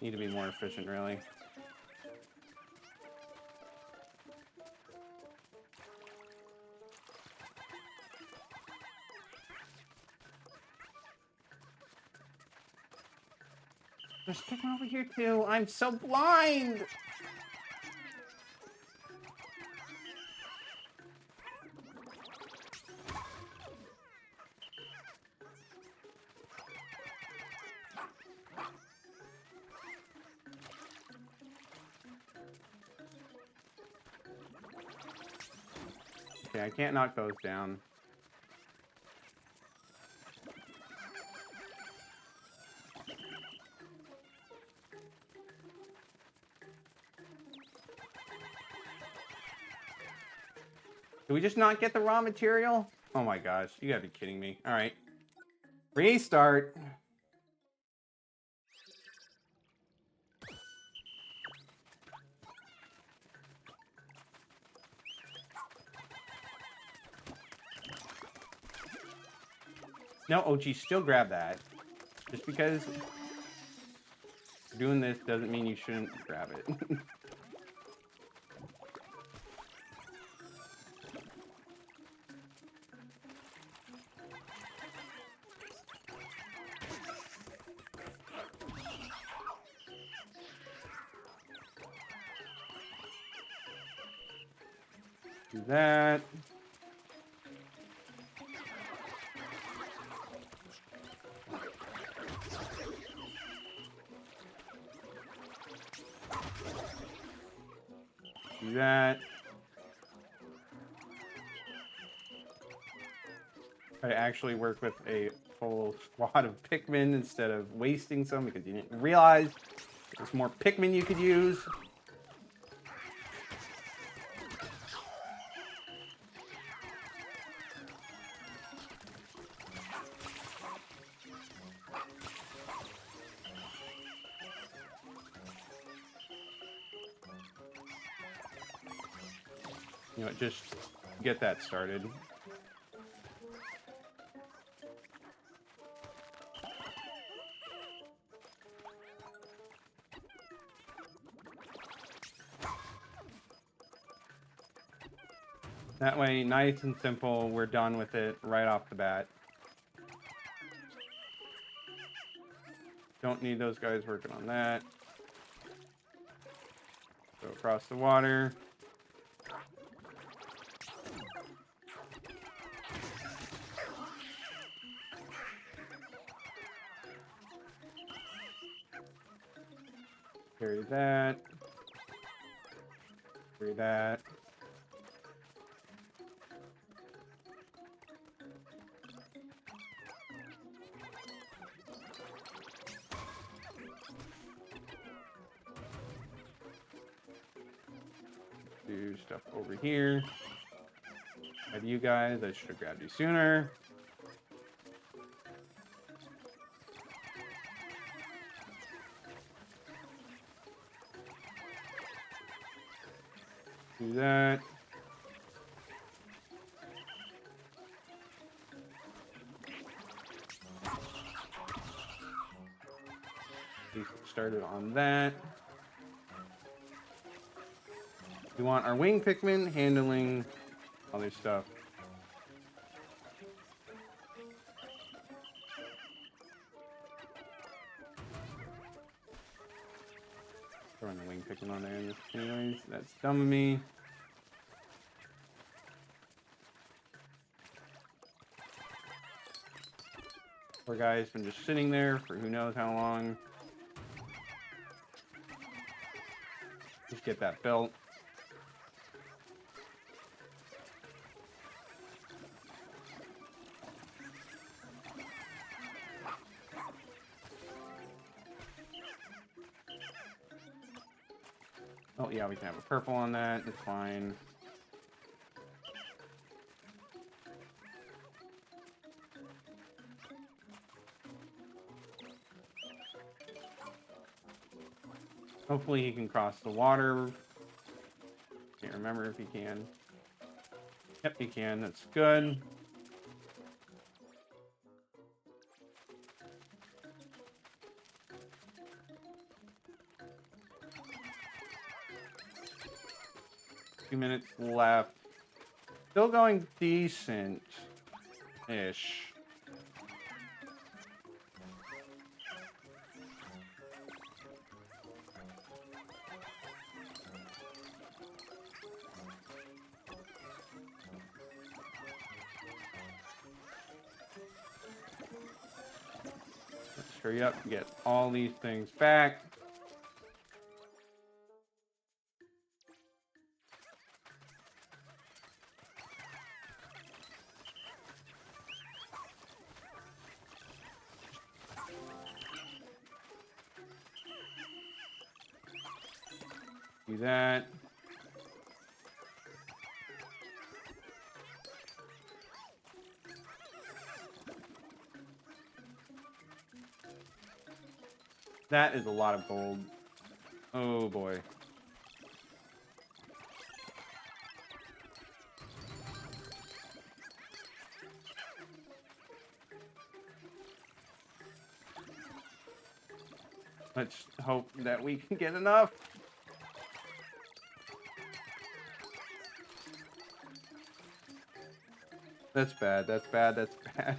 need to be more efficient, really. There's Pikmin over here too. I'm so blind. Okay, I can't knock those down. Did we just not get the raw material? Oh my gosh, you gotta be kidding me. All right. Restart. No, Ochi, still grab that. Just because doing this doesn't mean you shouldn't grab it. Do that. Do that. Try to actually work with a full squad of Pikmin instead of wasting some because you didn't realize there's more Pikmin you could use. You know, just get that started. That way, nice and simple, we're done with it right off the bat. Don't need those guys working on that. Go across the water. Carry that. Carry that. Do stuff over here. Have you guys? I should have grabbed you sooner. Do that. We started on that. We want our wing Pikmin handling other stuff. Throwing the wing Pikmin on there. Anyways, that's dumb of me. Poor guy's been just sitting there for who knows how long. Just get that built. Oh yeah, we can have a purple on that. It's fine. Hopefully he can cross the water. Can't remember if he can. Yep, he can. That's good. Few minutes left. Still going decent-ish. Let's hurry up and get all these things back. Do that. That is a lot of gold. Oh boy. Let's hope that we can get enough. That's bad, that's bad, that's bad.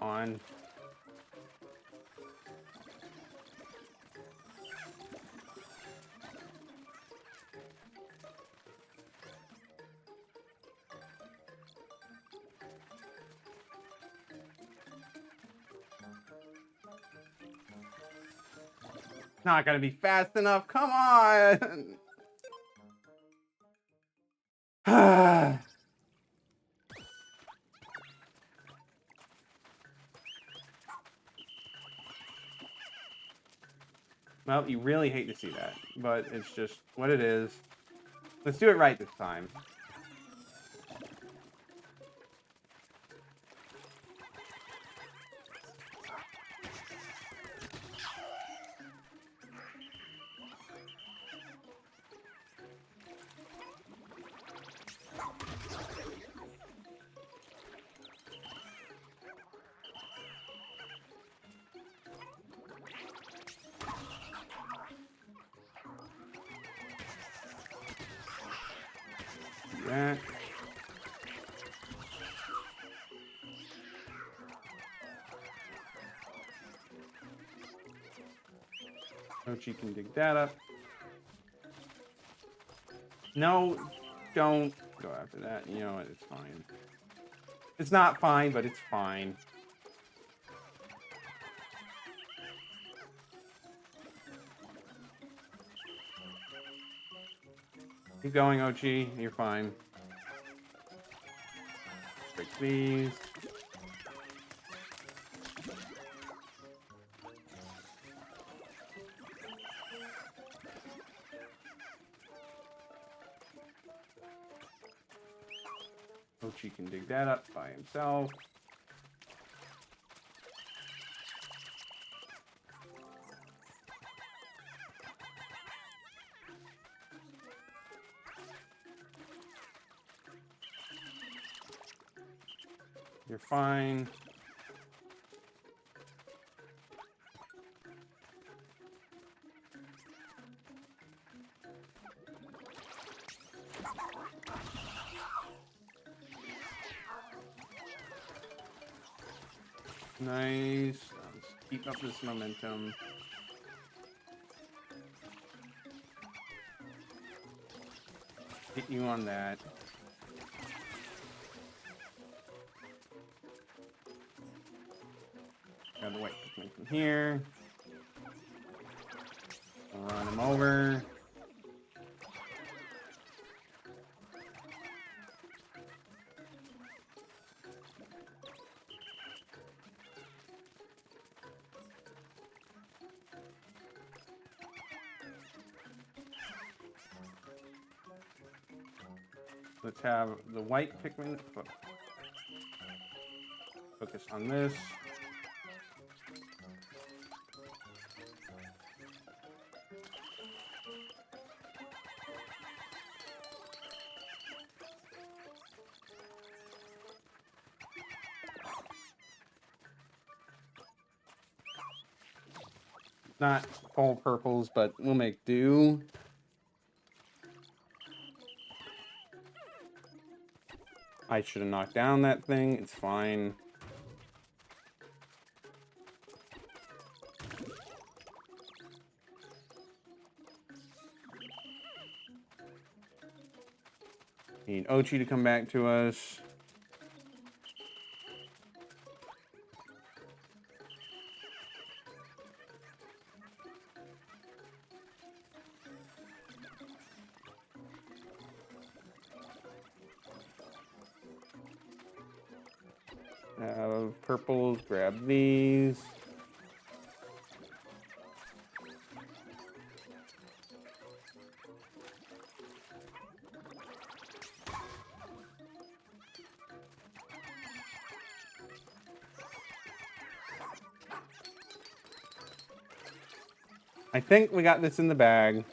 On. Not gonna be fast enough. Come on. Well, you really hate to see that, but it's just what it is. Let's do it right this time. That. Ochi can dig that up. No, don't go after that. You know what? It's fine. It's not fine, but it's fine. Keep going, Ochi. You're fine. Break these. Ochi can dig that up by himself. You're fine. Nice. Let's keep up this momentum. Hit you on that. Got the white Pikmin from here. Run him over. Let's have the white Pikmin focus on this. Not full purples, but we'll make do. I should have knocked down that thing. It's fine. Need Ochi to come back to us. Purples, grab these. I think we got this in the bag.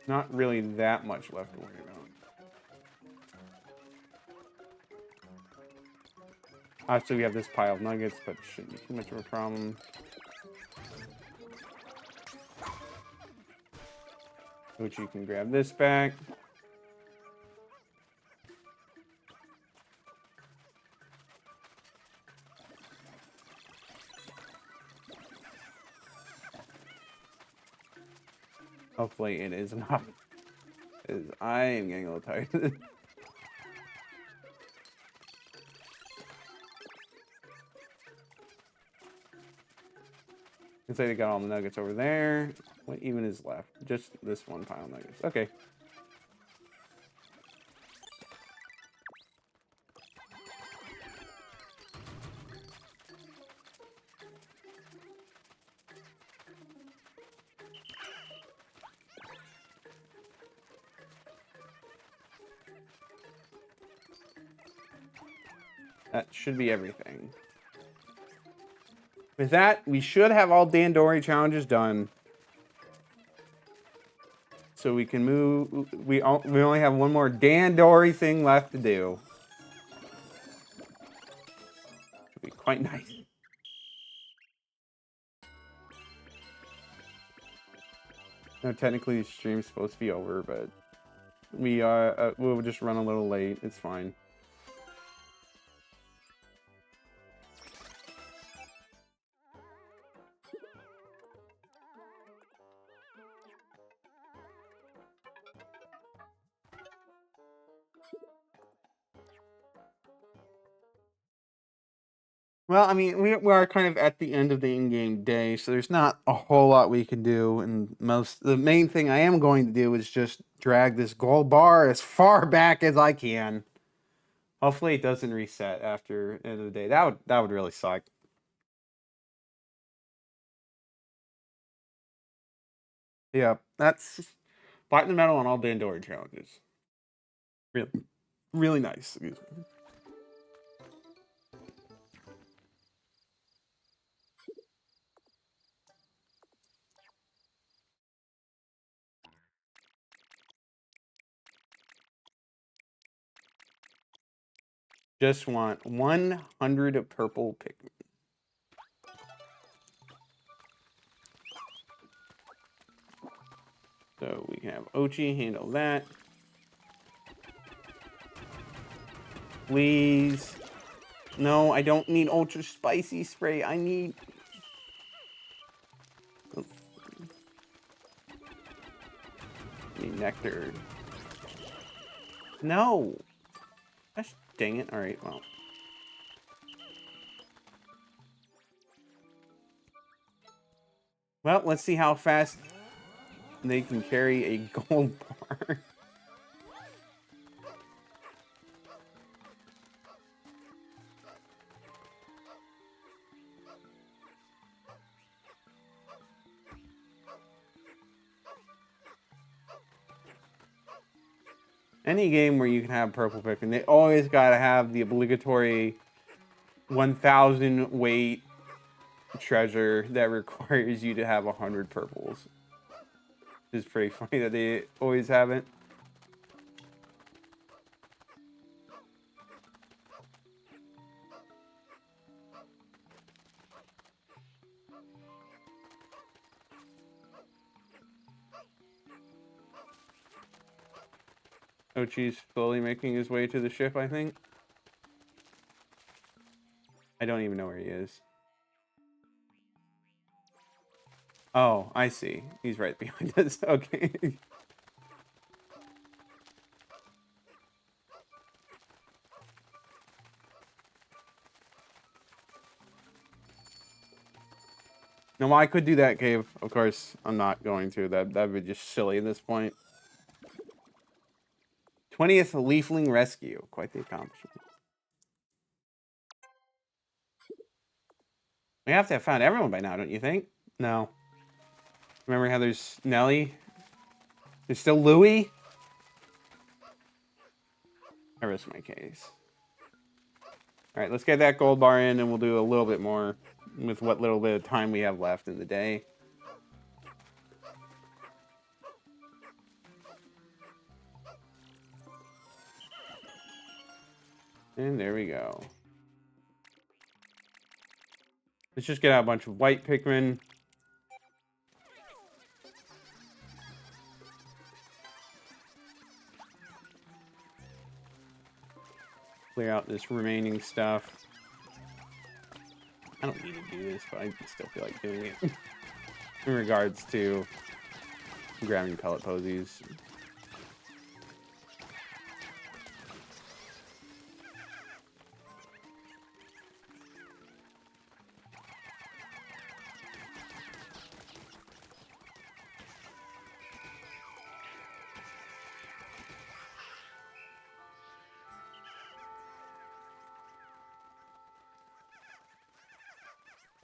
Not really that much left to worry about. Obviously, we have this pile of nuggets, but shouldn't be too much of a problem. Which you can grab this back. Hopefully it is enough. Because I am getting a little tired of this. Looks like they got all the nuggets over there. What even is left? Just this one pile of nuggets. Okay. That should be everything. With that, we should have all Dandori challenges done. So we can move. We only have one more Dandori thing left to do. Should be quite nice. No, technically the stream's supposed to be over, but we'll just run a little late. It's fine. Well, I mean, we are kind of at the end of the in-game day, so there's not a whole lot we can do. And the main thing I am going to do is just drag this gold bar as far back as I can. Hopefully, it doesn't reset after the end of the day. That would really suck. Yeah, that's platinum medal on all Dandori challenges. Really, really nice. Just want 100 purple Pikmin. So we can have Ochi handle that. Please. No, I don't need ultra spicy spray. I need... Oh. I need nectar. No. Gosh, dang it. All right, well. Well, let's see how fast they can carry a gold bar. Any game where you can have purple Pikmin, they always gotta have the obligatory 1,000 weight treasure that requires you to have 100 purples. It's pretty funny that they always have it. Ochi's slowly making his way to the ship, I think. I don't even know where he is. Oh, I see. He's right behind us. Okay. No, I could do that cave. Of course, I'm not going to. That would be just silly at this point. 20th Leafling Rescue. Quite the accomplishment. We have to have found everyone by now, don't you think? No. Remember how there's Nelly? There's still Louie? I rest my case. All right, let's get that gold bar in, and we'll do a little bit more with what little bit of time we have left in the day. And there we go. Let's just get out a bunch of white Pikmin. Clear out this remaining stuff. I don't need to do this, but I still feel like doing it. In regards to grabbing pellet posies.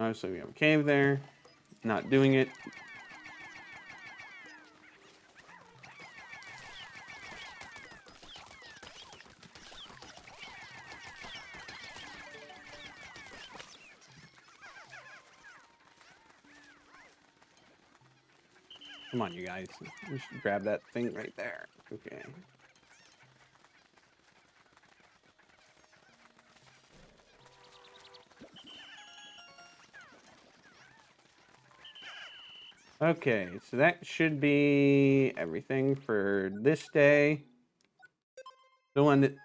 Obviously, we have a cave there. Not doing it. Come on, you guys. We should grab that thing right there. Okay. Okay, so that should be everything for this day. We'll end it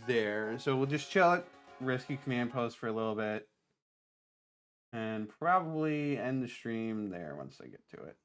there. So we'll just chill at Rescue Command Post for a little bit. And probably end the stream there once I get to it.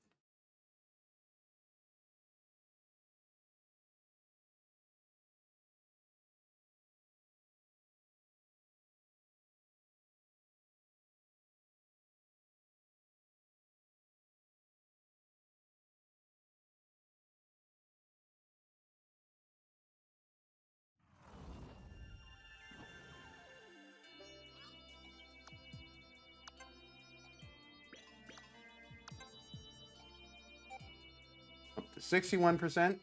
Up to 61%.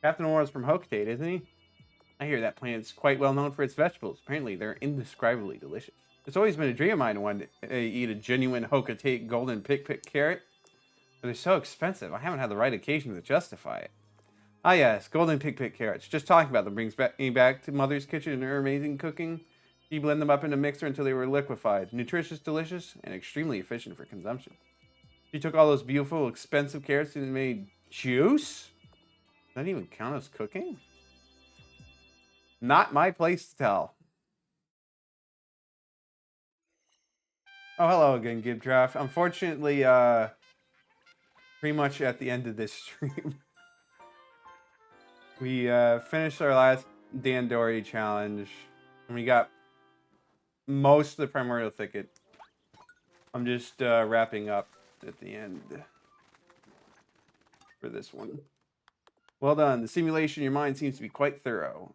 Captain Auror's from Hoketate, isn't he? I hear that planet's quite well known for its vegetables. Apparently, they're indescribably delicious. It's always been a dream of mine to want to eat a genuine Hoketate golden pick carrot. But they're so expensive, I haven't had the right occasion to justify it. Ah yes, golden pick carrots. Just talking about them brings me back to Mother's kitchen and her amazing cooking. She blended them up in a mixer until they were liquefied. Nutritious, delicious, and extremely efficient for consumption. She took all those beautiful, expensive carrots and made juice? Does that even count as cooking? Not my place to tell. Oh, hello again, Gibdraft. Unfortunately, pretty much at the end of this stream, we finished our last Dandori challenge, and we got most of the Primordial Thicket. I'm just wrapping up at the end for this one. Well done. The simulation in your mind seems to be quite thorough.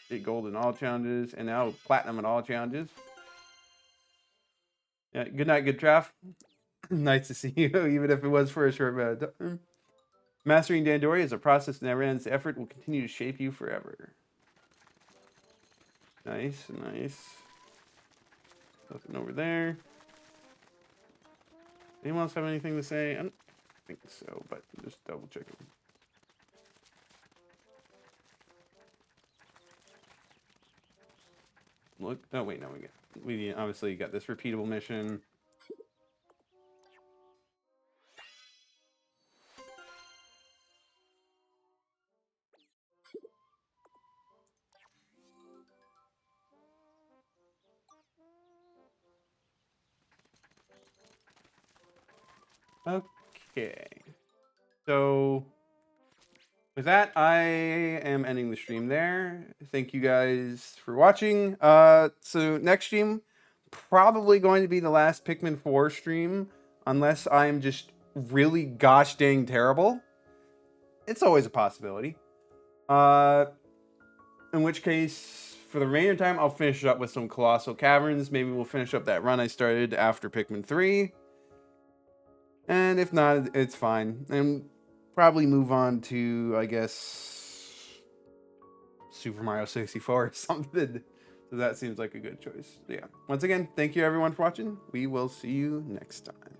Get gold in all challenges, and now platinum in all challenges. Yeah, good night, good draft. Nice to see you, even if it was for a short amount of time. Mastering Dandori is a process that never ends. The effort will continue to shape you forever. Nice, nice. Nothing over there. Anyone else have anything to say? I don't think so, but just double checking. Look, oh wait, no, we obviously got this repeatable mission. Okay. So with that, I am ending the stream there. Thank you guys for watching. So next stream, probably going to be the last Pikmin 4 stream, unless I'm just really gosh dang terrible. It's always a possibility. In which case, for the remainder of time, I'll finish up with some Colossal Caverns. Maybe we'll finish up that run I started after Pikmin 3. And if not, it's fine. And probably move on to, I guess, Super Mario 64 or something. So that seems like a good choice. So yeah. Once again, thank you everyone for watching. We will see you next time.